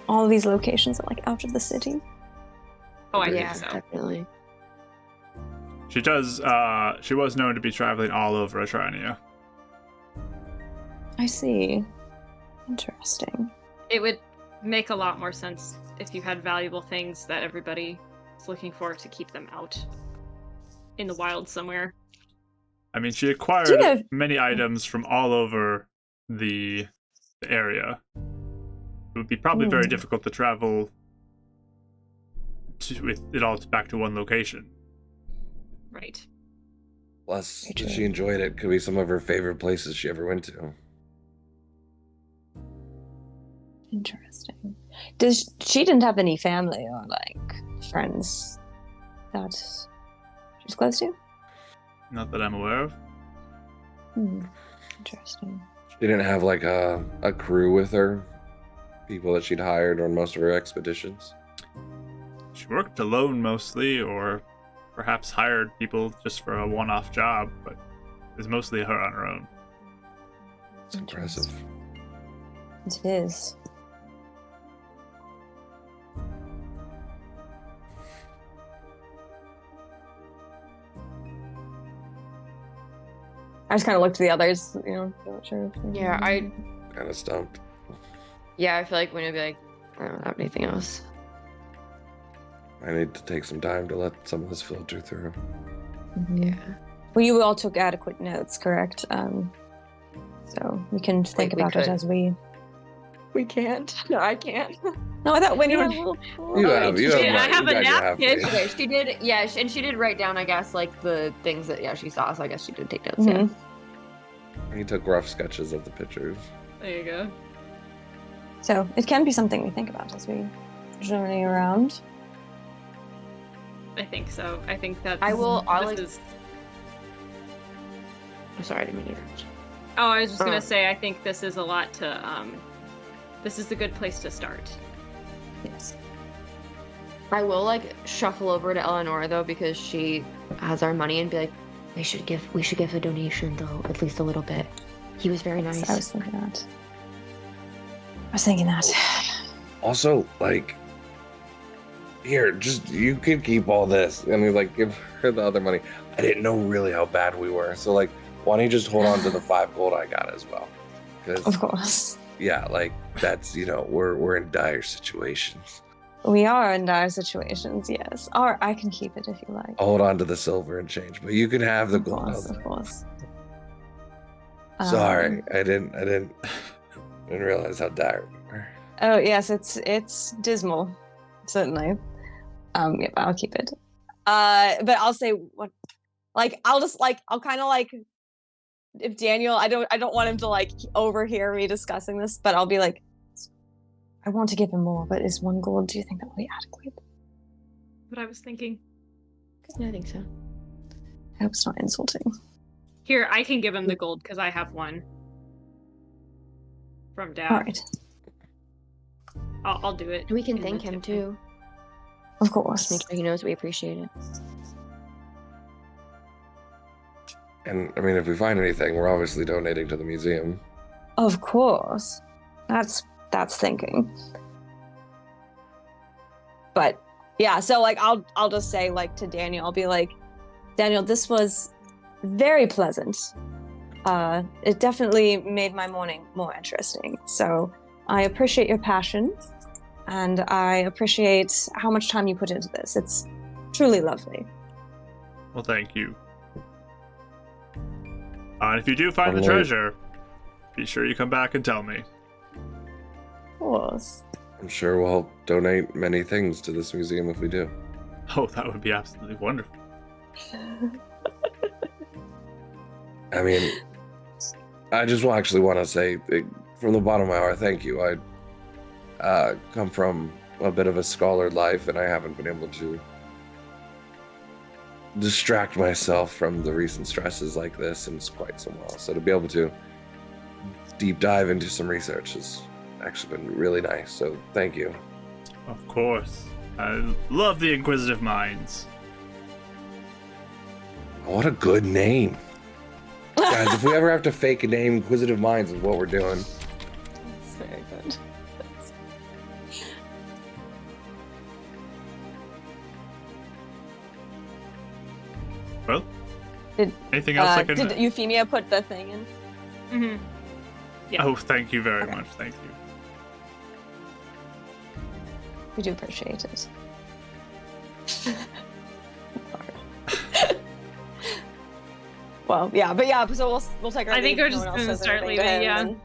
all of these locations are like out of the city. Oh, I Yeah, think so. definitely. She does, she was known to be traveling all over Atrania. I see. Interesting. It would make a lot more sense if you had valuable things that everybody is looking for to keep them out in the wild somewhere. I mean, she acquired many items from all over the area. It would be probably very difficult to travel with it all back to one location. Right. Plus, if she enjoyed it, could be some of her favorite places she ever went to. Interesting. She didn't have any family or like friends that she's close to? Not that I'm aware of. Interesting. She didn't have like a crew with her, people that she'd hired on most of her expeditions. She worked alone mostly, or perhaps hired people just for a one-off job, but it was mostly her on her own. It's impressive. It is. I just kind of looked to the others, not sure. Yeah, I Kind of stumped. I feel like we're gonna be like, I don't have anything else. I need to take some time to let some of this filter through. Yeah. Well, you all took adequate notes, correct? So we can think we about it could. as we. We can't. No, I can't. No, I thought when you had a little. You have I have a napkin. Okay, she did. Yeah, and she did write down, I guess, like the things that she saw. So I guess she did take notes. Yeah. He took rough sketches of the pictures. There you go. So it can be something we think about as we journey around. I think so. I think that I'll I'm sorry, I didn't mean to interrupt. Oh, I was just gonna say, I think this is a lot to. This is a good place to start. Yes. I will like shuffle over to Eleanor though, because she has our money, and be like, we should give a donation though, at least a little bit. He was very nice. I was thinking that. Also, like, here, just you can keep all this, and he's like, give her the other money. I didn't know really how bad we were, so like, why don't you just hold on to the 5 gold I got as well? Of course. Yeah, like that's we're in dire situations. We are in dire situations, yes. Or I can keep it if you like. I'll hold on to the silver and change, but you can have the gold. Of course. Sorry, I didn't realize how dire we were. Oh yes, it's dismal, certainly. Yeah, I'll keep it. But I'll say what, like I'll kind of like, if Daniel, I don't want him to like overhear me discussing this, but I'll be like, I want to give him more, but is 1 gold? Do you think that will be adequate? What I was thinking. Yeah, I think so. I hope it's not insulting. Here, I can give him the gold because I have one from Dad. All right. I'll do it. We can in thank the him tip. too. Of course. Make sure he knows we appreciate it. And I mean, if we find anything, we're obviously donating to the museum. Of course. That's thinking. But yeah, so like I'll just say like to Daniel, I'll be like, Daniel, this was very pleasant. It definitely made my morning more interesting. So I appreciate your passion, and I appreciate how much time you put into this. It's truly lovely. Well, thank you. And if you do find the treasure, be sure you come back and tell me. Of course. I'm sure we'll donate many things to this museum if we do. Oh, that would be absolutely wonderful. I mean, I just actually want to say, from the bottom of my heart, thank you. I come from a bit of a scholared life, and I haven't been able to distract myself from the recent stresses like this in quite some while. So to be able to deep dive into some research has actually been really nice. So thank you. Of course. I love the Inquisitive Minds. What a good name. Guys, if we ever have to fake a name, Inquisitive Minds is what we're doing. That's very good. Well, Did- anything else I can... Did Euphemia put the thing in? Mm-hmm. Yeah. Oh, thank you very Okay. much. Thank you. We do appreciate it. Well, yeah, so we'll take our I think leave. we're No just one else gonna says start anything to leaving, him, yeah. and-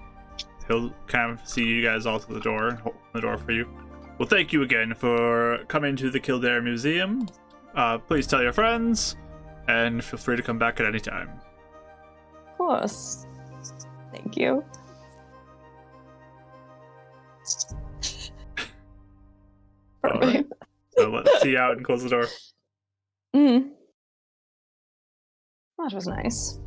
He'll kind of see you guys all to the door, open the door for you. Well, thank you again for coming to the Kildare Museum. Please tell your friends, and feel free to come back at any time. Of course. Thank you. All right. So let's see you out and close the door. Mm. That was nice.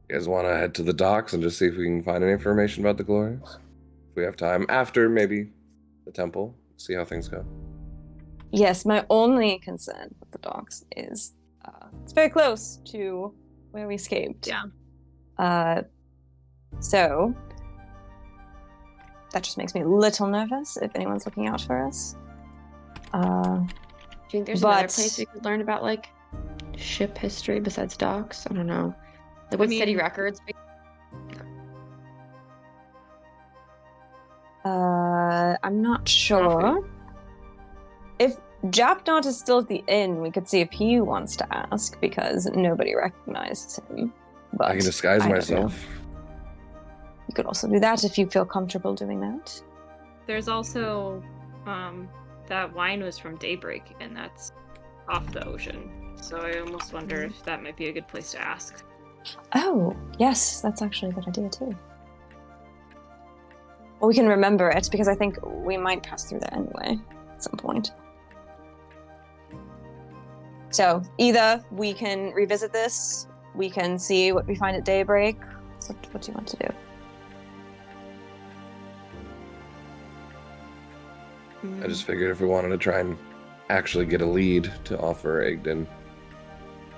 You guys want to head to the docks and just see if we can find any information about the Glorious? If we have time after maybe the temple, see how things go. Yes, my only concern with the docks is it's very close to where we escaped. Yeah. So that just makes me a little nervous if anyone's looking out for us. Do you think there's another But- place we could learn about like ship history besides docks? I don't know. Like with city mean- records. I'm not sure. If Japnot is still at the inn, we could see if he wants to ask because nobody recognizes him. But I can disguise I don't myself. know. You could also do that if you feel comfortable doing that. There's also that wine was from Daybreak, and that's off the ocean. So I almost wonder if that might be a good place to ask. Oh, yes, that's actually a good idea too. Well, we can remember it because I think we might pass through there anyway at some point. So either we can revisit this, we can see what we find at daybreak. What do you want to do? I just figured if we wanted to try and actually get a lead to offer Egden,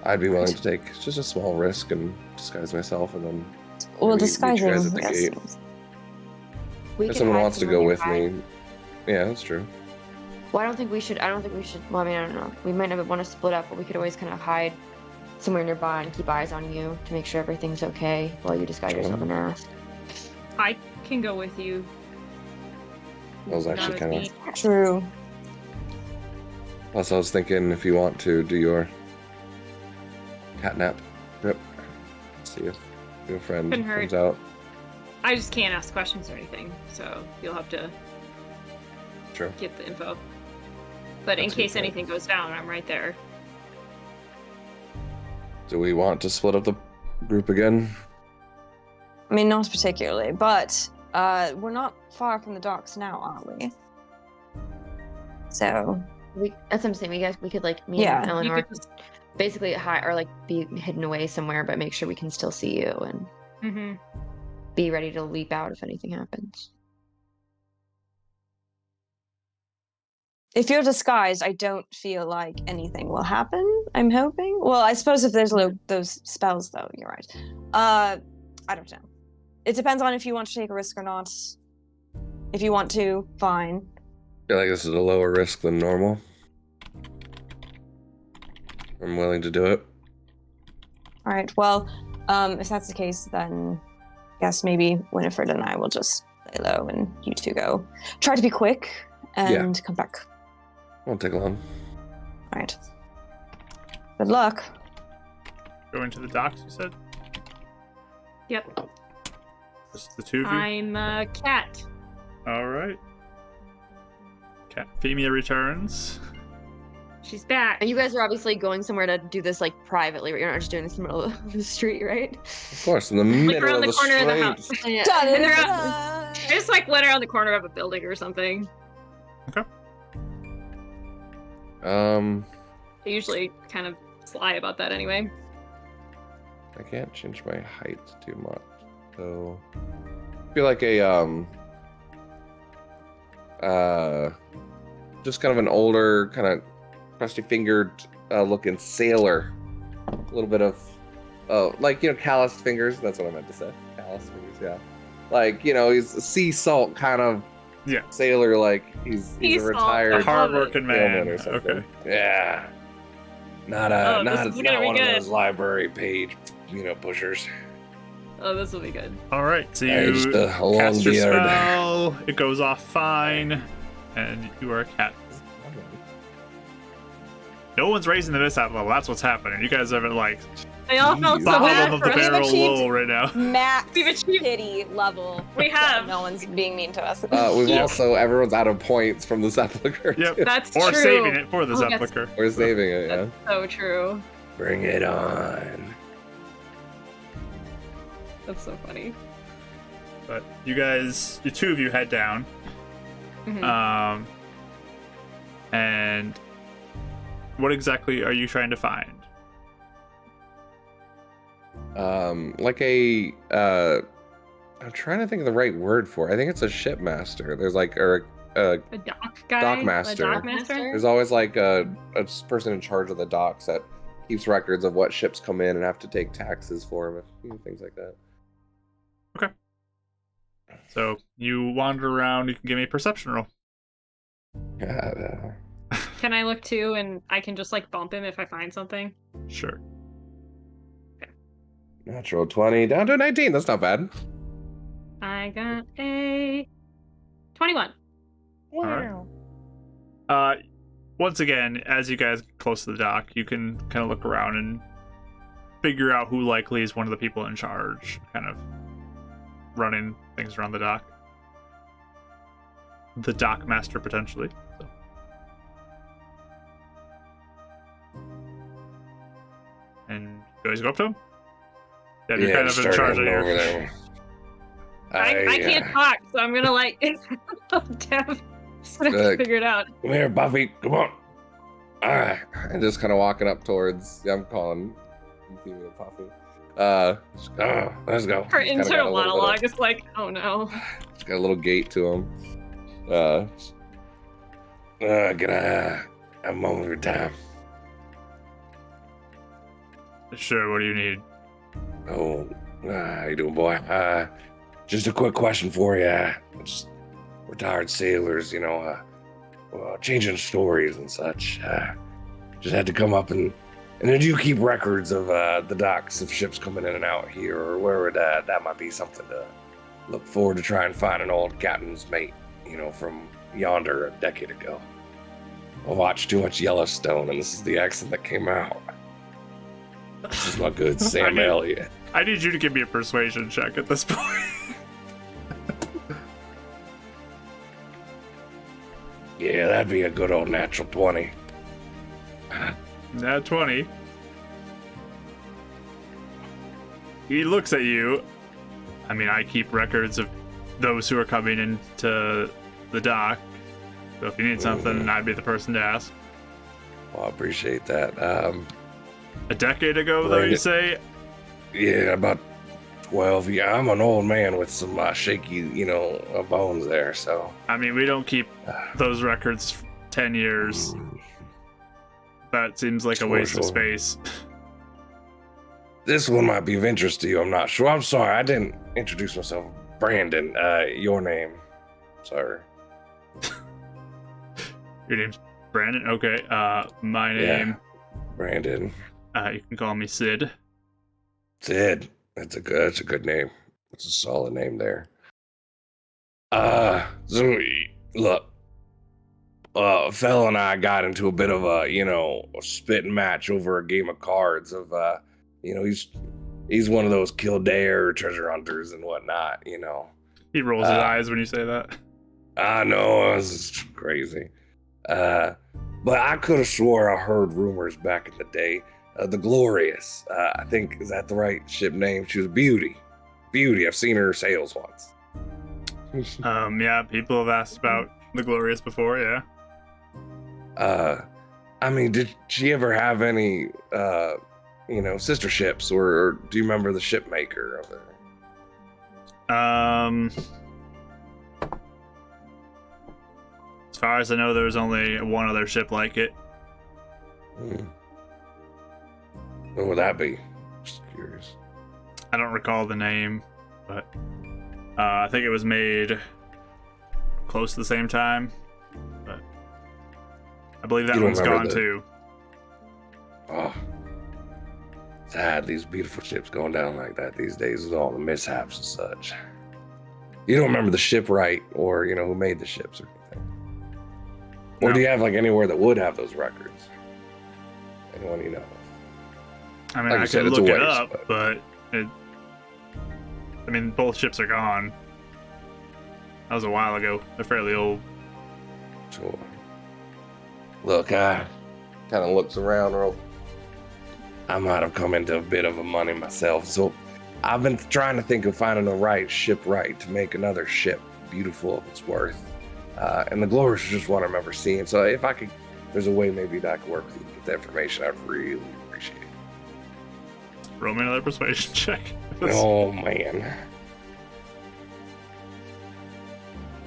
I'd be willing to take just a small risk and disguise myself, and then Well, maybe meet you disguising. guys at the yes. gate. We If could someone hide wants to somewhere go with nearby. me, yeah, that's true. Well, I don't think we should. Well, I mean, I don't know. We might not want to split up, but we could always kind of hide somewhere nearby and keep eyes on you to make sure everything's okay while you disguise yourself and ask. I can go with you. I was actually Not kind as of. me. True. Plus, I was thinking if you want to do your catnap trip, see if your friend Couldn't hurt. comes out. I just can't ask questions or anything, so you'll have to Sure. get the info. But in That's a good case point. anything goes down, I'm right there. Do we want to split up the group again? I mean, not particularly, but we're not far from the docks now, are we? So, That's what I'm saying. We could like me Yeah. and You Eleanor could just. basically hide or like be hidden away somewhere, but make sure we can still see you and Mm-hmm. be ready to leap out if anything happens. if you're disguised, I don't feel like anything will happen. I'm hoping. Well, I suppose if there's those spells, though, you're right. I don't know. It depends on if you want to take a risk or not. If you want to, fine. I feel like this is a lower risk than normal. I'm willing to do it. All right. Well, if that's the case, then I guess maybe Winifred and I will just lay low, and you two go. Try to be quick and come back. Won't take long. All right. Good luck. Going to the docks, you said? Yep. Just the two of you? I'm a cat. All right. Cat Femia returns. She's back. And you guys are obviously going somewhere to do this like privately, right? You're not just doing this in the middle of the street, right? Of course, in the middle around of the the corner of the street. house. Yeah. I just like went around the corner of a building or something. I usually kind of sly about that anyway. I can't change my height too much, so I feel like a just kind of an older, kind of crusty-fingered looking sailor. A little bit of like, you know, calloused fingers. That's what I meant to say. Calloused fingers, yeah. Like, you know, he's a sea salt kind of sailor. Like he's Sea a salt. A retired hard-working sailor man. or something. Okay. Yeah. Not Oh, not this is gonna be one good. of those library page, you know, pushers. Oh, this will be good. All right. So Yeah, you just a long cast your beard. spell. It goes off fine. and you are a cat. No one's raising the mishap level. That's what's happening. You guys are like They all felt so bottom bad of for the us. We've barrel achieved- low right now. Max We've achieved- pity level. We have. No one's being mean to us. We've Yeah. also, everyone's out of points from the sepulcher. Yep. too. That's Or true. saving it for the Oh, that's- sepulcher. We're saving it, yeah. So true. Bring it on. That's so funny. But you guys, the two of you head down. Mhm. And what exactly are you trying to find? Like I'm trying to think of the right word for it. I think it's a shipmaster. There's like, or A dock guy. Dock master. A dock master. there's always like a person in charge of the docks that keeps records of what ships come in and have to take taxes for them, things like that. So you wander around. You can give me a perception roll. Can I look too, and I can just like bump him if I find something? Sure. Natural 20 down to 19. That's not bad. I got a 21. Alright. Once again, as you guys get close to the dock, you can kind of look around and figure out who likely is one of the people in charge, kind of running things around the dock. The dock master, potentially. So. And you guys go up to him? Yeah, you're kind of in charge of your... there. I can't talk, so I'm gonna like Dev so I can figure it out. Come here, Buffy. Come on. And just kind of walking up towards. Yeah, I'm calling Euphemia Puffy. Let's go. Her Just kinda got internal a little bit of- monologue is like, oh no. It's got a little gate to him. Gonna have a moment of your time. Sure, what do you need? Oh, how you doing, boy? Just a quick question for you. Just retired sailors, changing stories and such. Just had to come up and did you keep records of the docks of ships coming in and out here, or where would that might be something to look forward to try and find an old captain's mate, from yonder a decade ago. I watched too much Yellowstone, and this is the accent that came out. This is my good Sam Elliott. I need you to give me a persuasion check at this point. Yeah, that'd be a good old natural 20. Nat 20. He looks at you. I mean, I keep records of those who are coming into the dock. So if you need something, I'd be the person to ask. Well, I appreciate that. A decade ago, though, Bring you it. say? Yeah, about 12. Yeah, I'm an old man with some shaky, bones there, so. I mean, we don't keep those records 10 years. That seems like a waste of space. This one might be of interest to you, I'm not sure. I'm sorry, I didn't introduce myself. Brandon, your name. Sorry. Your name's Brandon? Okay, my name... Brandon. You can call me Sid. Sid. That's a good name. That's a solid name there. So, look. Fell and I got into a bit of a spitting match over a game of cards of, he's one of those Kildare treasure hunters and whatnot, He rolls his eyes when you say that. I know, this is crazy. But I could have swore I heard rumors back in the day. The Glorious, I think, is that the right ship name? She was Beauty. Beauty, I've seen her sails once. Yeah, people have asked about the Glorious before, yeah. I mean, did she ever have any, sister ships, or do you remember the ship maker of her? As far as I know, there's only one other ship like it. What would that be? Just curious. I don't recall the name, but I think it was made close to the same time. But I believe that You don't one's remember gone the- too. Oh, sad. These beautiful ships going down like that these days with all the mishaps and such. You don't remember the shipwright or who made the ships or anything? Or do No. you have like anywhere that would have those records? Anyone you know? I mean, Like you I said, could it's a look it waste, up, but it. I mean, both ships are gone. That was a while ago. They're fairly old. Sure. Look, I kind of looks around real. I might have come into a bit of a money myself, so I've been trying to think of finding the right shipwright to make another ship beautiful of its worth. And the Glorious is just what I remember seeing. So if I could, there's a way maybe that I could work with you to get the information, I'd really appreciate it. Roll me another persuasion check. Oh man.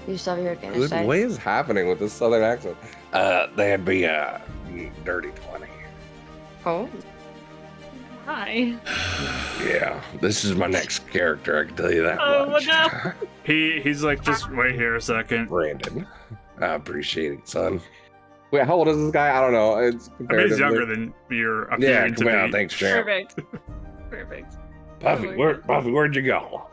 You still have your advantage What dice. is happening with this southern accent? That'd be a dirty 20. Oh, Hi. Yeah, this is my next character, I can tell you that Oh, much. no. He's like, just wait here a second. Brandon. I appreciate it, son. Wait, how old is this guy? I don't know. It's I mean, he's comparatively. younger than you're Yeah, appearing to come on, be. thanks, champ. Perfect. Perfect. Buffy, Buffy, where'd you go?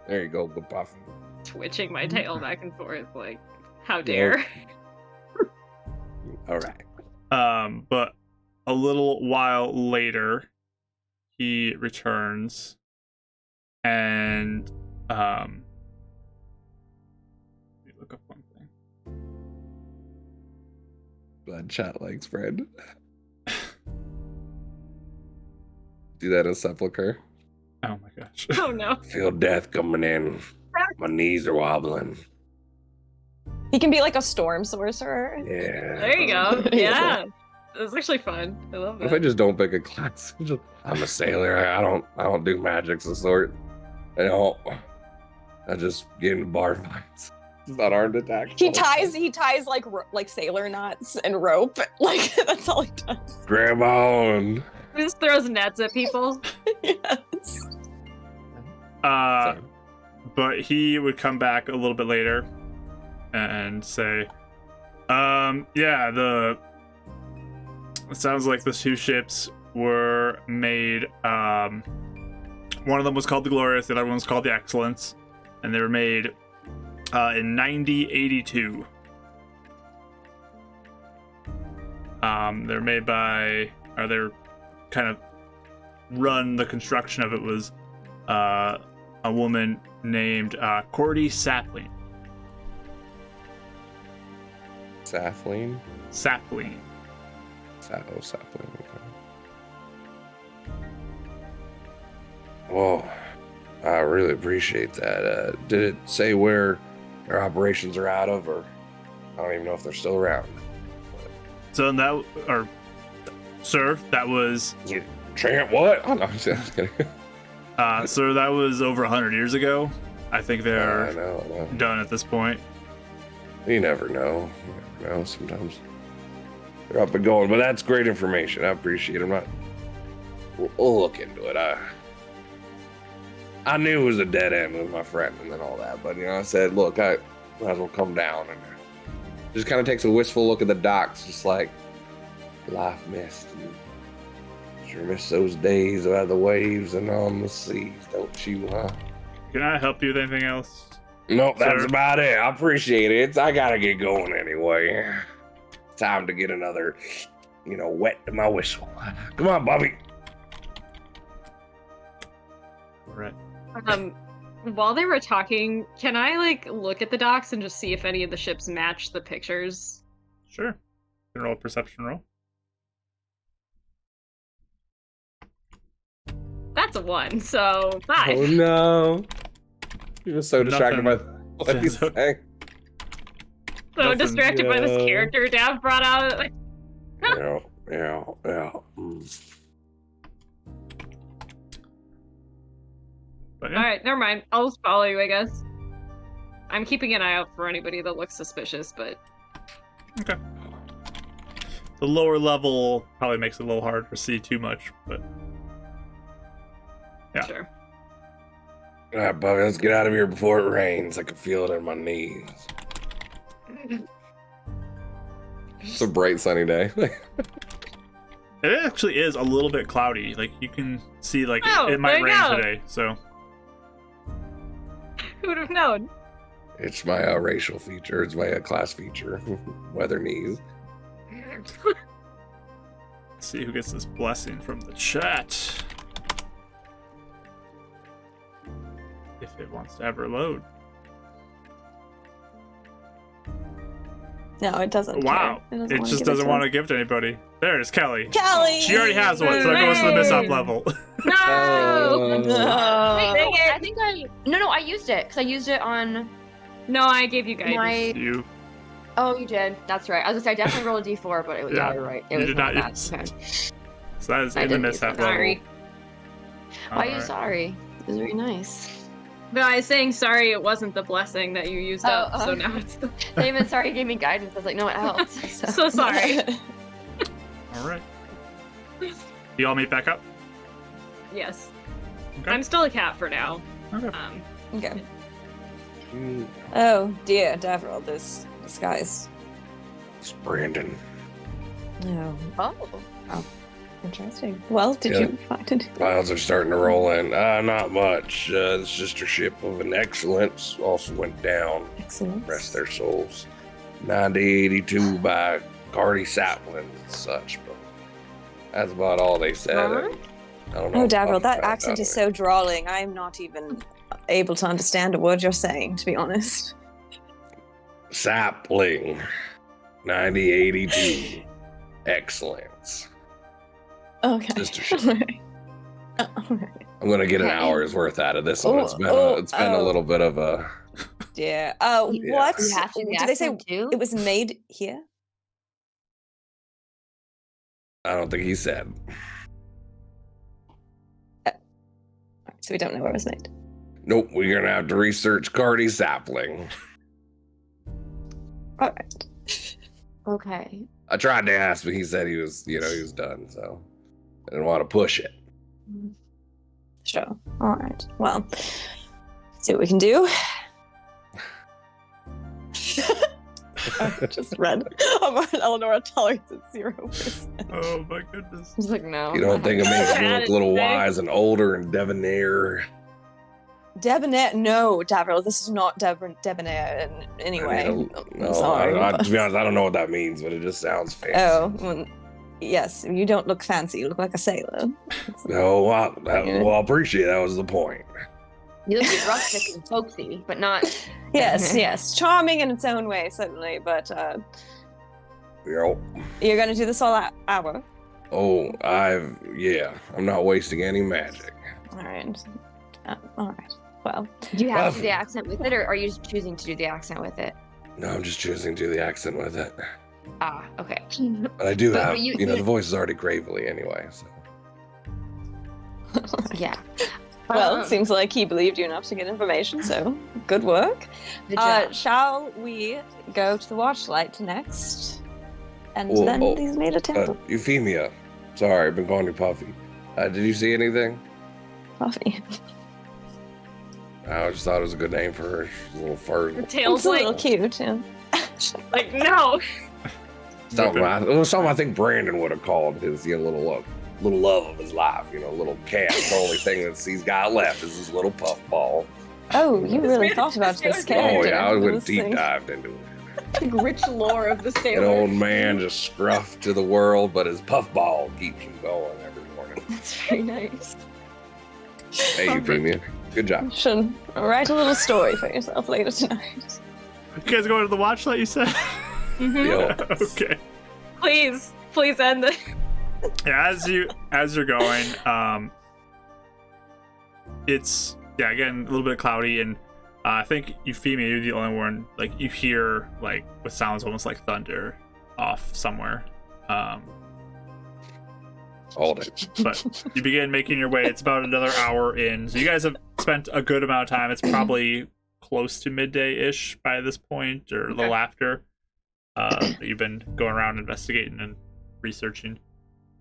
There you go, good Buffy. Twitching my tail back and forth, like, how dare. All right. But a little while later, he returns, and let me look up one thing. Bloodshot legs, friend. Do that as sepulcher. Oh my gosh. Oh no. Feel death coming in. My knees are wobbling. He can be like a storm sorcerer. Yeah. There you go. Yeah. It was actually fun. I love What if I that. just don't pick a class? I'm a sailor. I don't do magics of sort. I just get into bar fights. It's not armed attack. He ties like sailor knots and rope. Like that's all he does. Grab on. He just throws nets at people. Yes. Sorry. But he would come back a little bit later and say, yeah, it sounds like the two ships were made, one of them was called the Glorious, the other one was called the Excellence, and they were made in 9082. They're made by, or they're kind of the construction of it was a woman named Cordy Sapling. Sapling? Sapling. Sapling. Whoa. I really appreciate that. Did it say where their operations are out of, or I don't even know if they're still around? So sir, that was Champ, what? Oh, no, I'm just kidding. sir, that was over 100 years ago. I think I they're know. done at this point. You never know. Sometimes they're up and going, but that's great information. I appreciate it. We'll look into it. I knew it was a dead end with my friend and then all that, but I said, look, I might as well come down, and just kind of takes a wistful look at the docks, just like life missed. Sure miss those days about the waves and on the seas, don't you, huh? Can I help you with anything else? Nope, that's Sir? about it. I appreciate it. I gotta get going anyway. Time to get another, wet to my whistle. Come on, Bobby. All right. While they were talking, can I look at the docks and just see if any of the ships match the pictures? Sure. You can roll a perception roll. That's a 1, so 5. Oh no. He was so distracted by Nothing. what he's saying. So Nothing, distracted by this yeah. character Dav brought out. Yeah. But yeah. All right, never mind. I'll just follow you, I guess. I'm keeping an eye out for anybody that looks suspicious, but Okay. The lower level probably makes it a little hard to see too much, but Yeah. sure. All right, Bobby, let's get out of here before it rains. I can feel it in my knees. It's a bright sunny day. it actually is a little bit cloudy. Like you can see, Oh, it might there you rain go. today. So Who would have known? It's my racial feature. It's my class feature. Weather knees. Let's see who gets this blessing from the chat. If it wants to ever load. No, it doesn't. Wow. It just doesn't want to give to anybody. There it is, Kelly. Kelly! She already has one, so that goes to the Mishap level. No! Oh. Wait, Dang it. I think I used it because I used it on No, I gave you guidance. my. You Oh, you did. That's right. I was gonna say I definitely rolled a d4, but it was Yeah, you're right. It you was did not not that. use Okay. it. So that is I in the didn't use Mishap it. level. Sorry. Why are you Alright. sorry? It was very nice. But I was saying sorry it wasn't the blessing that you used up, Oh, so oh. now it's the... David, sorry, you gave me guidance. I was like, no, it helps. So sorry. Alright. You all meet back up? Yes. Okay. I'm still a cat for now. Okay. Okay. Mm, Oh dear, Davral, this disguise. It's Brandon. No. Oh. Interesting. Well, did Yeah. you find it? Clouds are starting to roll in. Not much. The sister ship of an excellence also went down. Excellent. Rest their souls. 9082 by Cardi Sapling and such, but that's about all they said. Huh? And I don't know. Oh, if Davral, Buffy that found accent out is so drawling. I'm not even able to understand a word you're saying, to be honest. Sapling. 9082. Excellence. Okay. Sister ship. Alright. Alright. I'm gonna get an Okay. hour's worth out of this one. Oh, It's been a little bit of a. Yeah. Yeah. What? You have to do the Did they say accent too? it was made here? I don't think he said. So we don't know where it was made. Nope, we're gonna have to research Cardi Sapling. Alright. Okay. I tried to ask, but he said he was done, so I didn't want to push it. Sure. Alright. Well, see what we can do. Just read. Eleanor tolerates at 0%. Oh my goodness. I was like, no. You don't think it makes you Bad look a little thing. wise and older and debonair? Debonair? No, Davral, this is not debonair in any way. I mean, I'm sorry. to be honest, I don't know what that means, but it just sounds fancy. Oh, well, yes, you don't look fancy. You look like a sailor. No, well, I appreciate that was the point. You look rustic and folksy, but not. Yes, yes. Charming in its own way, certainly, but Yo. you're going to do this all hour. Oh, I'm not wasting any magic. All right. All right. Well, Do you have to do the Buffy. accent with it, or are you just choosing to do the accent with it? No, I'm just choosing to do the accent with it. Ah, okay. But I do But have, you- the voice is already gravely anyway, so. Yeah. well, it seems like he believed you enough to get information, so good work. Good job. Shall we go to the watchlight next? And Well, then oh, these made a temple. Euphemia. Sorry, I've been calling you Puffy. Did you see anything? Coffee. I just thought it was a good name for her. She's a little fur. The tail's It's a little like, cute, yeah. like, no. Something it was something I think Brandon would have called his little love of his life. Little cat. The only thing that he's got left is his little puffball. Oh, you really thought about this character. Oh yeah, I went This deep thing. dived into it. Like, rich lore of the An sailor. old man just scruffed to the world, but his puffball keeps him going every morning. That's very nice. Hey, Euphemia. Good job. You should write a little story for yourself later tonight. You guys going to the watchlight, you said? Mhm. Yo. Okay. Please end the. Yeah, as you're going, it's again a little bit cloudy, and I think Euphemia, you're the only one like you hear like what sounds almost like thunder off somewhere. Hold it. But you begin making your way. It's about another hour in, so you guys have spent a good amount of time. It's probably close to midday-ish by this point, or a little after. That you've been going around investigating and researching.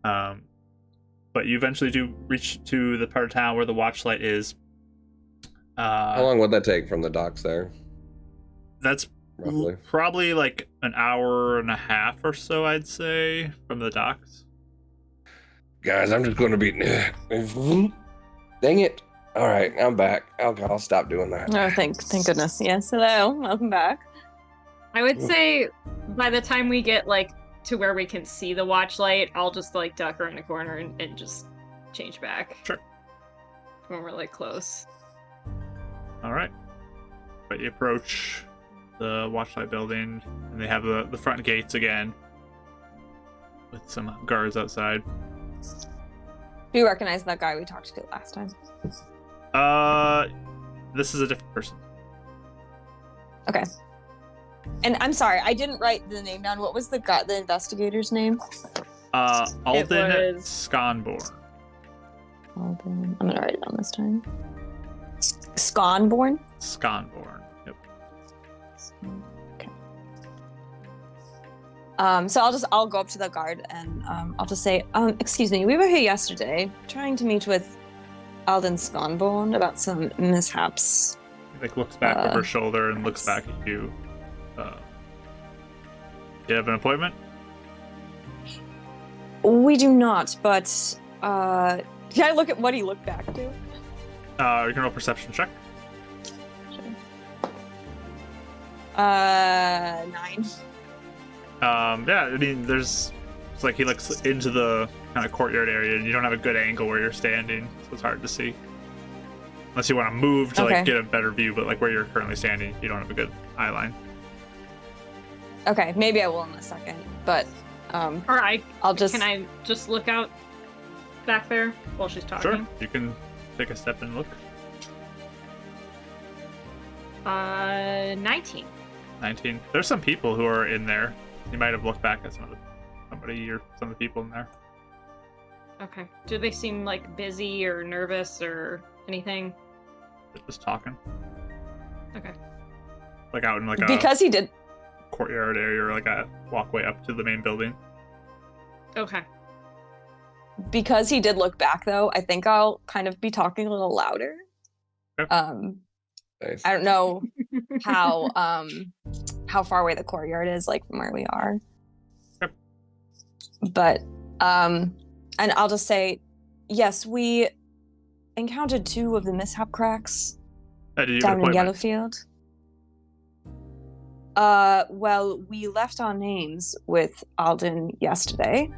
But you eventually do reach to the part of town where the watchlight is. How long would that take from the docks there, That's roughly? probably like an hour and a half or so, I'd say, from the docks. Guys, I'm just going to be. Dang it! All right, I'm back. Okay, I'll stop doing that. Oh, thank goodness. Yes, hello, welcome back. I would say by the time we get like to where we can see the watch light, I'll just like duck around a corner and just change back. Sure. When we're like close. All right. But you approach the watchlight building, and they have the front gates again with some guards outside. Do you recognize that guy we talked to last time? This is a different person. Okay. And I'm sorry, I didn't write the name down. What was the investigator's name? Alden was- Sconborn. Alden. I'm gonna write it down this time. Sconborn? Sconborn. Yep. Okay. So I'll go up to the guard and I'll just say, excuse me, we were here yesterday trying to meet with Alden Sconborn about some mishaps. He like looks back over his shoulder and looks back at you. You have an appointment? We do not, but can I look at what he looked back to? You can roll a perception check. Sure. 9. Yeah, I mean, it's like he looks into the kind of courtyard area, and you don't have a good angle where you're standing, so it's hard to see. Unless you want to move to Okay. like get a better view, but like where you're currently standing, you don't have a good eye line. Okay, maybe I will in a second, but Or I'll just. can I just look out back there while she's talking? Sure, you can take a step and look. 19. 19. There's some people who are in there. You might have looked back at somebody or some of the people in there. Okay. Do they seem like busy or nervous or anything? They're just talking. Okay. Like out in like a Because he did. courtyard area or like a walkway up to the main building. Okay. Because he did look back, though, I think I'll kind of be talking a little louder. Okay. Nice. I don't know how far away the courtyard is, like from where we are. Yep. But and I'll just say, yes, we encountered 2 of the mishap cracks Did you have an down in appointment? Yellowfield. Well, we left our names with Alden yesterday,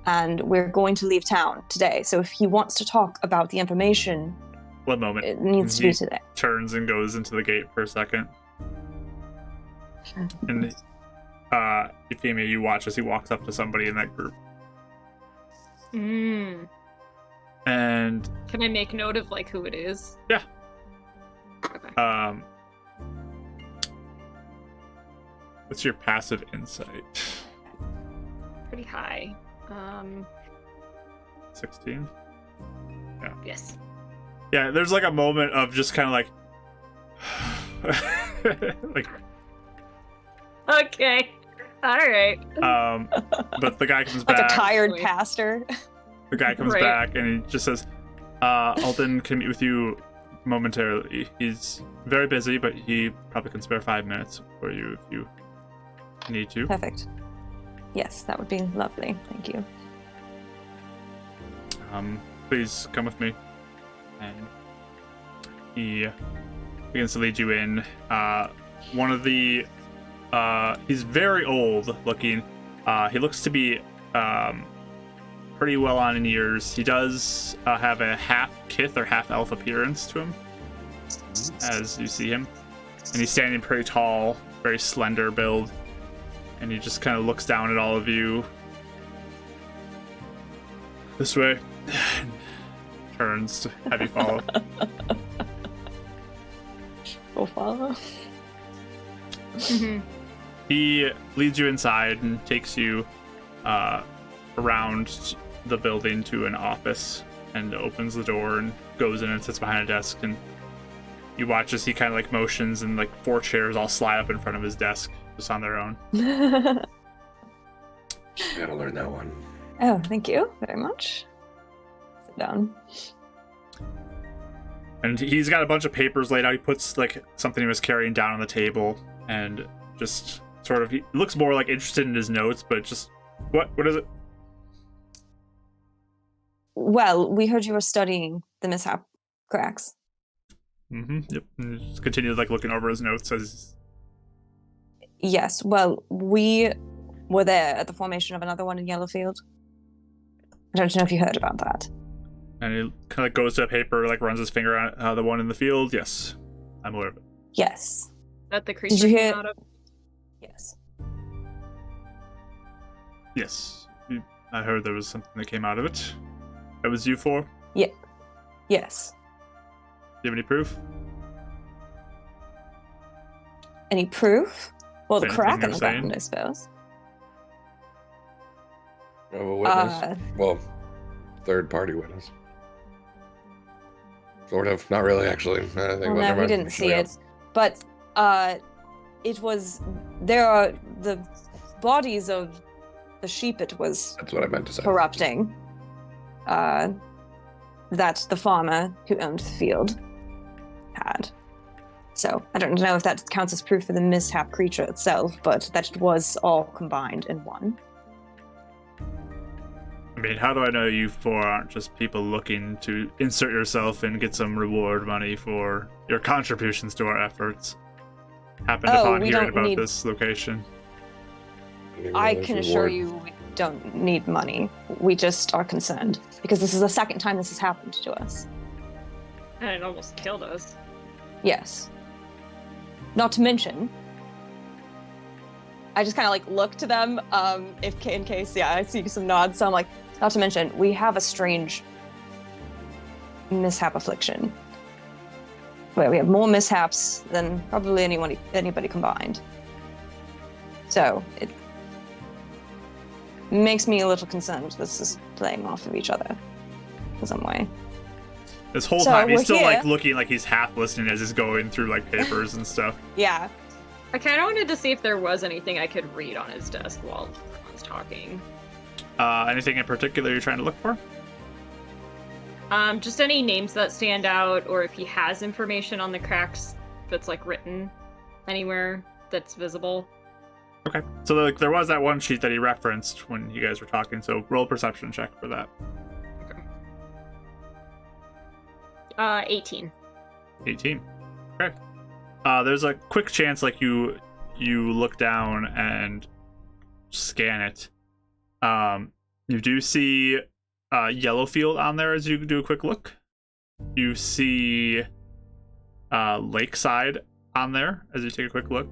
and we're going to leave town today. So if he wants to talk about the information, One moment. it needs to be today. Turns and goes into the gate for a second. And Euphemia, you watch as he walks up to somebody in that group. Mm. And Can I make note of like who it is? Yeah. Okay. what's your passive insight? Pretty high. 16. Yes. Yeah, there's like a moment of just kind of like Okay. All right. but the guy comes Like back. a tired Wait. pastor. The guy comes Right. back and he just says, Alden can meet with you momentarily. He's very busy, but he probably can spare 5 minutes for you if you need to. Perfect. Yes, that would be lovely. Thank you. Please come with me. And he begins to lead you in. One of the he's very old looking. He looks to be pretty well on in years. He does have a half Kith or half elf appearance to him as you see him, and he's standing pretty tall, very slender build, and he just kind of looks down at all of you. This way. Turns to have you follow. We'll follow. Mhm. He leads you inside and takes you around the building to an office and opens the door and goes in and sits behind a desk, and you watch as he kind of like motions and like 4 chairs all slide up in front of his desk just on their own. Gotta learn that one. Oh, thank you very much. Sit down. And he's got a bunch of papers laid out. He puts like something he was carrying down on the table and just sort of, he looks more like interested in his notes, but just, what is it? Well, we heard you were studying the mishap cracks. Yep. And just continue like looking over his notes as. Yes, well, we were there at the formation of another one in Yellowfield. I don't know if you heard about that. And he kind of goes to a paper, like runs his finger on the one in the field. Yes, I'm aware of it. Yes. That the creature Did you came hear? out of? Yes. Yes, I heard there was something that came out of it. That was you for? Yeah. Yes. Do you have any proof? Any proof? Well, the Anything crack in you're the saying? ground, I suppose. Of a witness. Uh, Well, third-party witness. Sort of. Not really, actually. Well, no, we didn't see it, but it was. There are the bodies of the sheep. It was That's what I meant to say. corrupting. That the farmer who owned the field had. So I don't know if that counts as proof for the mishap creature itself, but that it was all combined in one. I mean, how do I know you four aren't just people looking to insert yourself and get some reward money for your contributions to our efforts? Happened upon we hearing don't about need- this location. I can assure you we don't need money. We just are concerned because this is the second time this has happened to us. And it almost killed us. Yes. Not to mention, I just kind of like look to them in case, I see some nods. So I'm like, not to mention, we have a strange mishap affliction where we have more mishaps than probably anybody combined. So it makes me a little concerned this is playing off of each other in some way. This whole So time, he's we're still here. like looking like he's half listening as he's going through like papers and stuff. Yeah. I kind of wanted to see if there was anything I could read on his desk while everyone's talking. Anything in particular you're trying to look for? Just any names that stand out, or if he has information on the cracks that's like written anywhere that's visible. Okay. So like there was that one sheet that he referenced when you guys were talking. So roll a perception check for that. 18. 18. Okay. There's a quick chance like you look down and scan it. You do see Yellowfield on there as you do a quick look. You see Lakeside on there as you take a quick look.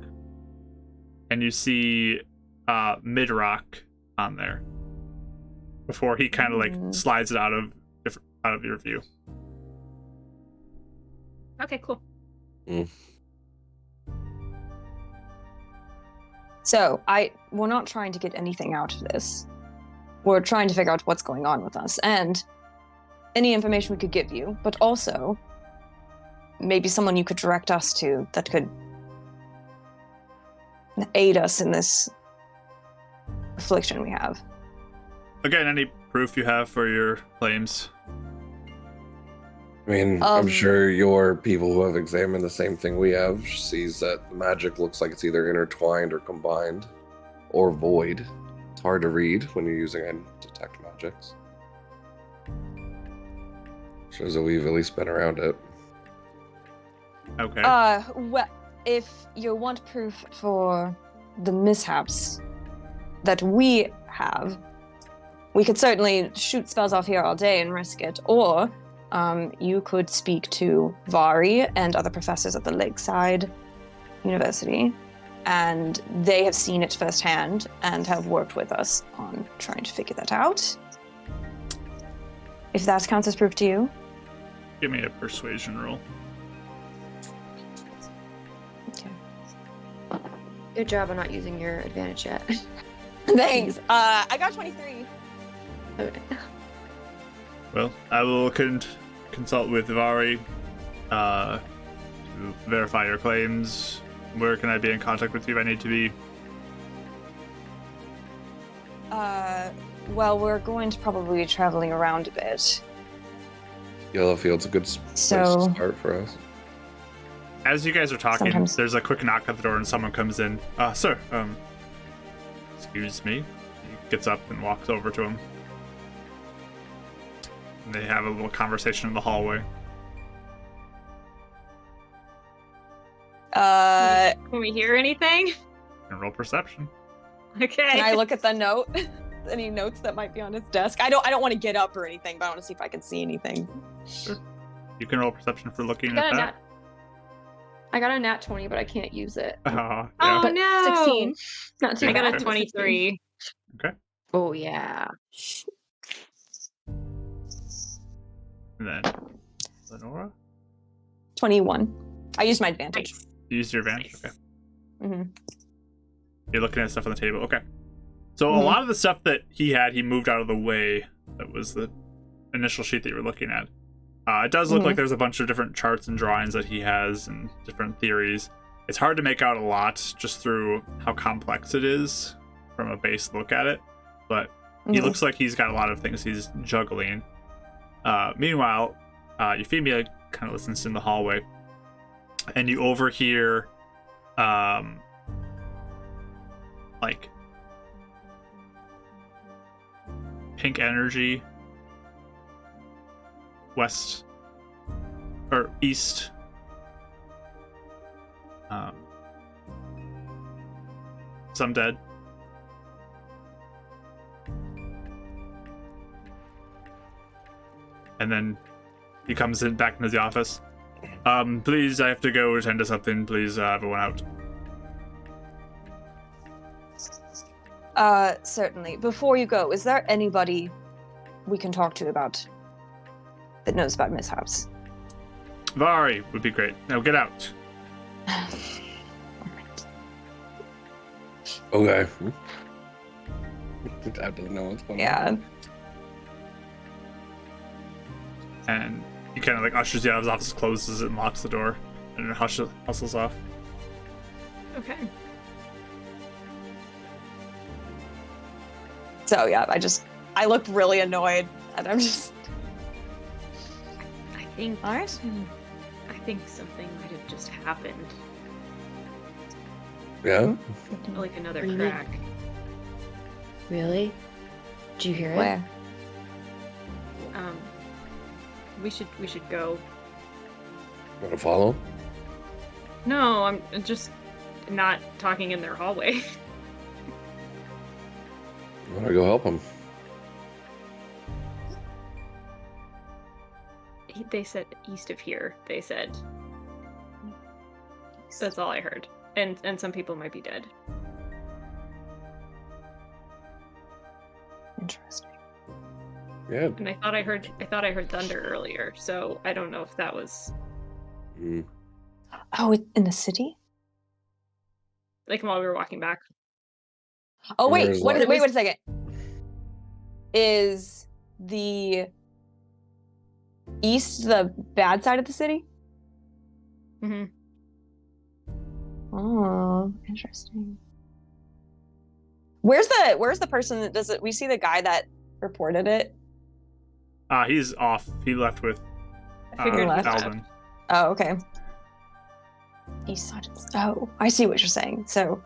And you see Midrock on there before he kind of like slides it out of your view. Okay, cool. So we're not trying to get anything out of this. We're trying to figure out what's going on with us and any information we could give you, but also maybe someone you could direct us to that could aid us in this affliction we have. Again, any proof you have for your claims? I mean, I'm sure your people who have examined the same thing we have sees that the magic looks like it's either intertwined or combined or void. It's hard to read when you're using detect magics. Shows that we've at least been around it. Okay. Well, if you want proof for the mishaps that we have, we could certainly shoot spells off here all day and risk it, or you could speak to Vari and other professors at the Lakeside University, and they have seen it firsthand and have worked with us on trying to figure that out. If that counts as proof to you. Give me a persuasion roll. Okay. Good job on not using your advantage yet. Thanks. I got 23. Okay. Well, I will consult with Vari to verify your claims. Where can I be in contact with you if I need to be? Well, we're going to probably be traveling around a bit. Yellowfield's a good place So- to start for us. As you guys are talking, Sometimes- there's a quick knock at the door and someone comes in. Sir, excuse me. He gets up and walks over to him. And they have a little conversation in the hallway. Can Can we hear anything? And roll perception. Okay. I look at the note? Any notes that might be on his desk? I don't want to get up or anything, but I want to see if I can see anything. Sure. You can roll perception for looking I at got, that. I got a nat 20, but I can't use it. Yeah. Oh But no! 16. Not too I got bad, a but 16. 23. Oh, yeah. And then Lenora? 21. I used my advantage. Nice. You used your advantage? Nice. Okay. hmm You're looking at stuff on the table. Okay. So a Mhm. lot of the stuff that he had, he moved out of the way. That was the initial sheet that you were looking at. It does look Mhm. like there's a bunch of different charts and drawings that he has and different theories. It's hard to make out a lot just through how complex it is from a base look at it. But he Mhm. looks like he's got a lot of things he's juggling. Meanwhile, Euphemia kind of listens in the hallway. And you overhear like pink energy west or east, some dead, and then he comes in back into the office. Please, I have to go attend to something. Please, everyone out. Certainly. Before you go, is there anybody we can talk to about that knows about Mishaps? Vari would be great. Now get out. Okay. I don't know what's going Yeah. on. And he kind of like ushers you out of his office, closes it, and locks the door, and then hustles off. Okay. So yeah, I look really annoyed, and I'm just. I think All right. I think something might have just happened. Yeah. Like another Really? crack. Really? Did you hear it? Where? We should go. Want to follow? No, I'm just not talking in their hallway. Want to go help him? They said east of here. They said. That's all I heard. And some people might be dead. Interesting. Yeah. And I thought I heard thunder earlier, so I don't know if that was Mm. Oh, in the city? like while we were walking back. Oh wait, Where's wait, that? wait a second. Is the east the bad side of the city? Mm-hmm. Oh, interesting. Where's the person that does it? We see the guy that reported it. He's off. He left with I figured left. Alvin. Oh, okay. East side. Oh, I see what you're saying. So,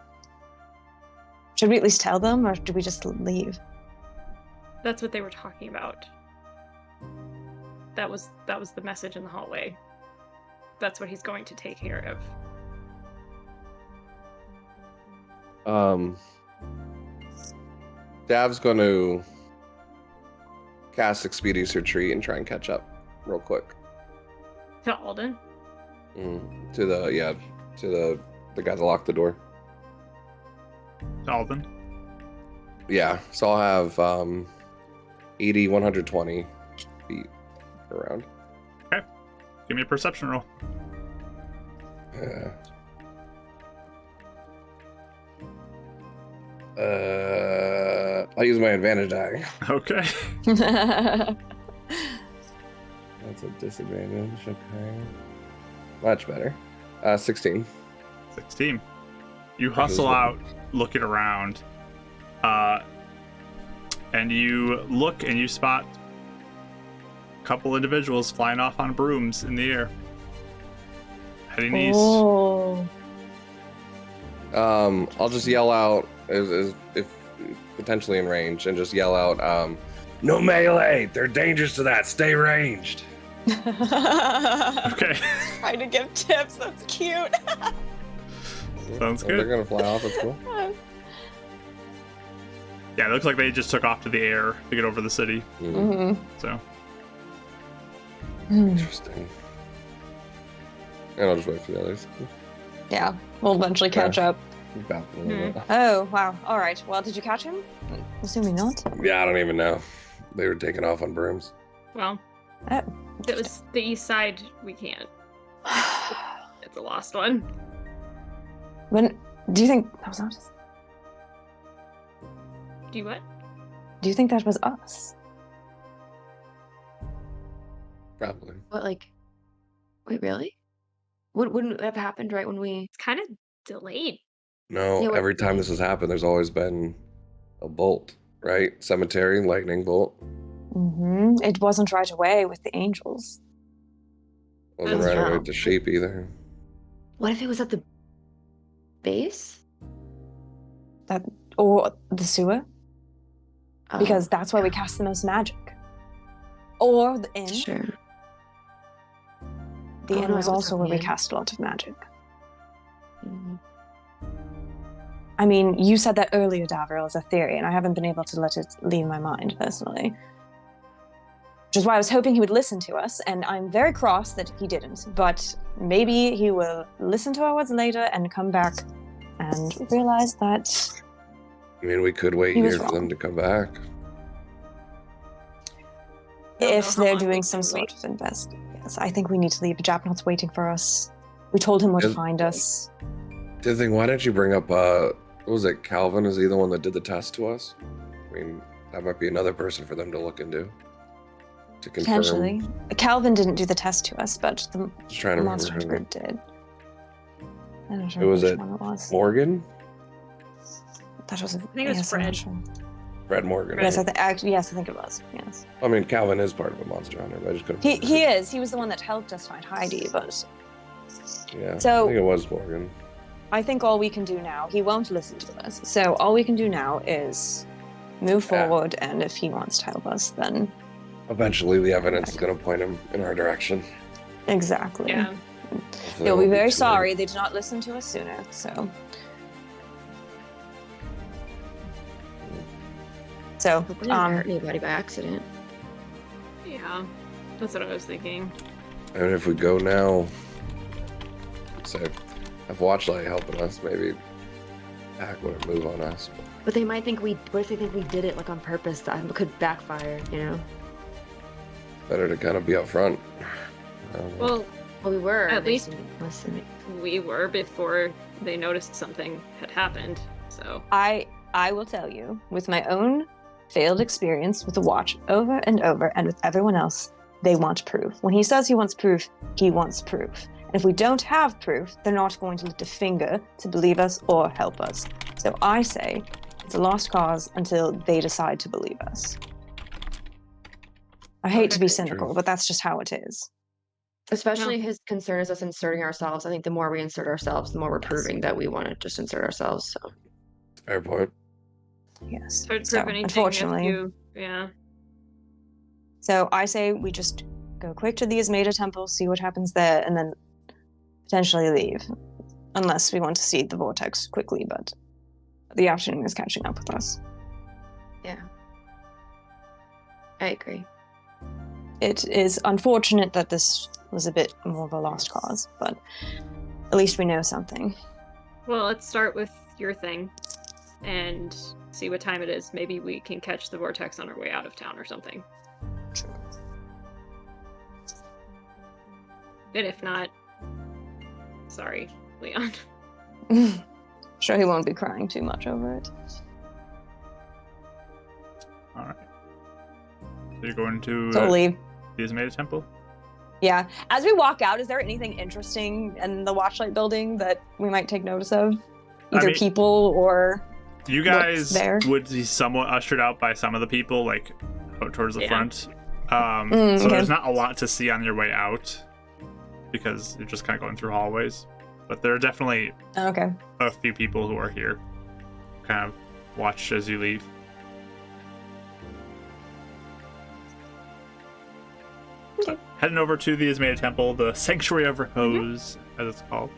should we at least tell them, or do we just leave? That's what they were talking about. That was the message in the hallway. That's what he's going to take care of. Dav's going to cast Expeditious Retreat and try and catch up real quick. To Alden? To the guy that locked the door. Alvin. Yeah, so I'll have 80, 120 feet around. Give me a perception roll. I'll use my advantage die. Okay. That's a disadvantage. Okay. Much better. 16. 16. You hustle out, looking around, and you look and you spot a couple individuals flying off on brooms in the air, heading east. Oh. I'll just yell out if potentially in range, and just yell out, "No melee! They're dangerous to that. Stay ranged." Okay. Trying to give tips. That's cute. Sounds They're good. gonna fly off. It's cool. Yeah, it looks like they just took off to the air to get over the city. Mm-hmm. So Interesting. And I'll just wait for the others. Yeah, we'll eventually catch up. About a little bit. Oh, wow. All right. Well, did you catch him? Assuming not. Yeah, I don't even know. They were taking off on brooms. Well, Oh. if it was the east side, we can't. It's a lost one. When do you think that was us? Do you what? Do you think that was us? Probably. What, like, wait, really? Wouldn't have happened right when we? It's kind of delayed. No, Yeah, what- every time this has happened, there's always been a bolt, right? Cemetery, lightning bolt. Mm-hmm. It wasn't right away with the angels. Wasn't That's right away true. with the sheep either. What if it was at the base? Or the sewer? Oh, Because that's where we cast the most magic. Or the inn. sure. The Oh, inn no, was I was also where we talking inn. cast a lot of magic. Mhm. I mean, you said that earlier, Davril, as a theory, and I haven't been able to let it leave my mind, personally. Which is why I was hoping he would listen to us, and I'm very cross that he didn't. But maybe he will listen to our words later and come back and realize that... I mean, we could wait He was here for them wrong. to come back. I don't know If how they're long we doing can some wait. sort of invest... Yes, I think we need to leave. Japnot's waiting for us. We told him where to Is- find us. The other thing, why didn't you bring up, what was it, Calvin? Is he the one that did the test to us? I mean, that might be another person for them to look into. To confirm. Potentially. Calvin didn't do the test to us, but the Just trying to Monster remember. Group did. I don't Who know was which it? one it was. Morgan? That was. I think it was Fred. Fred Morgan. Yes, I think it was. Yes. I mean, Calvin is part of a Monster Hunter, but I just couldn't He remember. he is. He was the one that helped us find Heidi, but Yeah, So- I think it was Morgan. I think all we can do now, he won't listen to us. So all we can do now is move Yeah. forward, and if he wants to help us, then Eventually, the evidence is going to point him in our direction. exactly. Yeah. Hopefully it They'll be won't very too sorry late. they did not listen to us sooner. So Hopefully they didn't hurt anybody by accident. Yeah. That's what I was thinking. And if we go now, say, have Watchlight helping us, maybe Pack wouldn't move on us. But they might think we. What if they think we did it like on purpose? That could backfire. You know. Better to kind of be up front. Well, Well, we were At least- listening. we were before they noticed something had happened. So I will tell you, with my own failed experience with the watch over and over, and with everyone else, they want proof. When he says he wants proof, he wants proof. And if we don't have proof, they're not going to lift a finger to believe us or help us. So I say it's a lost cause until they decide to believe us. I hate to be Okay. cynical, True. but that's just how it is. Especially his concern is us inserting ourselves. I think the more we insert ourselves, the more we're proving that we want to just insert ourselves. So Fair point. Yes. hard to So, prove anything unfortunately, if you, yeah. so I say we just go quick to the Ismeda Temple, see what happens there, and then potentially leave. Unless we want to see the vortex quickly, but the afternoon is catching up with us. yeah, I agree. It is unfortunate that this was a bit more of a lost cause, but at least we know something. Well, let's start with your thing and see what time it is. Maybe we can catch the vortex on our way out of town or something. True. And if not, sorry, Leon. Sure, he won't be crying too much over it. All right. So you're going to So leave. the Ismeda Temple? Yeah. As we walk out, is there anything interesting in the Watchlight building that we might take notice of? Either mean- people or You What's guys there? would be somewhat ushered out by some of the people, like out towards the Yeah. front. So okay. there's not a lot to see on your way out because you're just kind of going through hallways. But there are definitely Okay. a few people who are here. Kind of watch as you leave. Okay. Heading over to the Ismeda Temple, the Sanctuary of Repose, as it's called.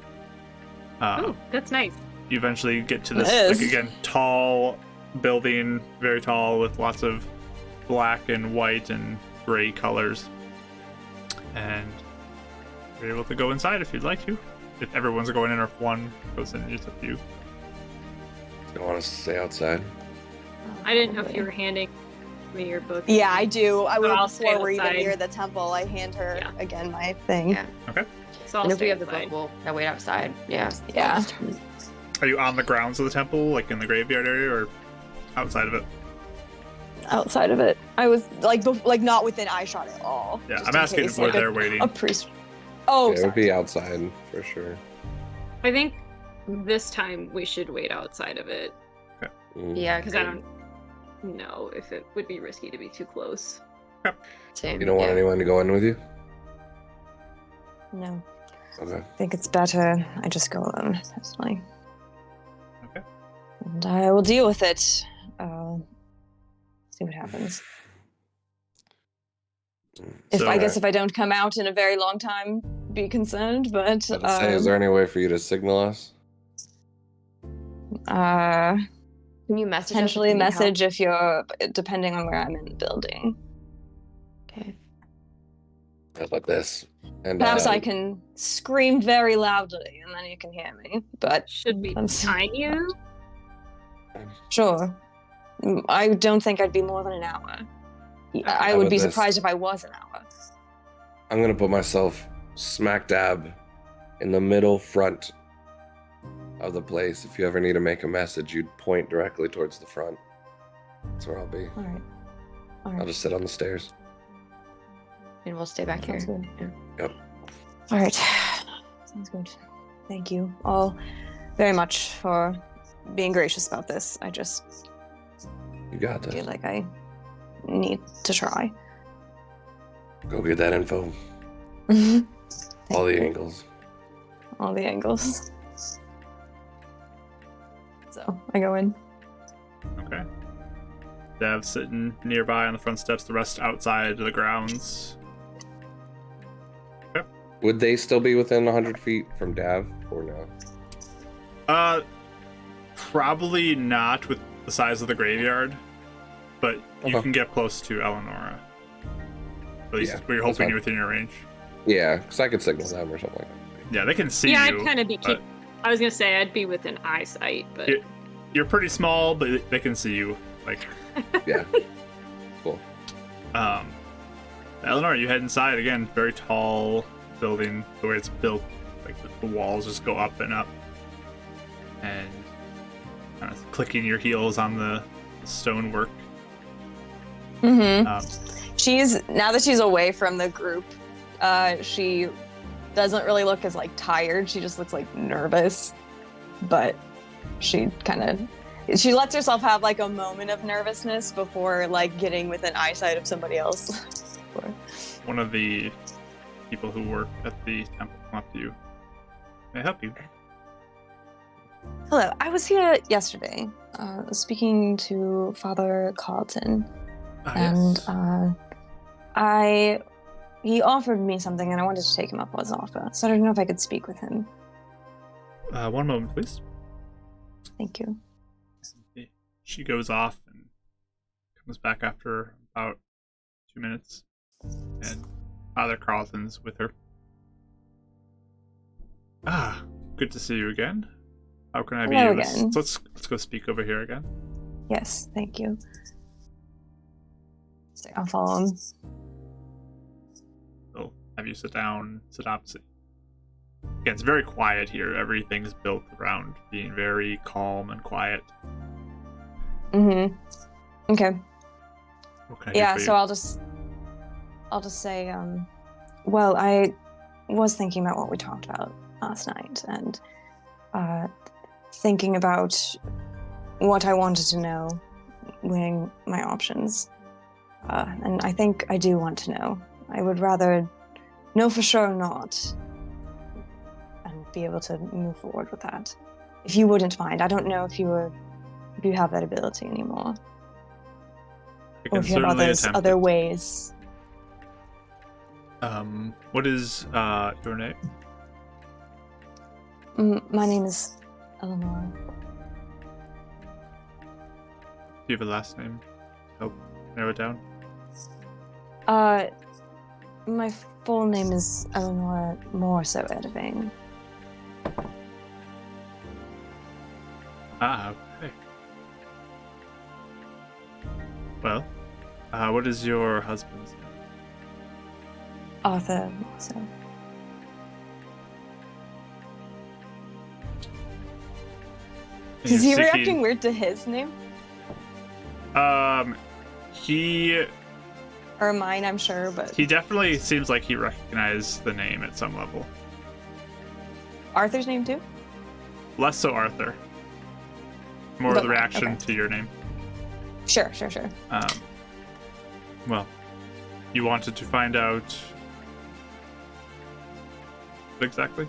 Oh, that's nice. You eventually get to this, Yes. like, again, tall building, very tall, with lots of black and white and gray colors. And you're able to go inside if you'd like to. If everyone's going in or if one goes in, it's up to you. You want us to stay outside? I didn't know if you were handing me your book. Yeah, I do. I will I'll stay before we're even outside. near the temple. I hand her Yeah. again my thing. Yeah. So I'll And if we stay have the outside. book, we'll wait outside. Yeah. Yeah. Are you on the grounds of the temple, like in the graveyard area, or outside of it? Outside of it, I was like not within eyeshot at all. Yeah, just I'm in asking case, where like, they're waiting. a priest. Oh, Yeah, it would sorry. be outside for sure. I think this time we should wait outside of it Mm. Yeah, because I don't know if it would be risky to be too close. Same. You don't want yeah. anyone to go in with you? No, Okay. I think it's better I just go alone personally. Okay. And I will deal with it. See what happens. If So- I guess if I don't come out in a very long time, be concerned. But I was about to say, is there any way for you to signal us? Can Can you message us if potentially you need help? message if you're depending on where I'm in the building. Okay. How about this? And Perhaps I can scream very loudly and then you can hear me. But Should we That's- time you? sure, I don't think I'd be more than an hour. I How would about be this? surprised if I was an hour. I'm gonna put myself smack dab in the middle front of the place. If you ever need to make a message, you'd point directly towards the front. That's where I'll be. All right. All I'll right. just sit on the stairs. And we'll stay back here. Sounds good. Yeah. Yep. All right. Sounds good. Thank you all very much for being gracious about this. I just You got this. feel like I need to try. Go get that info. Thank All the you. angles. All the angles. So I go in. Okay. Dev sitting nearby on the front steps, the rest outside of the grounds. Would they still be within 100 feet from Dav or no? Probably not with the size of the graveyard, but you Okay. can get close to Eleonora. At least Yeah, we're that's hoping fine. you're within your range. Yeah, because I could signal them or something like that. Yeah, they can see Yeah, you. I'd kind of be. but I was gonna say I'd be within eyesight, but Yeah. You're pretty small, but they can see you. Like, Yeah. Cool. Eleanor, you head inside again. Very tall building. The way it's built, like the walls just go up and up, and kind of clicking your heels on the stonework. Mm-hmm. Um, Now that she's away from the group, she doesn't really look as like tired. She just looks like nervous, but she lets herself have like a moment of nervousness before like getting within eyesight of somebody else. one of the people who work at the temple come up to you. May I help you? Hello, I was here yesterday, speaking to Father Carlton, and he offered me something, and I wanted to take him up on his offer. So I don't know if I could speak with him. One moment, please. Thank you. She goes off and comes back after about 2 minutes, and Father Carlton's with her. Ah, good to see you again. How can I be Hello of again. Let's go speak over here again. Yes, thank you. So I'll follow him. I'll have you sit opposite. Yeah, it's very quiet here. Everything's built around being very calm and quiet. Mm-hmm. Okay. What can I do Yeah, for you? so I'll just say, well, I was thinking about what we talked about last night and thinking about what I wanted to know, weighing my options. And I think I do want to know. I would rather know for sure or not and be able to move forward with that. If you wouldn't mind. I don't know if you have that ability anymore. I Or can if you have certainly attempt other it. ways. What is your name? My name is Eleanor. Do you have a last name? Help narrow it down. My full name is Eleanor Morso Ediving. Okay. Well, what is your husband's name? Arthur Morso. Is he reacting weird to his name? He... Or mine, I'm sure, but... He definitely seems like he recognized the name at some level. Arthur's name, too? Less so Arthur. More of the reaction to your name. Sure. Well, you wanted to find out... What exactly?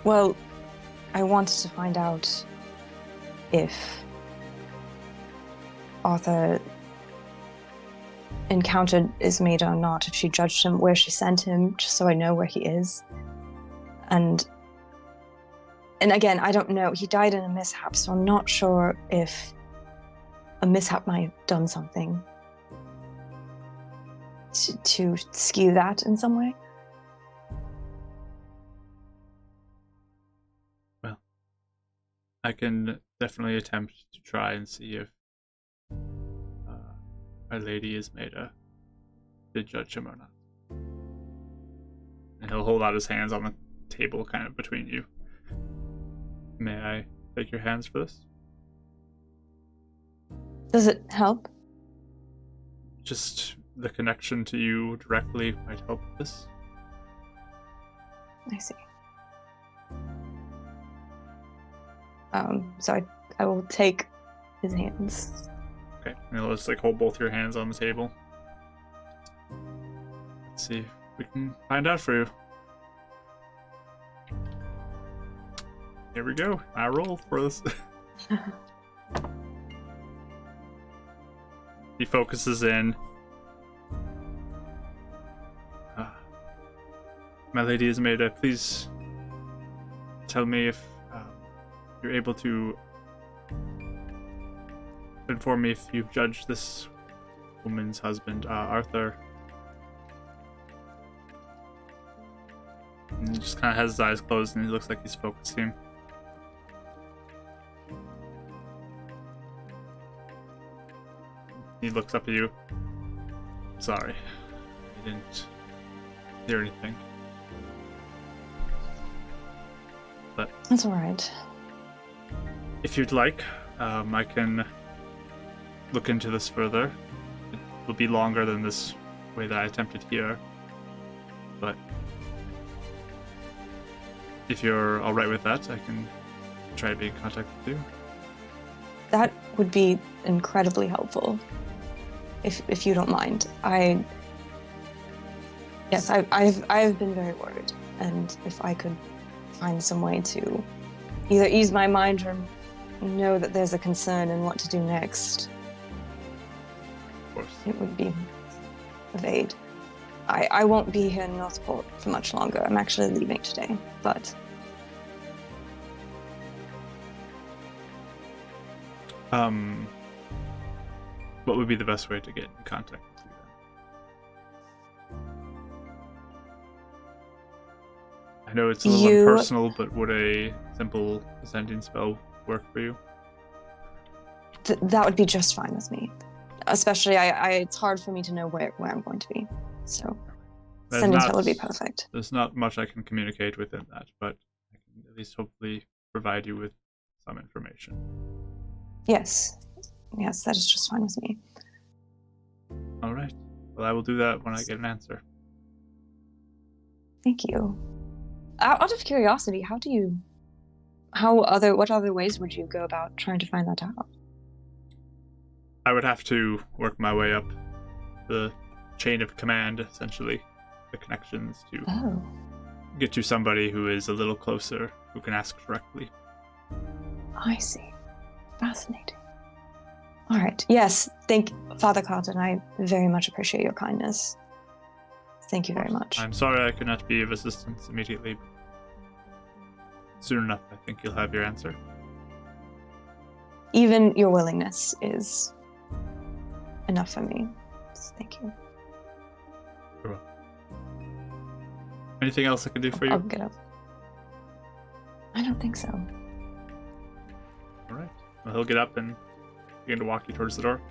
Well, I wanted to find out if Arthur encountered Ismeda or not, if she judged him, where she sent him, just so I know where he is. And again, I don't know. He died in a mishap, so I'm not sure if a mishap might have done something to skew that in some way. Well, I can definitely attempt to try and see if Our Lady Ismeda did judge him or not. And he'll hold out his hands on the table kind of between you. May I take your hands for this? Does it help? Just the connection to you directly might help with this. I see. So I will take his hands. Okay, and he'll just hold both your hands on the table. Let's see if we can find out for you. Here we go. I roll for this. He focuses in. My Lady Ismeda, please tell me if you're able to inform me if you've judged this woman's husband, Arthur. And he just kind of has his eyes closed and he looks like he's focusing. He looks up at you. Sorry, I didn't hear anything. But that's all right. If you'd like, I can look into this further. It will be longer than this way that I attempted here. But if you're alright with that, I can try to be in contact with you. That would be incredibly helpful. If you don't mind. I've been very worried, and if I could find some way to either ease my mind or know that there's a concern in what to do next, of course, it would be of aid. I won't be here in Northport for much longer. I'm actually leaving today, but what would be the best way to get in contact with you then? I know it's a little impersonal, but would a simple sending spell work for you? That would be just fine with me. Especially, it's hard for me to know where I'm going to be. So, sending spell would be perfect. There's not much I can communicate within that, but I can at least hopefully provide you with some information. Yes, that is just fine with me. All right. Well, I will do that when I get an answer. Thank you. Out of curiosity, what other ways would you go about trying to find that out? I would have to work my way up the chain of command, essentially, the connections to get to somebody who is a little closer, who can ask directly. I see. Fascinating. All right. Yes, thank Father Carlton. I very much appreciate your kindness. Thank you very much. I'm sorry I could not be of assistance immediately. soon enough, I think you'll have your answer. Even your willingness is enough for me. So thank you. You're welcome. Anything else I can do for you? I'll get up. I don't think so. All right. Well, he'll get up and begin to walk you towards the door.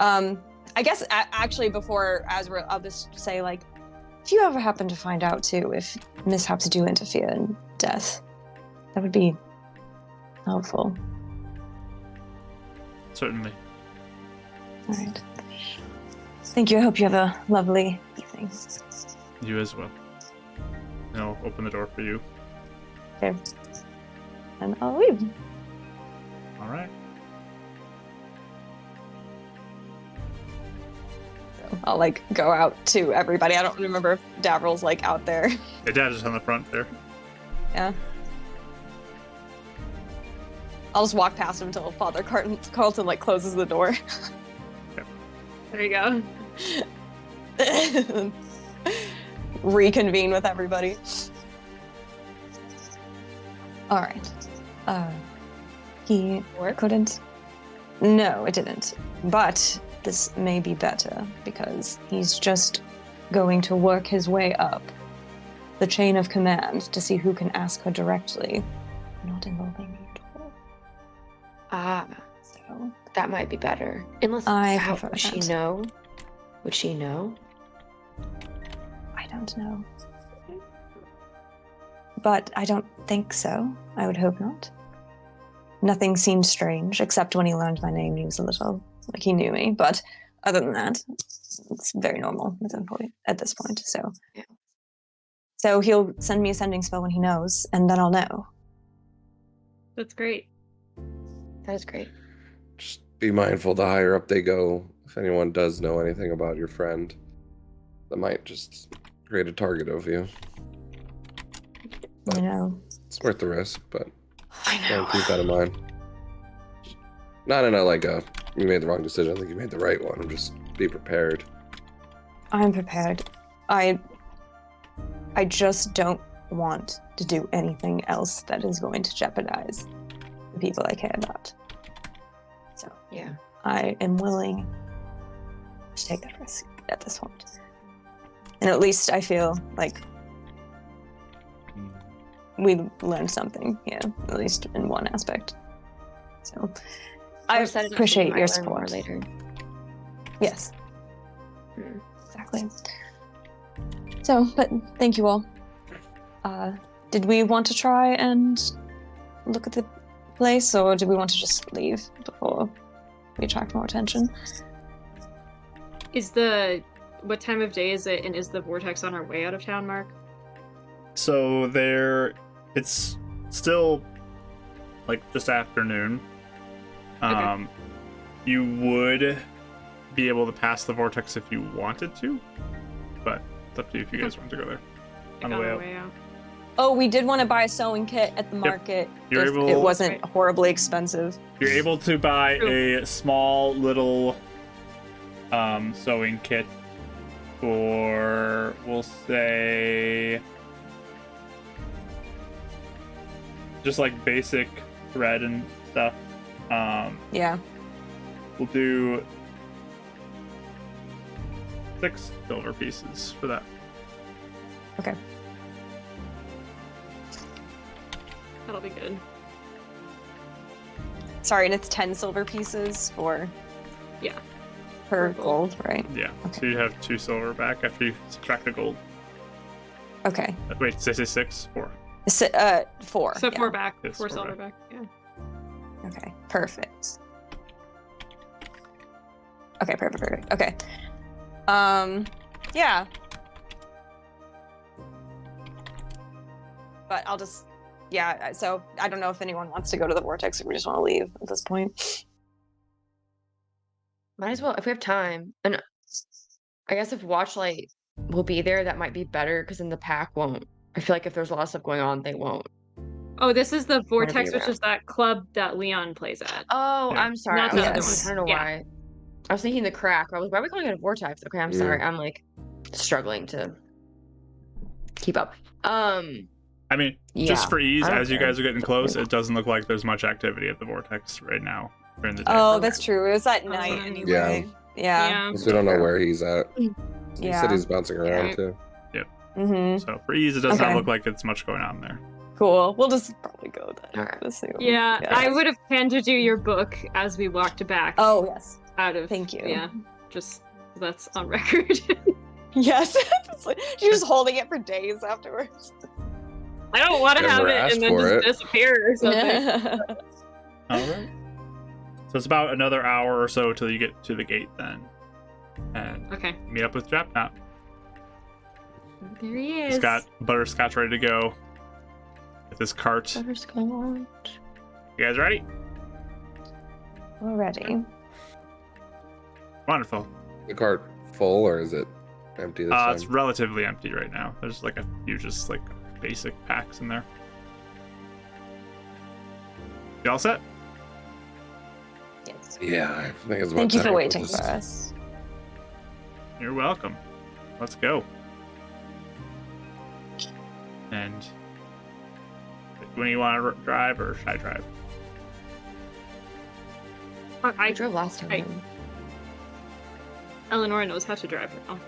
I guess actually before Azra, I'll just say, like, if you ever happen to find out too if mishaps do interfere in death, that would be helpful. Certainly. All right. Thank you. I hope you have a lovely evening. You as well. And I'll open the door for you. Okay. And I'll leave. All right. I'll like go out to everybody. I don't remember if Davril's like out there. Your dad is on the front there. Yeah. I'll just walk past him until Father Carlton like closes the door. There you go. Reconvene with everybody. All right. He couldn't. No, it didn't. But this may be better because he's just going to work his way up the chain of command to see who can ask her directly, not involving me at all. So That might be better. Unless I how prefer would she that. know? Would she know? I don't know. But I don't think so. I would hope not. Nothing seemed strange, except when he learned my name, he was a little like he knew me. But other than that, it's very normal at this point. So, Yeah. So he'll send me a sending spell when he knows, and then I'll know. That's great. That is great. Just be mindful the higher up they go. If anyone does know anything about your friend, that might just create a target of you. I know. It's worth the risk, but I know. keep that in mind. Not in a you made the wrong decision. I think you made the right one. Just be prepared. I'm prepared. I just don't want to do anything else that is going to jeopardize the people I care about. So Yeah. I am willing to take that risk at this point. And at least I feel like we learned something, yeah, at least in one aspect. So I Or set it up so we appreciate might your learn more support. later. Yes. Hmm. Exactly. So, but thank you all. Did we want to try and look at the place, or do we want to just leave before we attract more attention? What time of day is it, and is the vortex on our way out of town, Mark? So it's still like just afternoon. Okay. You would be able to pass the vortex if you wanted to, but it's up to you if you guys want to go there on the way out. Oh, we did want to buy a sewing kit at the market You're if able- it wasn't horribly expensive. You're able to buy True. a small little sewing kit for, we'll say, just like basic thread and stuff. Yeah. We'll do 6 silver pieces for that. Okay. That'll be good. Sorry, and it's 10 silver pieces for Yeah. per Per gold, right? Yeah. Okay. So you have 2 silver back after you subtract the gold. Okay. Wait, did I say 6? 4. 4. So yeah. 4 back, Yes, 4 4 silver back. Yeah. Okay, perfect. Okay, perfect. Okay. Yeah. But I'll just, yeah, so I don't know if anyone wants to go to the vortex or we just want to leave at this point. Might as well if we have time. And I guess if Watchlight will be there, that might be better because then the pack won't. I feel like if there's a lot of stuff going on, they won't. Oh, this is the be vortex, which around. is that club that Leon plays at. Oh, Yeah. I'm sorry. Not I the other was one. I don't know Yeah. why. I was thinking the crack. I was, why are we calling it a vortex? Okay, I'm sorry. Yeah. I'm like struggling to keep up. I mean, Yeah, just for ease, I don't as you care. guys are getting close, it doesn't look like there's much activity at the vortex right now during the day. Oh, that's true. It was at night Yeah. anyway. Yeah. Because we don't know where he's at. He Yeah. said he's bouncing around Yeah. too. Mm-hmm. So for ease, it does not Okay. look like it's much going on there. Cool. We'll just probably go then. Alright. Assume. Yeah, I would have handed you your book as we walked back. Oh yes. out of Thank you. Yeah, just that's on record. Yes. It's like, she's just holding it for days afterwards. I don't want to Never have it asked and then for just it. disappear or something. All right. So it's about another hour or so till you get to the gate then, and Okay, meet up with Drapknot. there he is. He's got butterscotch ready to go with his cart. You Butterscotch. guys ready? We're ready. Wonderful. The cart full or is it empty this It's time? relatively empty right now. There's like a few just like basic packs in there. You all set? Yes. Yeah, I think it's about Thank you time for to waiting just- for us. You're welcome. Let's go. And when you want to drive, or should I drive? I I drove last time. Right. Eleanor knows how to drive now.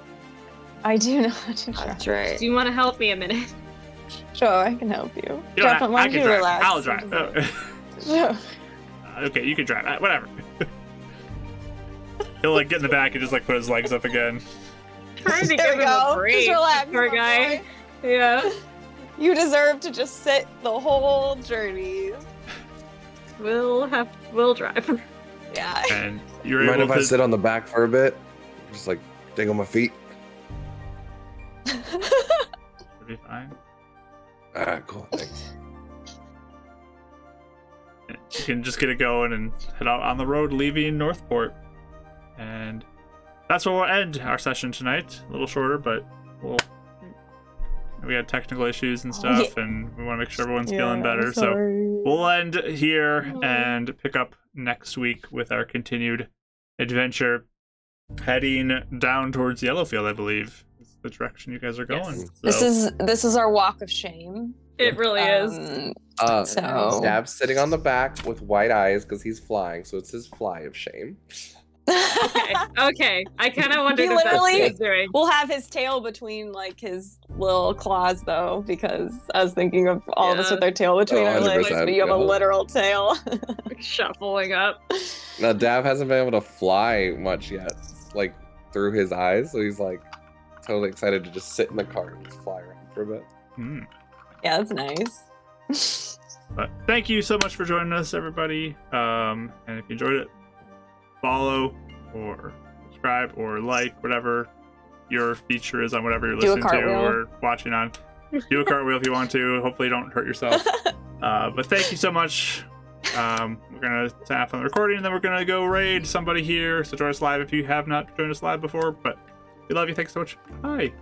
I do know how to drive. That's right. Do you want to help me a minute? Sure, I can help you. You don't Drop have- it. Why I don't can you drive. relax? I'll drive. Sure. Okay, you can drive. Whatever. He'll like get in the back and just like put his legs up again. Trying to There give we him a go. break, Just relax, poor my guy. boy. Yeah, You deserve to just sit the whole journey. we'll drive. Yeah. And you're Mind able if I to. sit on the back for a bit? Just like dig on my feet. It'll be fine. Alright, cool. Thanks. You can just get it going and head out on the road, leaving Northport. And that's where we'll end our session tonight. A little shorter, but we had technical issues and stuff, and we want to make sure everyone's feeling better. So we'll end here and pick up next week with our continued adventure, heading down towards Yellowfield, I believe. Is the direction you guys are going. Yes. This is our walk of shame. It really is. So Dab's sitting on the back with white eyes because he's flying, so it's his fly of shame. Okay. I kind of wondered He if that's what literally- he's doing. we'll have his tail between like his little claws though, because I was thinking of all of us Yeah. with our tail between our legs, 100%, but you have a yeah. literal tail. Shuffling up. Now, Dav hasn't been able to fly much yet, like through his eyes, so he's like totally excited to just sit in the car and just fly around for a bit. Yeah, that's nice. But thank you so much for joining us, everybody. And if you enjoyed it, follow or subscribe or like whatever your feature is on whatever you're Do a listening to cartwheel. or watching on. Do a cartwheel if you want to. Hopefully, you don't hurt yourself. But thank you so much. We're gonna tap on the recording, and then we're gonna go raid somebody here. So join us live if you have not joined us live before. But we love you. Thanks so much. Bye.